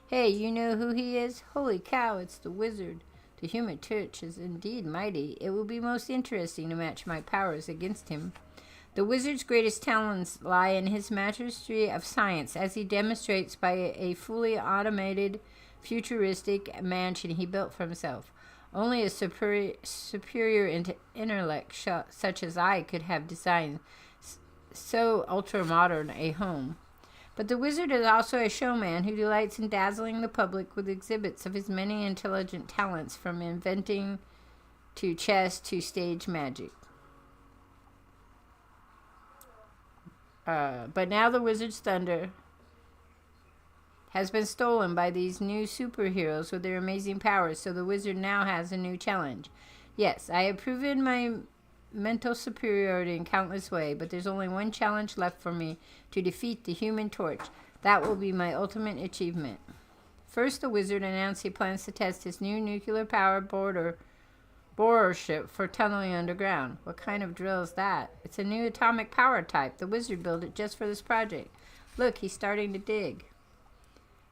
Hey, you know who he is? Holy cow, it's the Wizard. The human torch is indeed mighty. It will be most interesting to match my powers against him. The wizard's greatest talents lie in his mastery of science, as he demonstrates by a fully automated, futuristic mansion he built for himself. Only a superior intellect such as I could have designed so ultra-modern a home. But the wizard is also a showman who delights in dazzling the public with exhibits of his many intelligent talents, from inventing to chess to stage magic. But now the wizard's thunder has been stolen by these new superheroes with their amazing powers, so the wizard now has a new challenge. Yes, I have proven my mental superiority in countless ways, but there's only one challenge left for me: to defeat the Human Torch. That will be my ultimate achievement. First, the wizard announced he plans to test his new nuclear-powered borer ship for tunneling underground. What kind of drill is that? It's a new atomic power type. The wizard built it just for this project. Look, he's starting to dig.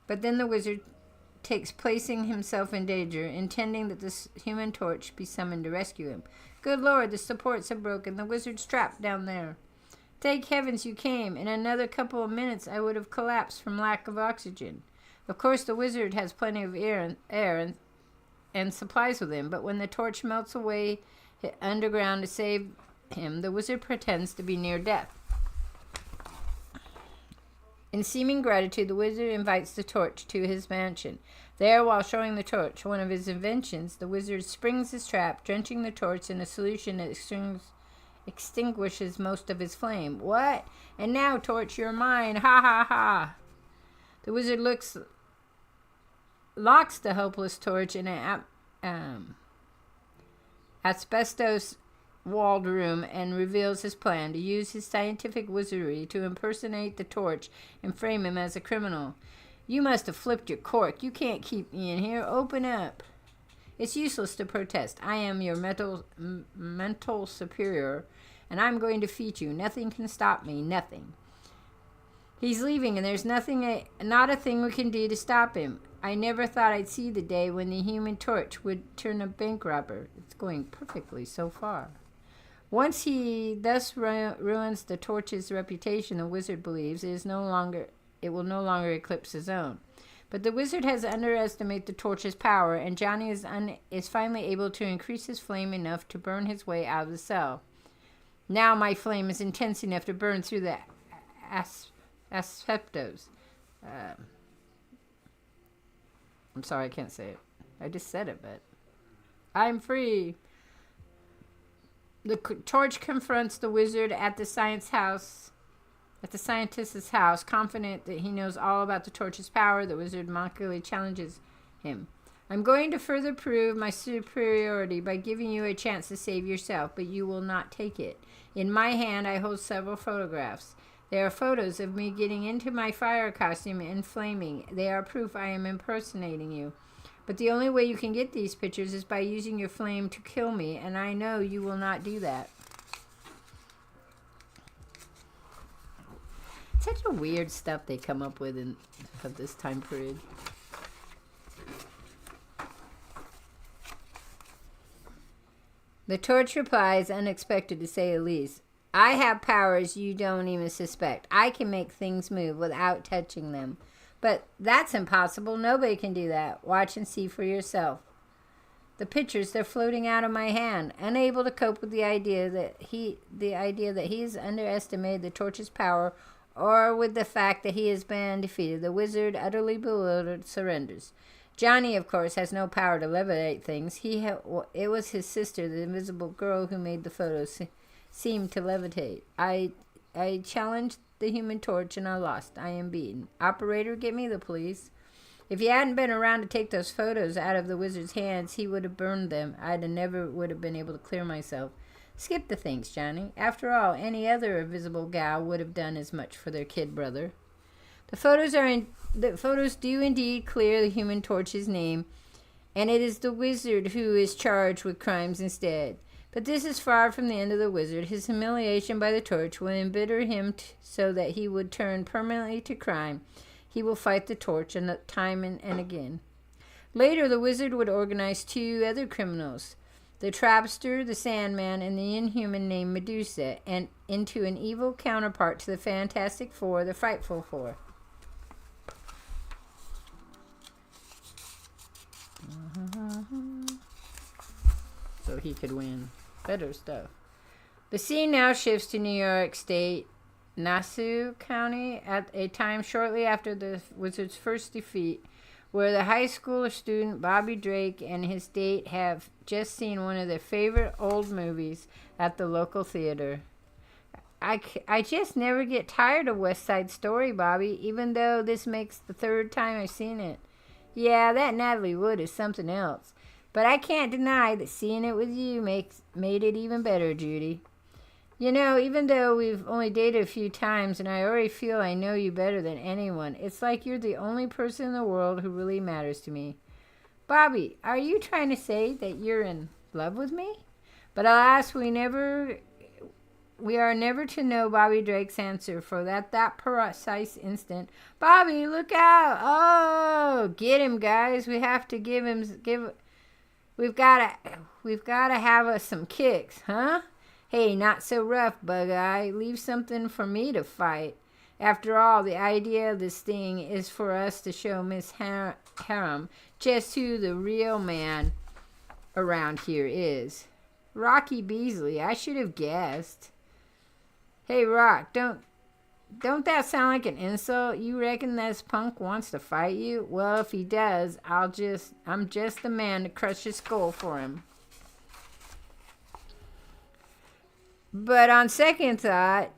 But then the wizard takes placing himself in danger, intending that this Human Torch be summoned to rescue him. Good Lord, the supports have broken. The wizard's trapped down there. Thank heavens you came. In another couple of minutes, I would have collapsed from lack of oxygen. Of course, the wizard has plenty of air and supplies with him, but when the torch melts away underground to save him, the wizard pretends to be near death. In seeming gratitude, the wizard invites the torch to his mansion. There, while showing the torch, one of his inventions, the wizard springs his trap, drenching the torch in a solution that extinguishes most of his flame. What? And now, torch, you're mine. Ha ha ha. The wizard locks the helpless torch in an asbestos walled room and reveals his plan to use his scientific wizardry to impersonate the torch and frame him as a criminal. You must have flipped your cork. You can't keep me in here. Open up. It's useless to protest. I am your mental superior, and I'm going to defeat you. Nothing can stop me. Nothing. He's leaving, and there's not a thing we can do to stop him. I never thought I'd see the day when the Human Torch would turn a bank robber. It's going perfectly so far. Once he thus ruins the torch's reputation, the wizard believes it will no longer eclipse his own. But the wizard has underestimated the torch's power, and Johnny is finally able to increase his flame enough to burn his way out of the cell. Now my flame is intense enough to burn through the asbestos. I'm sorry, I can't say it. I just said it, but I'm free. The torch confronts the wizard at the scientist's house, confident that he knows all about the torch's power. The wizard mockingly challenges him. I'm going to further prove my superiority by giving you a chance to save yourself, but you will not take it. In my hand, I hold several photographs. They are photos of me getting into my fire costume and flaming. They are proof I am impersonating you. But the only way you can get these pictures is by using your flame to kill me, and I know you will not do that. Such a weird stuff they come up with of this time period. The torch replies, unexpected to say the least. I have powers you don't even suspect. I can make things move without touching them. But that's impossible. Nobody can do that. Watch and see for yourself. The pictures, they're floating out of my hand. Unable to cope with the idea that he's underestimated the torch's power, or with the fact that he has been defeated, the wizard, utterly bewildered, surrenders. Johnny, of course, has no power to levitate things. It was his sister, the invisible girl, who made the photos seem to levitate. I challenged the Human Torch and I lost. I am beaten. Operator, get me the police. If he hadn't been around to take those photos out of the wizard's hands, he would have burned them. Never would have been able to clear myself. Skip the things, Johnny. After all, any other invisible gal would have done as much for their kid brother. The photos do indeed clear the Human Torch's name, and it is the wizard who is charged with crimes instead. But this is far from the end of the wizard. His humiliation by the torch will embitter him so that he would turn permanently to crime. He will fight the torch time and again. Later, the wizard would organize 2 other criminals, the Trapster, the Sandman, and the Inhuman named Medusa, and into an evil counterpart to the Fantastic Four, the Frightful Four. So he could win. Better stuff. The scene now shifts to New York State, Nassau County, at a time shortly after the Wizard's first defeat, where the high school student Bobby Drake and his date have just seen one of their favorite old movies at the local theater. I just never get tired of West Side Story, Bobby, even though this makes the 3rd time I've seen it. Yeah, that Natalie Wood is something else. But I can't deny that seeing it with you made it even better, Judy. You know, even though we've only dated a few times and I already feel I know you better than anyone, it's like you're the only person in the world who really matters to me. Bobby, are you trying to say that you're in love with me? But alas, we are never to know Bobby Drake's answer, for at that precise instant, Bobby, look out! Oh, get him, guys! We have to We've got to have us some kicks, huh? Hey, not so rough, Bug-Eye. Leave something for me to fight. After all, the idea of this thing is for us to show Miss Harum just who the real man around here is. Rocky Beasley, I should have guessed. Hey, Rock, don't that sound like an insult? You reckon this punk wants to fight you? Well, if he does, I'm just the man to crush his skull for him. But on second thought,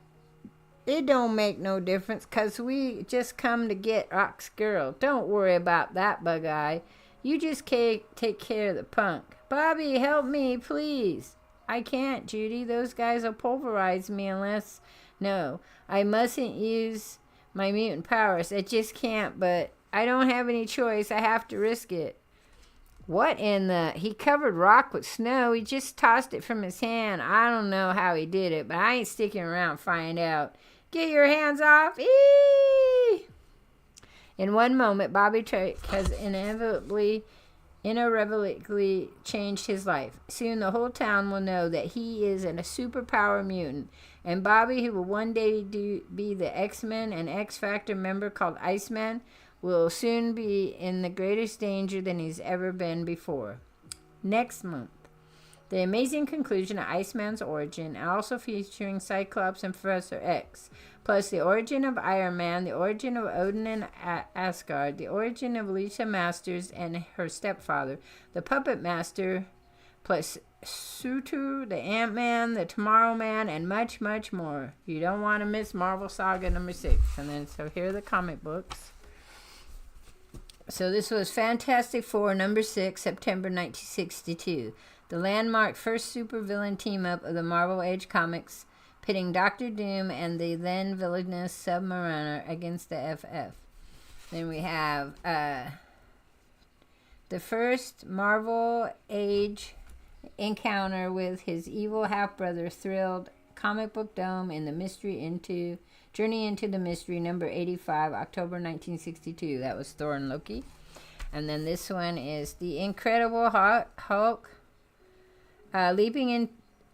it don't make no difference, 'cause we just come to get Rock's girl. Don't worry about that, Bug-Eye. You just take care of the punk. Bobby, help me, please. I can't, Judy. Those guys will pulverize me unless... No, I mustn't use my mutant powers. I just can't, but I don't have any choice. I have to risk it. What in the... He covered Rock with snow. He just tossed it from his hand. I don't know how he did it, but I ain't sticking around to find out. Get your hands off. Eee! In one moment, Bobby Drake has irrevocably changed his life. Soon the whole town will know that he is a superpower mutant. And Bobby, who will one day be the X-Men and X-Factor member called Iceman, will soon be in the greatest danger than he's ever been before. Next month, the amazing conclusion of Iceman's origin, also featuring Cyclops and Professor X, plus the origin of Iron Man, the origin of Odin and Asgard, the origin of Alicia Masters and her stepfather, the Puppet Master, plus Sutu, the Ant-Man, the Tomorrow Man, and much, much more. You don't want to miss Marvel Saga number 6. And then, so here are the comic books. So this was Fantastic Four number 6, September 1962. The landmark first supervillain team-up of the Marvel Age comics, pitting Doctor Doom and the then villainous Submariner against the FF. Then we have the first Marvel Age encounter with his evil half-brother Thrilled, Comic Book Dome, and the Journey into the Mystery, number 85, October 1962. That was Thor and Loki. And then this one is The Incredible Hulk,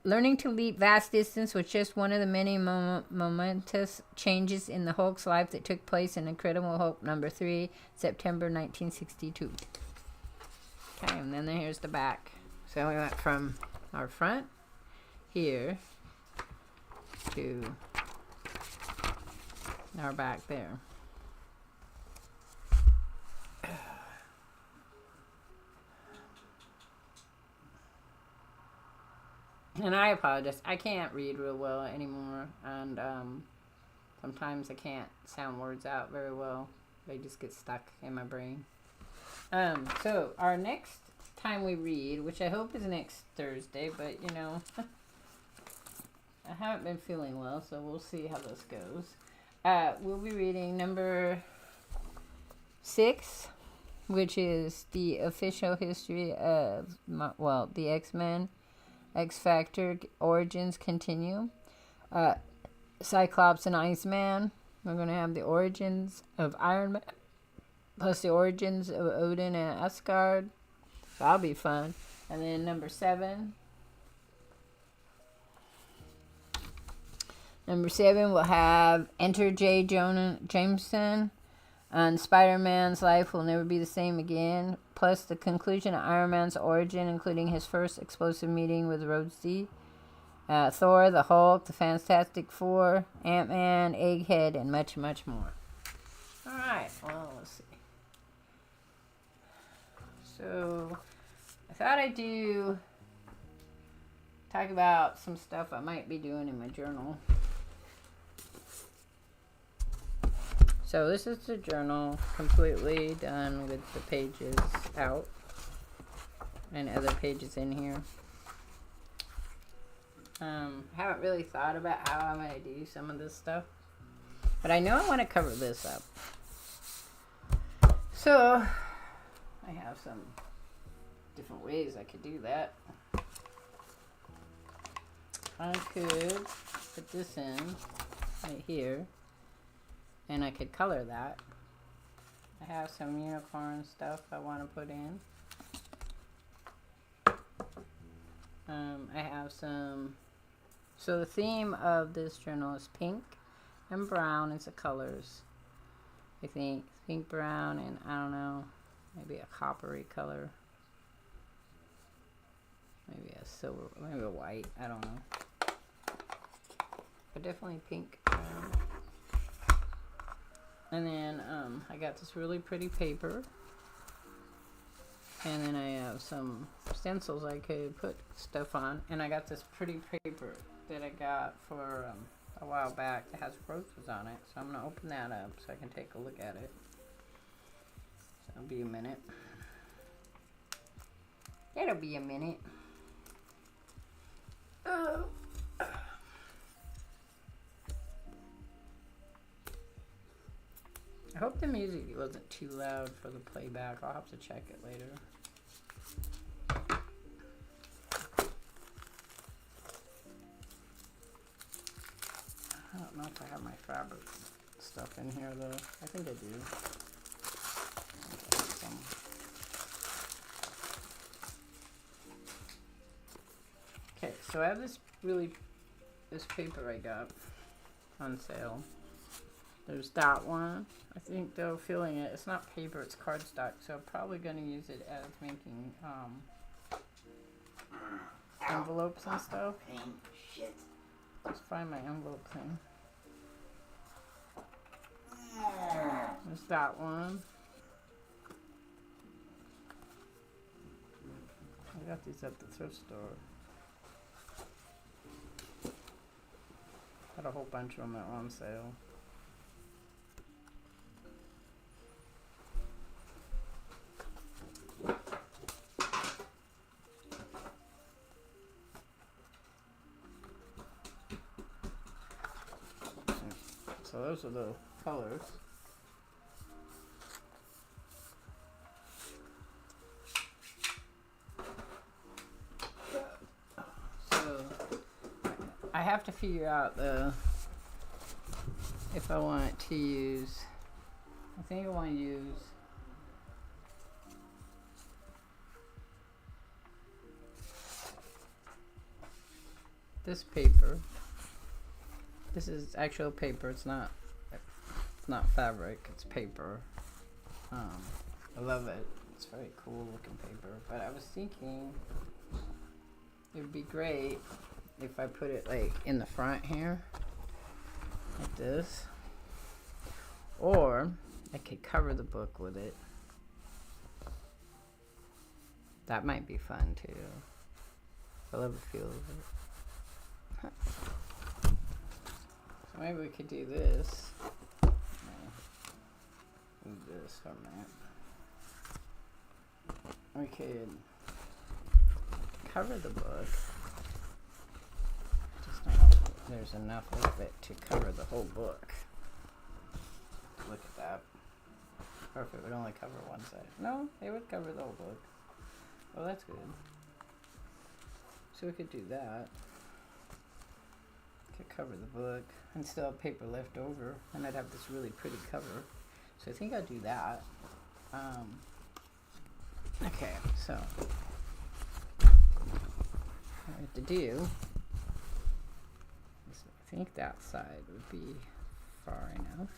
learning to leap vast distance was just one of the many momentous changes in the Hulk's life that took place in Incredible Hulk number 3, September 1962. Okay, and then here's the back. So we went from our front here to our back there. And I apologize. I can't read real well anymore. And sometimes I can't sound words out very well. They just get stuck in my brain. So our next time we read, which I hope is next Thursday, but you know, I haven't been feeling well, so we'll see how this goes. We'll be reading number 6, which is the official history of, the X-Men, X-Factor origins continue. Cyclops and Iceman. We're going to have the origins of Iron Man plus the origins of Odin and Asgard. So that'll be fun. And then number 7. Number 7 will have Enter J. Jameson on Spider-Man's life will never be the same again. Plus the conclusion of Iron Man's origin, including his first explosive meeting with Rhodey. Thor, the Hulk, the Fantastic Four, Ant-Man, Egghead, and much, much more. Alright, well, let's see. So, I thought I'd talk about some stuff I might be doing in my journal. So this is the journal, completely done with the pages out and other pages in here. Haven't really thought about how I'm going to do some of this stuff, but I know I want to cover this up. So I have some different ways I could do that. I could put this in right here, and I could color that. I have some unicorn stuff I want to put in. I have some. So the theme of this journal is pink and brown is the colors. I think pink, brown, and I don't know, maybe a coppery color. Maybe a silver, maybe a white, I don't know. But definitely pink, brown. And then I got this really pretty paper. And then I have some stencils I could put stuff on. And I got this pretty paper that I got for a while back that has roses on it. So I'm going to open that up so I can take a look at it. So it'll be a minute. It'll be a minute. Oh. I hope the music wasn't too loud for the playback. I'll have to check it later. I don't know if I have my fabric stuff in here though. I think I do. Okay, so I have this paper I got on sale. There's that one. I think they're filling it. It's not paper, it's cardstock. So I'm probably going to use it as making envelopes and stuff. Shit. Just find my envelope thing. There's that one. I got these at the thrift store. Got a whole bunch of them that were on sale. So those are the colors. So I have to figure out if I want to use, I think I want to use this paper. This is actual paper. It's not fabric. It's paper. I love it. It's very cool looking paper. But I was thinking it would be great if I put it like in the front here, like this, or I could cover the book with it. That might be fun too. I love the feel of it. So maybe we could do this. Move this from that. We could cover the book. Just don't know if there's enough of it to cover the whole book. Look at that. Or if it would only cover one side. No, it would cover the whole book. Well, that's good. So we could do that. Could cover the book and still have paper left over, and I'd have this really pretty cover. So I think I'll do that. Okay, so what I have to do is, I think that side would be far enough.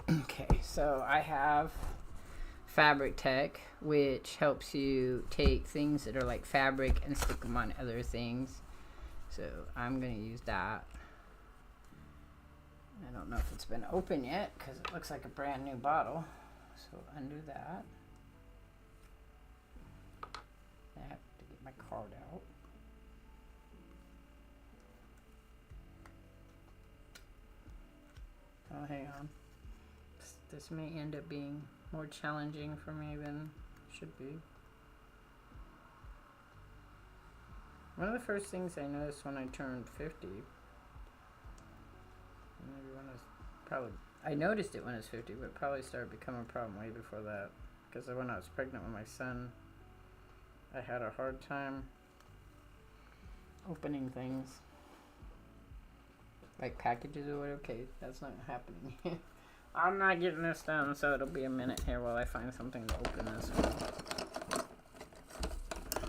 Okay, so I have Fabric Tech, which helps you take things that are like fabric and stick them on other things. So I'm going to use that. I don't know if it's been open yet because it looks like a brand new bottle. So undo that. I have to get my card out. Oh, hang on. This may end up being more challenging for me than it should be. One of the first things I noticed when I turned 50, maybe when I was probably, I noticed it when I was 50, but probably started becoming a problem way before that. Because when I was pregnant with my son, I had a hard time opening things. Like packages or whatever. Okay, that's not happening. I'm not getting this done, so it'll be a minute here while I find something to open this one.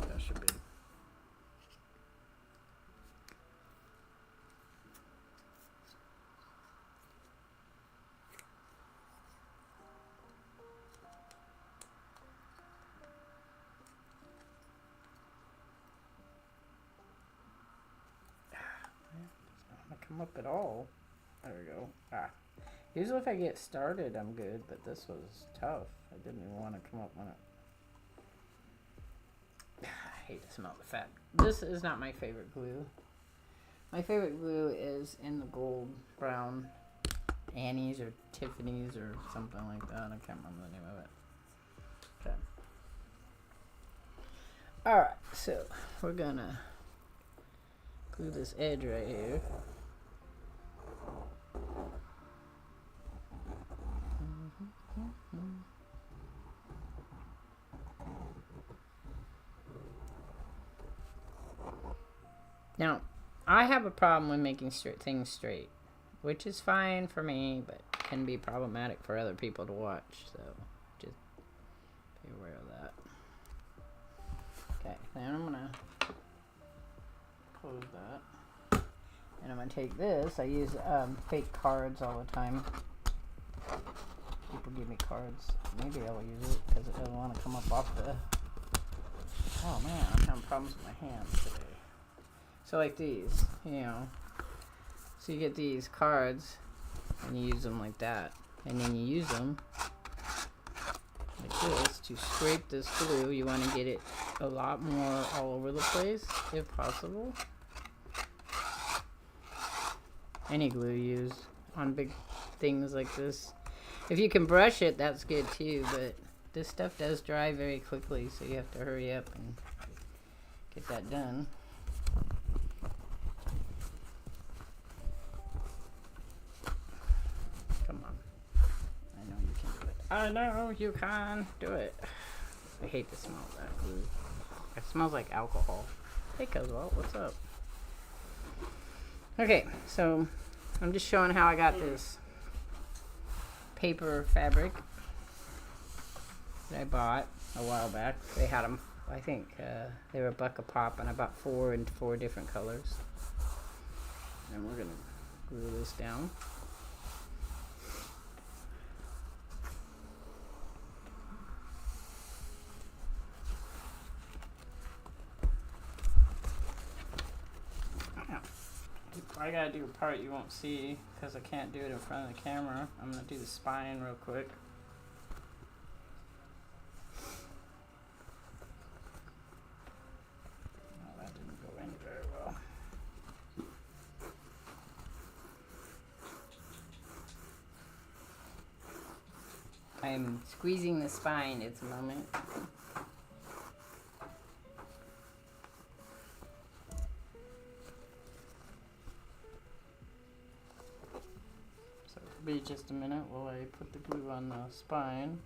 That should be. It's not gonna come up at all. There we go. Usually if I get started, I'm good, but this was tough. I didn't even want to come up on it. I hate to smell the fat. This is not my favorite glue. My favorite glue is in the gold brown Annie's or Tiffany's or something like that. I can't remember the name of it. Okay. Alright, so we're gonna glue this edge right here. Now, I have a problem with making things straight, which is fine for me, but can be problematic for other people to watch, so just be aware of that. Okay, then I'm going to close that. And I'm going to take this. I use fake cards all the time. People give me cards. Maybe I'll use it because it doesn't want to come up off the... Oh man, I'm having problems with my hands today. So like these, you know. So you get these cards and you use them like that. And then you use them like this to scrape this glue. You want to get it a lot more all over the place if possible. Any glue used on big things like this. If you can brush it, that's good too, but this stuff does dry very quickly, so you have to hurry up and get that done. Come on. I know you can do it. I know you can do it. I hate the smell of that glue. It smells like alcohol. Hey, Coswell, what's up? Okay, so I'm just showing how I got this paper fabric that I bought a while back. They had them, I think, they were $1 a pop, and I bought 4 in 4 different colors. And we're gonna glue this down. I gotta do a part you won't see because I can't do it in front of the camera. I'm gonna do the spine real quick. Oh, that didn't go in very well. I'm squeezing the spine at the moment. Be just a minute while I put the glue on the spine.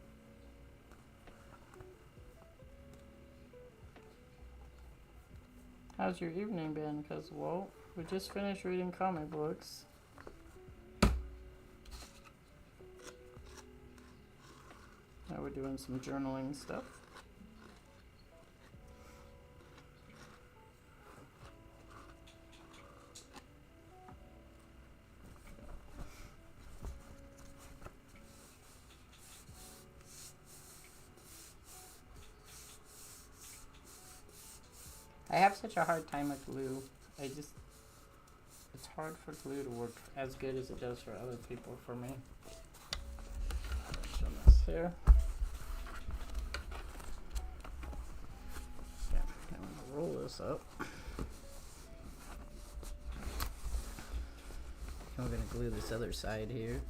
How's your evening been? Because, well, we just finished reading comic books. doing some journaling stuff. I have such a hard time with glue. It's hard for glue to work as good as it does for other people for me. Show this here. Yeah, I'm gonna roll this up. And we're gonna glue this other side here.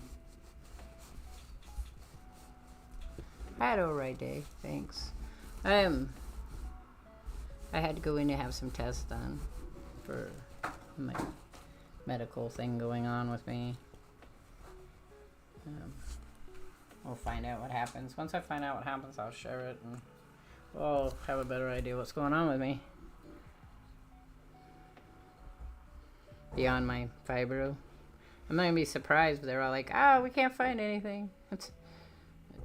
I had an alright day, thanks. I had to go in to have some tests done for my medical thing going on with me. We'll find out what happens. Once I find out what happens, I'll share it and we'll have a better idea what's going on with me. Beyond my fibro. I'm not gonna be surprised, but they're all like, we can't find anything. It's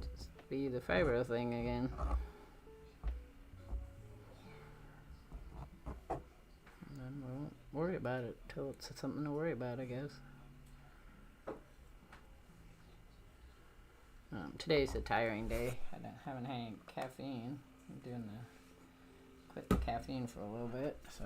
just be the fibro thing again. Worry about it till it's something to worry about, I guess. Today's a tiring day. I haven't had any caffeine. I'm doing quit the caffeine for a little bit, so.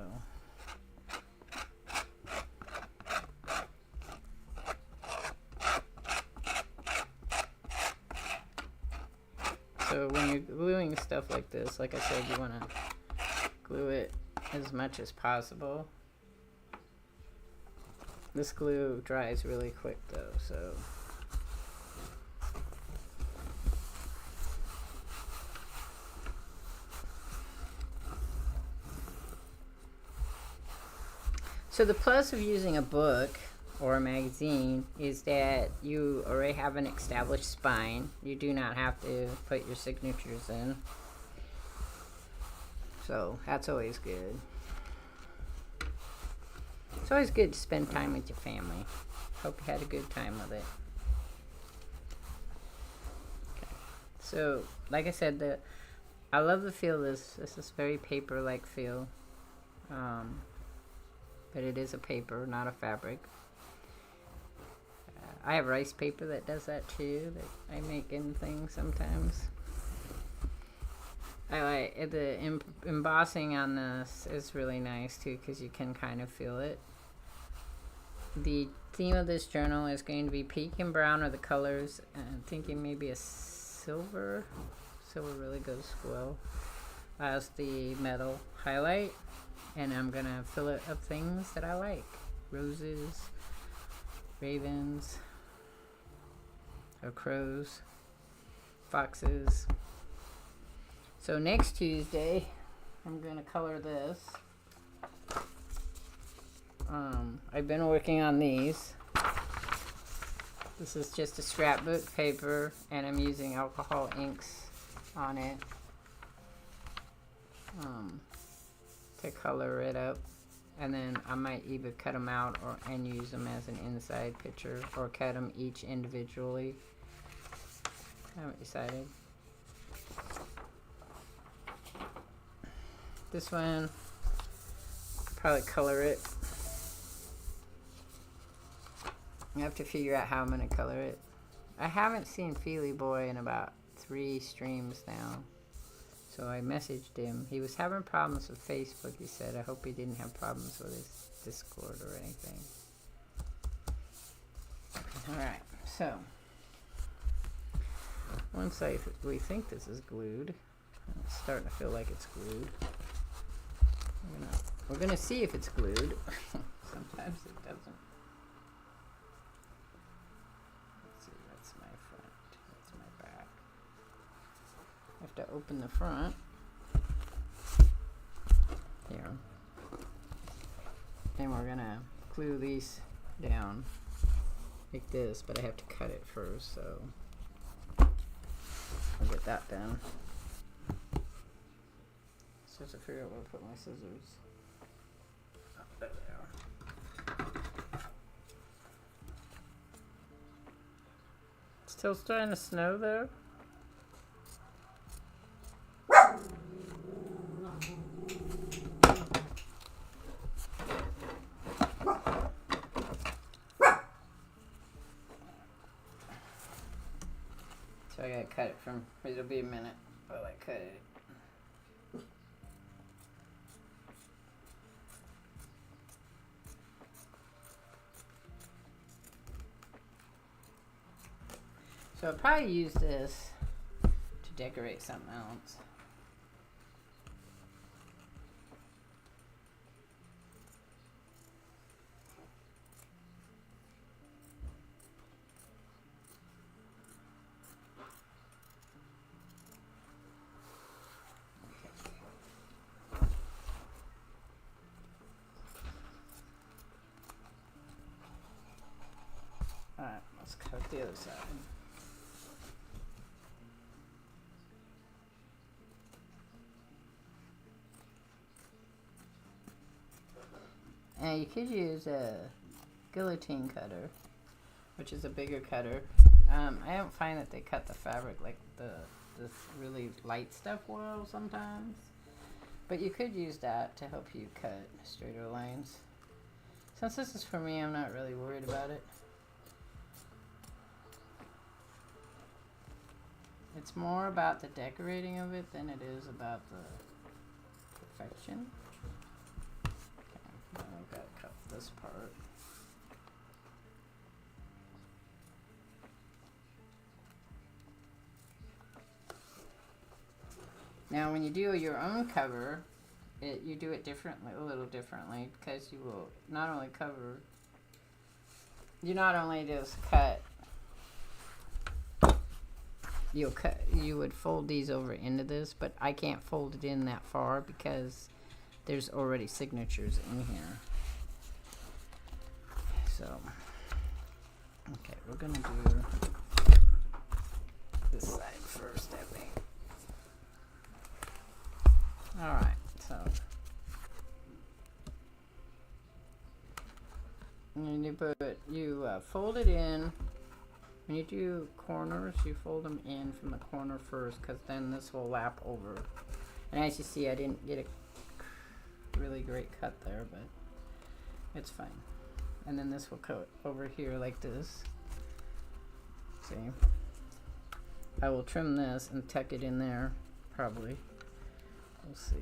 So when you're gluing stuff like this, like I said, you want to glue it as much as possible. This glue dries really quick though, so. So the plus of using a book or a magazine is that you already have an established spine. You do not have to put your signatures in. So that's always good. It's always good to spend time with your family. Hope you had a good time with it. Okay. So, like I said, I love the feel of this. This is very paper-like feel. But it is a paper, not a fabric. I have rice paper that does that too, that I make in things sometimes. I like the embossing on this is really nice too, because you can kind of feel it. The theme of this journal is going to be pink and brown are the colors, and I'm thinking maybe a silver. Silver really goes well as the metal highlight, and I'm gonna fill it up things that I like: roses, ravens, or crows, foxes. So next Tuesday, I'm gonna color this. I've been working on these. This is just a scrapbook paper, and I'm using alcohol inks on it to color it up. And then I might either cut them out and use them as an inside picture, or cut them each individually. I haven't decided. This one, probably color it. I have to figure out how I'm going to color it. I haven't seen Feely Boy in about 3 streams now. So I messaged him. He was having problems with Facebook, he said. I hope he didn't have problems with his Discord or anything. Alright, so. Once we think this is glued, it's starting to feel like it's glued. We're gonna see if it's glued. Sometimes it doesn't. Let's see, that's my front, that's my back. I have to open the front. Here. And we're gonna glue these down like this, but I have to cut it first, so I'll get that done. So I have to figure out where to put my scissors. Oh, there they are. Still starting to snow there? So I gotta cut it from, it'll be a minute while I cut it. So I'll probably use this to decorate something else. Alright, let's cut the other side. And you could use a guillotine cutter, which is a bigger cutter. I don't find that they cut the fabric like this really light stuff well sometimes. But you could use that to help you cut straighter lines. Since this is for me, I'm not really worried about it. It's more about the decorating of it than it is about the perfection. Okay, now I've got to cut this part. Now when you do your own cover, you do it differently, a little differently, because you will not only cover, you not only just cut, you would fold these over into this, but I can't fold it in that far because there's already signatures in here. So, okay, we're gonna do this side first, I think. Alright, so you fold it in. When you do corners, you fold them in from the corner first, because then this will lap over. And as you see, I didn't get a really great cut there, but it's fine. And then this will cut over here like this. See? I will trim this and tuck it in there, probably. We'll see.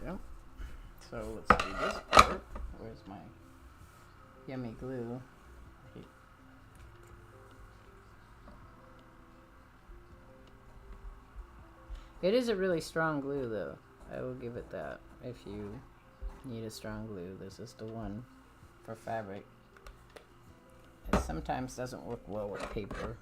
Yep. So let's do this part. Where's my yummy glue? It is a really strong glue, though. I will give it that. If you need a strong glue, this is the one for fabric. It sometimes doesn't work well with paper.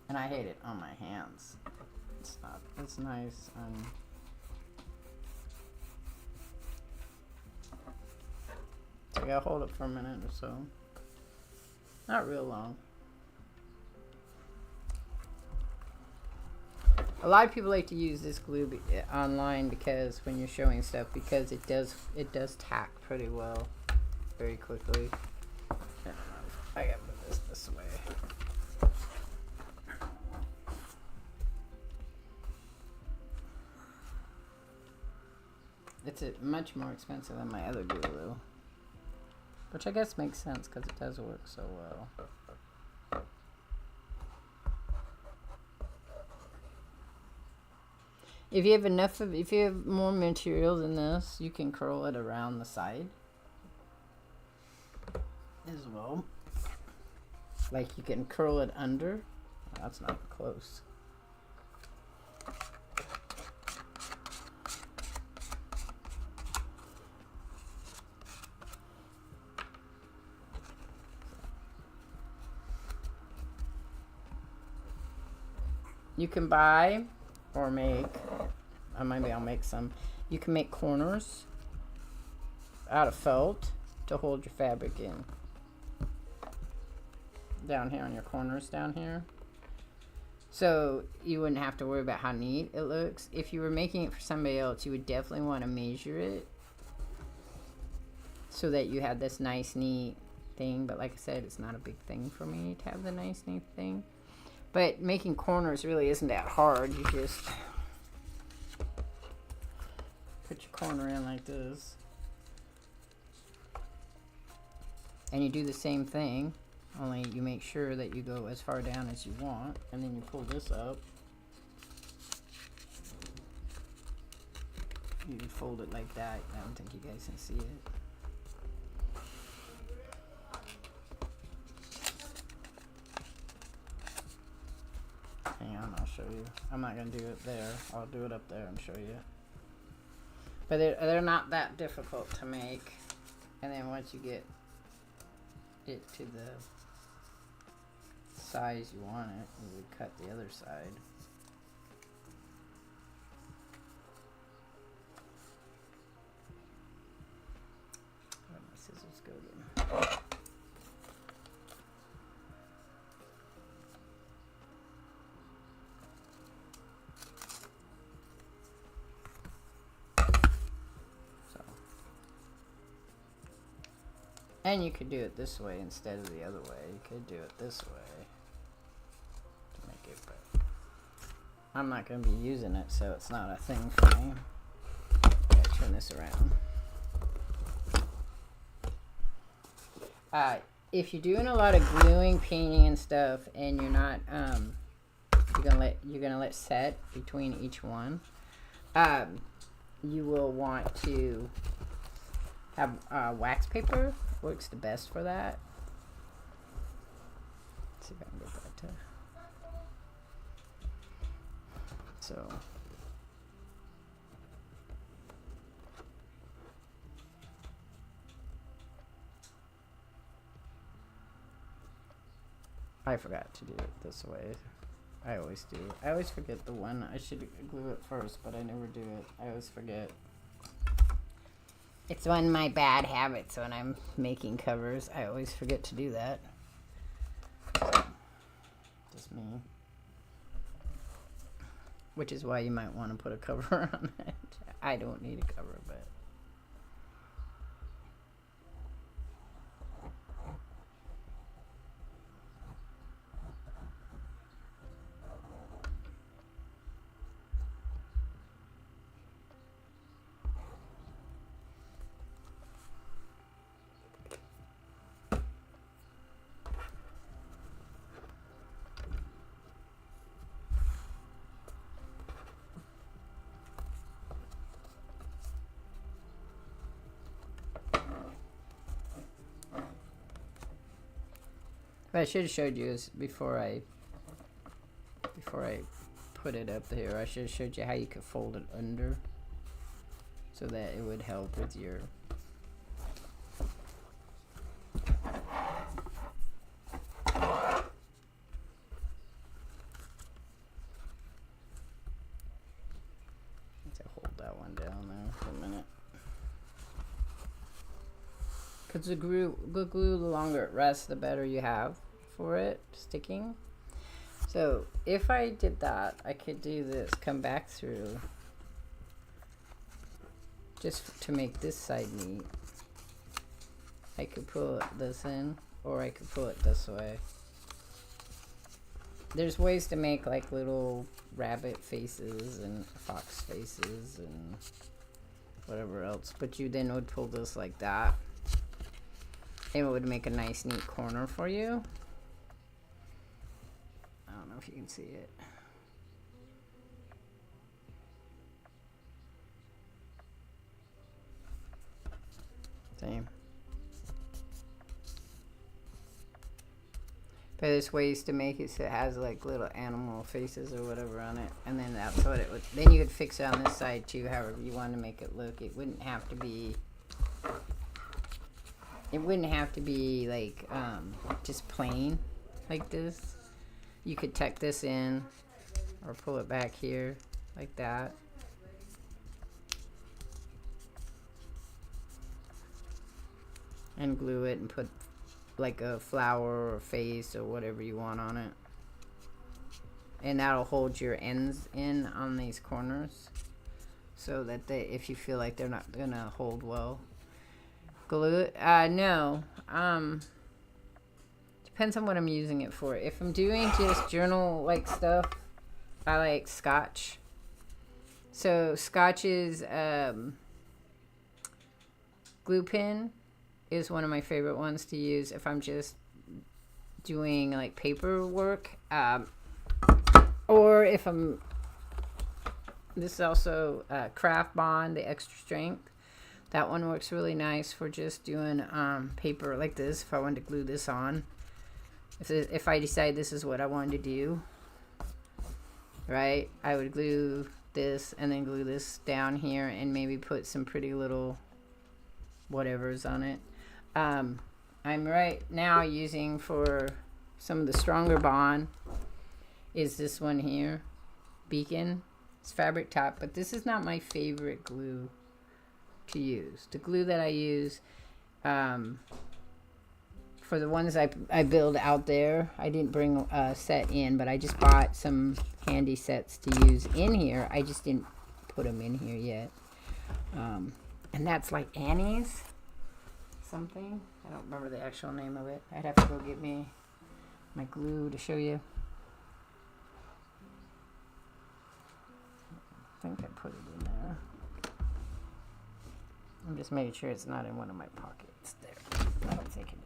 And I hate it on my hands. It's not, it's nice and so I gotta hold it for a minute or so. Not real long. A lot of people like to use this glue online because when you're showing stuff, because it does tack pretty well very quickly. I gotta put this way. It's much more expensive than my other glue, which I guess makes sense because it does work so well. If you have enough of, if you have more material than this, you can curl it around the side as well. Like you can curl it under. Oh, that's not close. You can buy or make, maybe I'll make some. You can make corners out of felt to hold your fabric in. Down here on your corners down here. So you wouldn't have to worry about how neat it looks. If you were making it for somebody else, you would definitely want to measure it so that you have this nice, neat thing. But like I said, it's not a big thing for me to have the nice, neat thing. But making corners really isn't that hard. You just put your corner in like this. And you do the same thing, only you make sure that you go as far down as you want, and then you pull this up. You can fold it like that. I don't think you guys can see it. Hang on, I'll show you. I'm not going to do it there. I'll do it up there and show you. But they're not that difficult to make. And then once you get it to the size you want it, you would cut the other side. Where'd my scissors go again? And you could do it this way instead of the other way. You could do it this way to make it, but I'm not going to be using it, so it's not a thing for me. Gotta turn this around. If you're doing a lot of gluing, painting, and stuff, and you're not, you're gonna let set between each one. You will want to have wax paper. Works the best for that. Let's see if I can get that to. So. I forgot to do it this way. I always do. I always forget the one. I should glue it first, but I never do it. I always forget. It's one of my bad habits when I'm making covers. I always forget to do that. Just me. Which is why you might want to put a cover on it. I don't need a cover, but... What I should have showed you is before I put it up here, I should have showed you how you could fold it under so that it would help with your let's hold that one down there for a minute. Because the glue, the longer it rests, the better you have for it sticking. So if I did that, I could do this, come back through, just to make this side neat. I could pull this in, or I could pull it this way. There's ways to make like little rabbit faces and fox faces and whatever else, but you then would pull this like that. It would make a nice neat corner for you. I don't know if you can see it. Same. But there's ways to make it so it has like little animal faces or whatever on it, and then that's what it would. Then you could fix it on this side too, however you want to make it look. It wouldn't have to be. It wouldn't have to be like just plain like this. You could tuck this in or pull it back here like that. And glue it and put like a flower or face or whatever you want on it. and that'll hold your ends in on these corners, so that they, if you feel like they're not gonna hold well. Glue? No. Depends on what I'm using it for. If I'm doing just journal like stuff, I like Scotch. So Scotch's glue pen is one of my favorite ones to use if I'm just doing like paperwork, or if I'm, this is also Craft Bond, the extra strength. That one works really nice for just doing paper like this. If I wanted to glue this on, if I decide this is what I wanted to do, right, I would glue this and then glue this down here and maybe put some pretty little whatevers on it. I'm right now using, for some of the stronger bond, is this one here, Beacon. It's fabric top, but this is not my favorite glue to use. The glue that I use for the ones I build out there, I didn't bring a set in, but I just bought some handy sets to use in here. I just didn't put them in here yet. And that's like Annie's something. I don't remember the actual name of it. I'd have to go get me my glue to show you. I think I put it in there. I'm just making sure it's not in one of my pockets there. I don't think it is.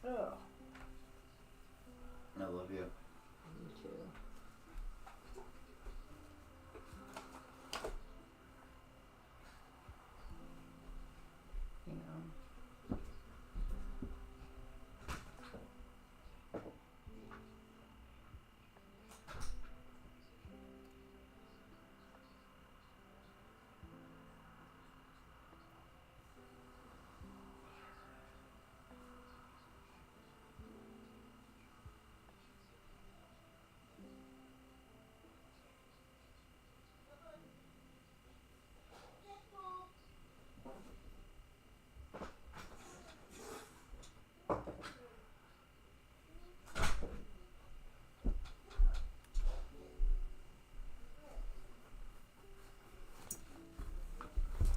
Oh. I love you. You too. You know.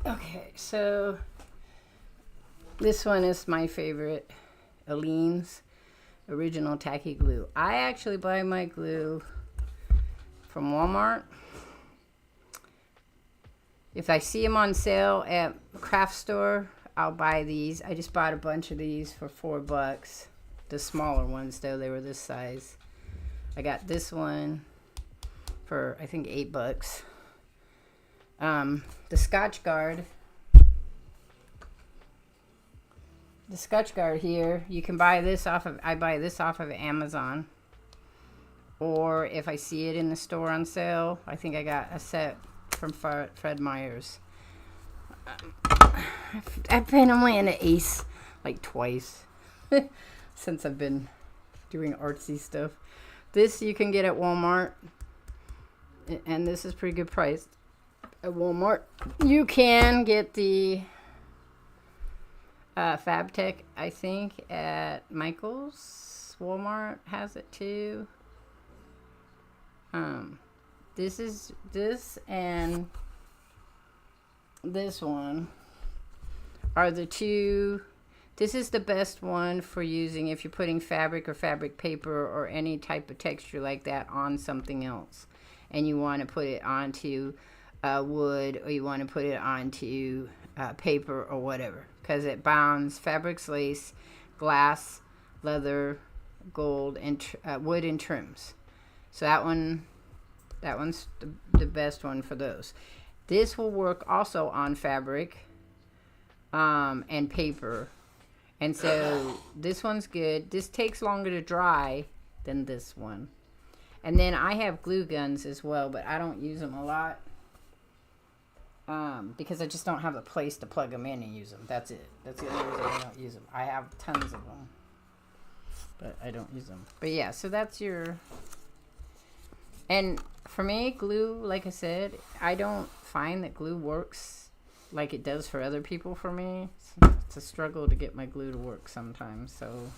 Okay, so this one is my favorite, Aleen's Original Tacky Glue. I actually buy my glue from Walmart. If I see them on sale at craft store, I'll buy these. I just bought a bunch of these for $4. The smaller ones, though, they were this size. I got this one for, I think, $8. The Scotch Guard. The Scotch Guard here, you can buy this off of, I buy this off of Amazon. Or if I see it in the store on sale, I think I got a set from Fred Meyer's. I've been only in an Ace like twice since I've been doing artsy stuff. This you can get at Walmart, and this is pretty good price at Walmart. You can get the FabTech, I think, at Michael's. Walmart has it too. This and this one are the two. This is the best one for using if you're putting fabric or fabric paper or any type of texture like that on something else, and you want to put it onto wood, or you want to put it onto paper or whatever, because it bounds fabrics, lace, glass, leather, gold, and wood and trims. So that one's the best one for those. This will work also on fabric and paper. And so this one's good. This takes longer to dry than this one. And then I have glue guns as well, but I don't use them a lot because I just don't have a place to plug them in and use them. That's it. That's the only reason I don't use them. I have tons of them, but I don't use them. But yeah, so that's your... And for me, glue, like I said, I don't find that glue works like it does for other people for me. It's a struggle to get my glue to work sometimes, so...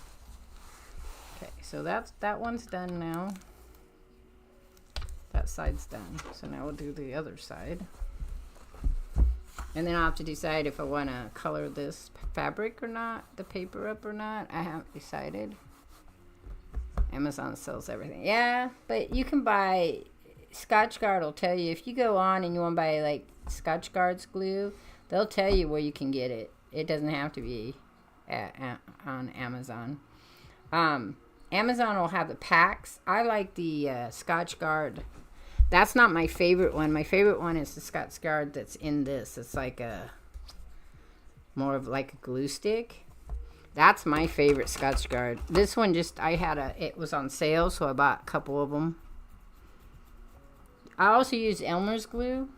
Okay, so that one's done now. That side's done. So now we'll do the other side. And then I'll have to decide if I want to color this fabric or not, the paper up or not. I haven't decided. Amazon sells everything. Yeah, but you can buy, Scotchgard will tell you, if you go on and you want to buy like Scotchgard's glue, they'll tell you where you can get it. It doesn't have to be on Amazon. Amazon will have the packs. I like the Scotchgard. That's not my favorite one. My favorite one is the Scotchgard that's in this. It's like a more of like a glue stick. That's my favorite Scotchgard. This one just, it was on sale, so I bought a couple of them. I also use Elmer's glue.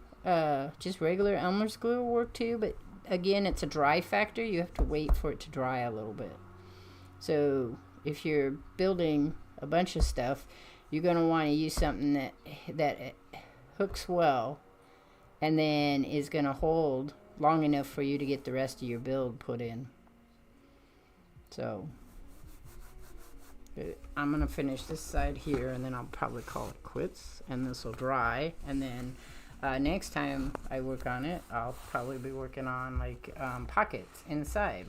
Just regular Elmer's glue will work too, but again, it's a dry factor. You have to wait for it to dry a little bit. So if you're building a bunch of stuff, you're going to want to use something that hooks well and then is going to hold long enough for you to get the rest of your build put in. So I'm going to finish this side here, and then I'll probably call it quits, and this will dry. And then next time I work on it, I'll probably be working on like pockets inside.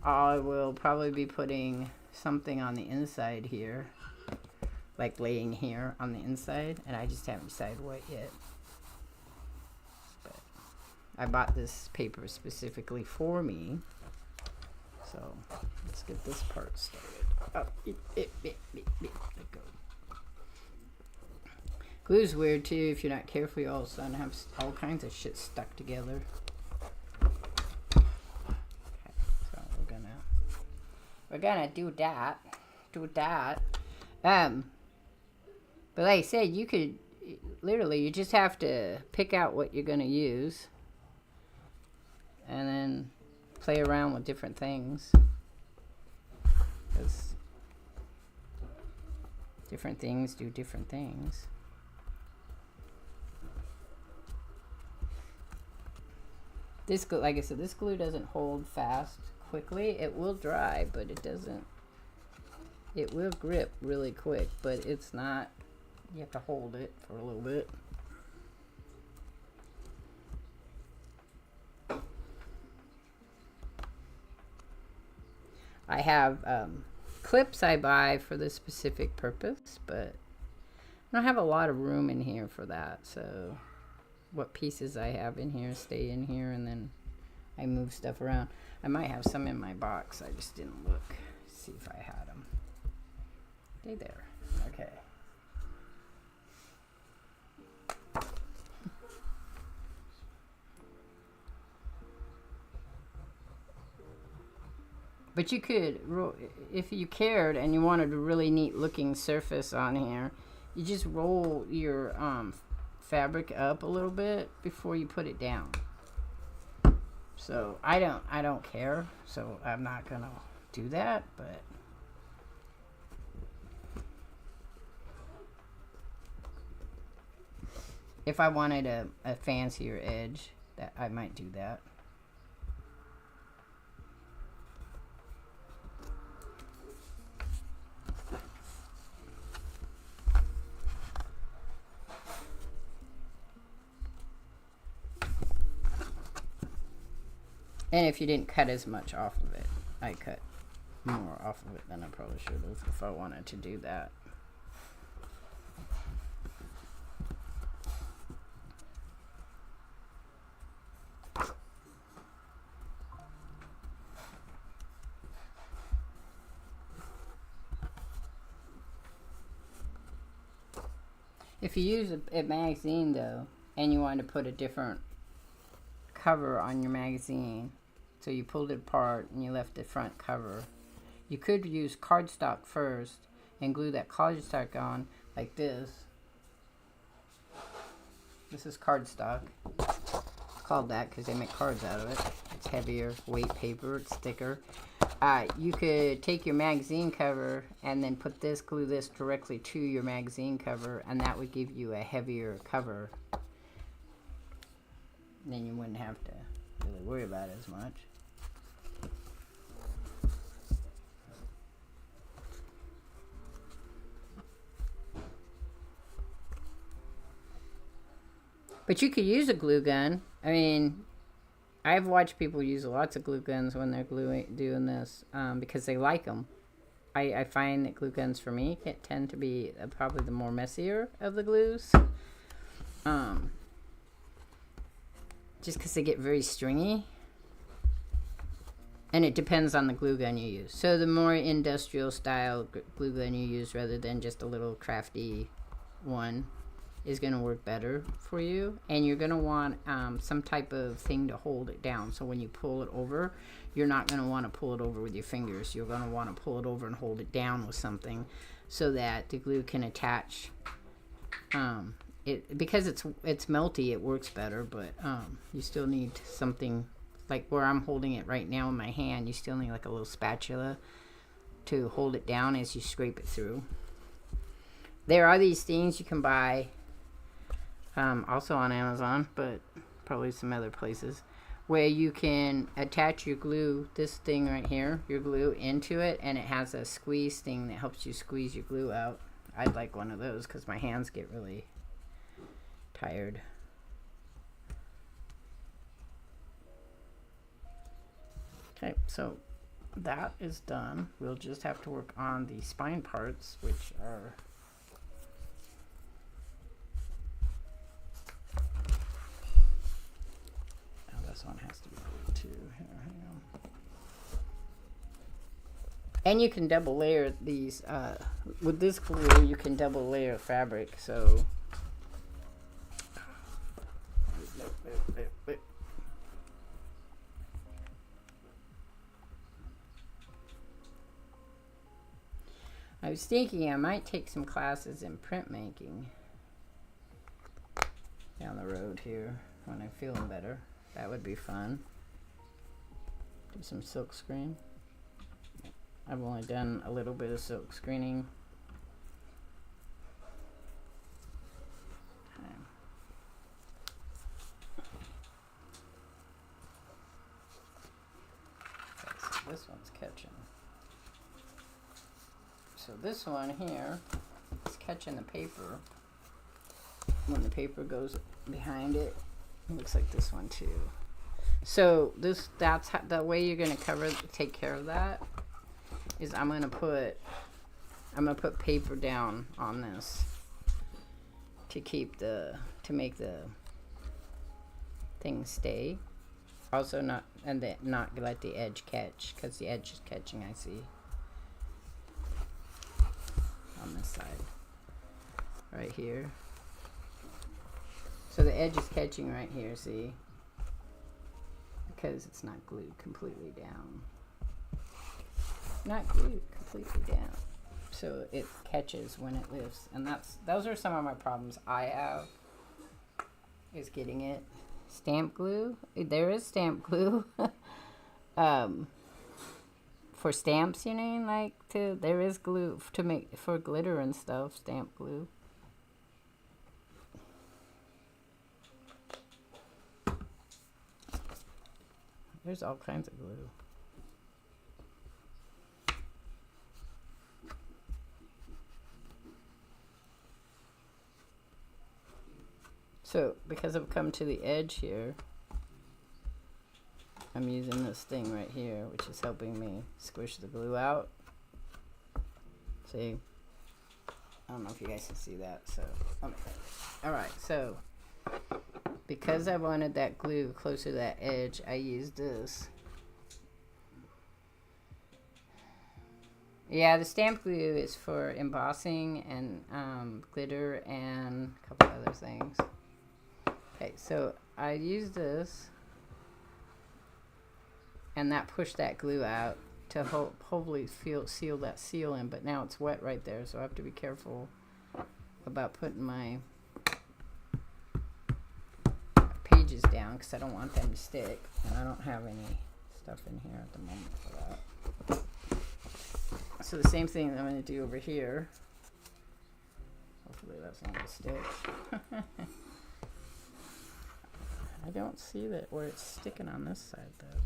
I will probably be putting something on the inside here, like laying here on the inside, and I just haven't decided what yet. But I bought this paper specifically for me, so let's get this part started. Oh, let go. Glue's weird too. If you're not careful, you all of a sudden have all kinds of shit stuck together. Okay, so we're gonna do that. But like I said, you could literally, you just have to pick out what you're gonna use, and then play around with different things. Because different things do different things. This glue, like I said, this glue doesn't hold fast quickly. It will dry, but it doesn't. It will grip really quick, but it's not. You have to hold it for a little bit. I have clips I buy for this specific purpose, but I don't have a lot of room in here for that. So what pieces I have in here stay in here, and then I move stuff around. I might have some in my box. I just didn't look. See if I had them. They there. Okay. But you could, if you cared and you wanted a really neat looking surface on here, you just roll your fabric up a little bit before you put it down. So I don't care, so I'm not gonna do that, but if I wanted a fancier edge, that I might do that. And if you didn't cut as much off of it, I cut more off of it than I probably should have if I wanted to do that. If you use a magazine though, and you want to put a different cover on your magazine, so you pulled it apart and you left the front cover, you could use cardstock first and glue that cardstock on like this. This is cardstock. It's called that because they make cards out of it. It's heavier weight paper, it's thicker. You could take your magazine cover and then glue this directly to your magazine cover, and that would give you a heavier cover. Then you wouldn't have to really worry about it as much. But you could use a glue gun. I mean, I've watched people use lots of glue guns when they're doing this because they like them. I find that glue guns for me tend to be probably the more messier of the glues. Just because they get very stringy. And it depends on the glue gun you use. So the more industrial style glue gun you use rather than just a little crafty one is going to work better for you. And you're going to want some type of thing to hold it down. So when you pull it over, you're not going to want to pull it over with your fingers. You're going to want to pull it over and hold it down with something so that the glue can attach. Because it's melty, it works better, but you still need something like where I'm holding it right now in my hand. You still need like a little spatula to hold it down as you scrape it through. There are these things you can buy also on Amazon, but probably some other places, where you can attach your glue, this thing right here, your glue into it, and it has a squeeze thing that helps you squeeze your glue out. I'd like one of those because my hands get really tired. Okay, so that is done. We'll just have to work on the spine parts, which are this one has to be glued too. Here, hang on. And you can double layer these with this glue. You can double layer fabric, so I was thinking I might take some classes in printmaking down the road here when I'm feeling better. That would be fun. Do some silk screen. I've only done a little bit of silk screening. Okay. So this one's catching. So this one here is catching the paper. When the paper goes behind it, it looks like this one too. So that's how, the way you're gonna take care of that is I'm gonna put paper down on this to make the thing stay. Also not let the edge catch, because the edge is catching, I see. On this side right here, so the edge is catching right here, see, because it's not glued completely down, so it catches when it lifts. And those are some of my problems I have, is getting it. Stamp glue, there is stamp glue. For stamps, you mean, there is glue to make for glitter and stuff, stamp glue. There's all kinds of glue. So, because I've come to the edge here, I'm using this thing right here, which is helping me squish the glue out. See? I don't know if you guys can see that, so, alright, so, because I wanted that glue closer to that edge, I used this. Yeah, the stamp glue is for embossing and glitter and a couple other things. Okay, so I used this. And that pushed that glue out to hopefully seal that seal in. But now it's wet right there, so I have to be careful about putting my pages down because I don't want them to stick. And I don't have any stuff in here at the moment for that. So the same thing I'm going to do over here. Hopefully that's not going to stick. I don't see that where it's sticking on this side though.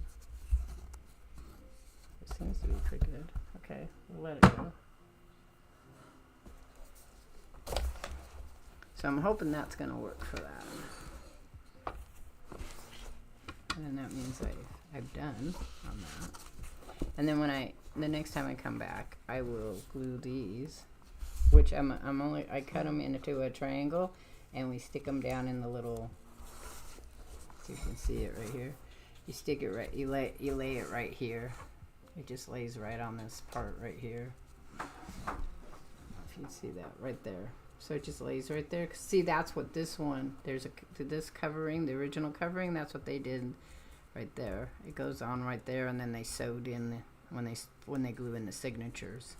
Seems to be pretty good. Okay, we'll let it go. So I'm hoping that's going to work for that. And that means I've done on that. And then the next time I come back, I will glue these, which I cut them into a triangle, and we stick them down in the little, so you can see it right here. You stick it right, you lay it right here. It just lays right on this part right here. If you see that right there. So it just lays right there. See, that's what this one, this covering, the original covering, that's what they did right there. It goes on right there, and then they sewed in when they glue in the signatures.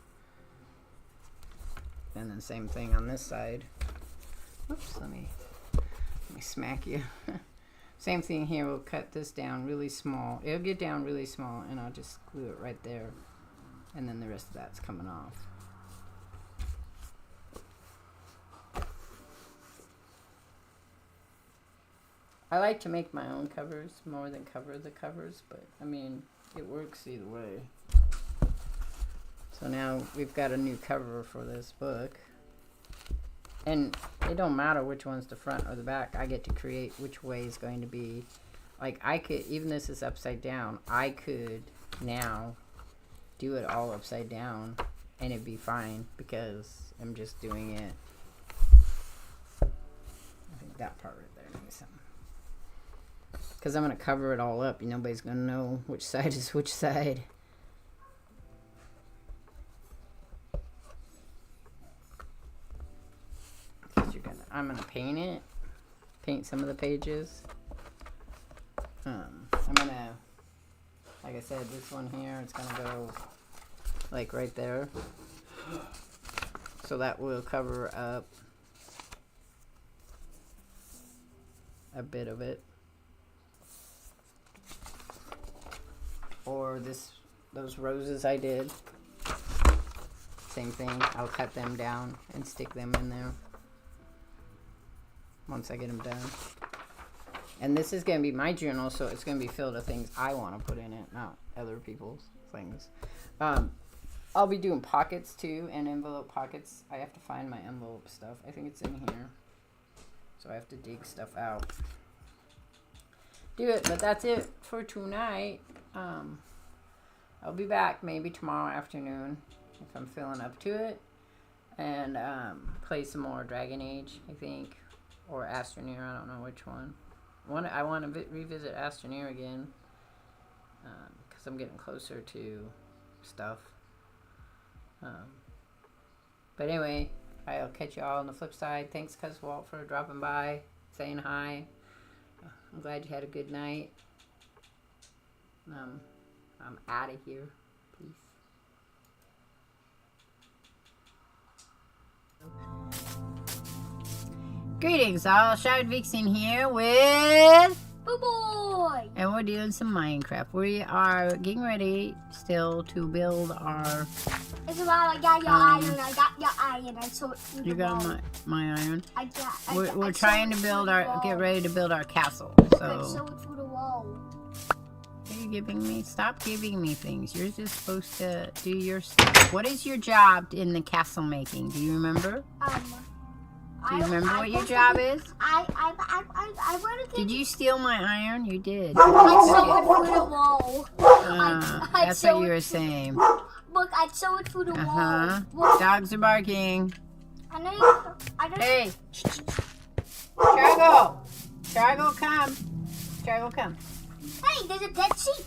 And then same thing on this side. Oops, let me smack you. Same thing here. We'll cut this down really small. It'll get down really small, and I'll just glue it right there, and then the rest of that's coming off. I like to make my own covers more than cover the covers, but I mean, it works either way. So now we've got a new cover for this book. And it don't matter which one's the front or the back. I get to create which way is going to be. Like, I could, even this is upside down, I could now do it all upside down and it'd be fine because I'm just doing it. I think that part right there. Give me something. Because I'm going to cover it all up. Nobody's going to know which side is which side. I'm going to paint it. Paint some of the pages. I'm going to, like I said, this one here, it's going to go like right there. So that will cover up a bit of it. Or those roses I did. Same thing. I'll cut them down and stick them in there once I get them done. And this is going to be my journal, so it's going to be filled with things I want to put in it, not other people's things. I'll be doing pockets too, and envelope pockets. I have to find my envelope stuff. I think it's in here. So I have to dig stuff out. Do it, but that's it for tonight. I'll be back maybe tomorrow afternoon if I'm feeling up to it. And play some more Dragon Age, I think. Or Astroneer, I don't know which one. I want to revisit Astroneer again. Because I'm getting closer to stuff. But anyway, I'll catch you all on the flip side. Thanks, Cuz Walt, for dropping by, saying hi. I'm glad you had a good night. I'm out of here. Peace. Greetings, all. Shardvixen here with Boo Boy, and we're doing some Minecraft. We are getting ready still to build our. it's about I got your iron. I got your iron. I saw it through You the got wall. my iron. We're I trying to saw it build through the our get wall. ready to build our castle. I So saw it through the wall. what are you giving me? Stop giving me things. You're just supposed to do your stuff. What is your job in the castle making? Do you remember? Do you remember what your job is? I wanted to. Did you steal my iron? You did. I saw it through the wall. I That's saw what you it- were saying. Look, I saw it through the Uh-huh. wall. Look, Dogs are barking. I know. I don't. Hey! Chargo! Chargo, come. Chargo, come. Hey, there's a dead sheep.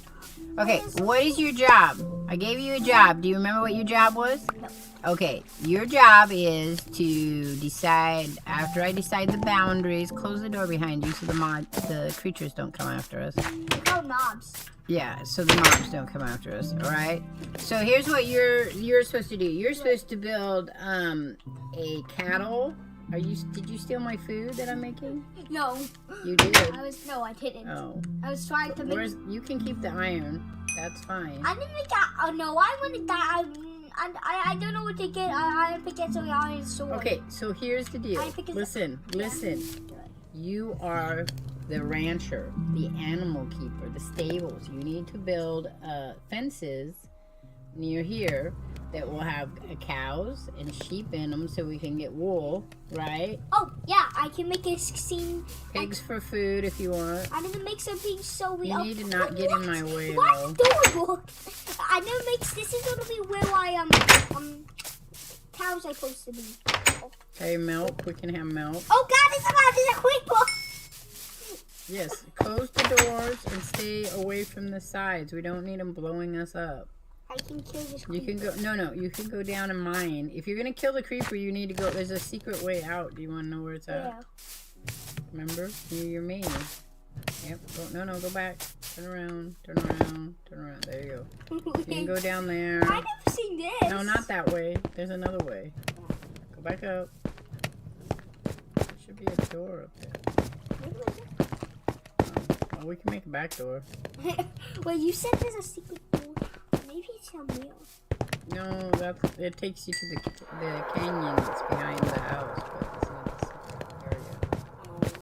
Okay, what is your job? I gave you a job. Do you remember what your job was? No. Okay, your job is to decide, after I decide the boundaries, close the door behind you so the creatures don't come after us. They're called mobs. Yeah, so the mobs don't come after us, alright? So here's what you're supposed to do. You're supposed to build a cattle. Did you steal my food that I'm making? No. You did. I didn't. Oh. I was trying to make. You can keep the iron. That's fine. I didn't make that. Oh no, I wanted that. I don't know what to get. I have to get some iron sword. Okay, so here's the deal. I think it's- Listen. You are the rancher, the animal keeper, the stables. You need to build fences near here that will have cows and sheep in them so we can get wool, right? Oh, yeah, I can make a scene. Pigs for food if you want. I'm gonna make some pigs so we... You need to not get in my way, Why though. adorable? I'm gonna make... This is gonna be where I, cows are supposed to be. Okay, milk. We can have milk. Oh, God, it's a quick book. Yes, close the doors and stay away from the sides. We don't need them blowing us up. I can kill this You creeper. can go, no, you can go down and mine. If you're going to kill the creeper, you need to go, there's a secret way out. Do you want to know where it's at? Yeah. Remember? Near your maze. Yep, no, go back. Turn around. There you go. You can go down there. I've never seen this. No, not that way. There's another way. Go back up. There should be a door up there. Oh, we can make a back door. Well, you said there's a secret door. Maybe it's somewhere else. No, it takes you to the canyon that's behind the house. But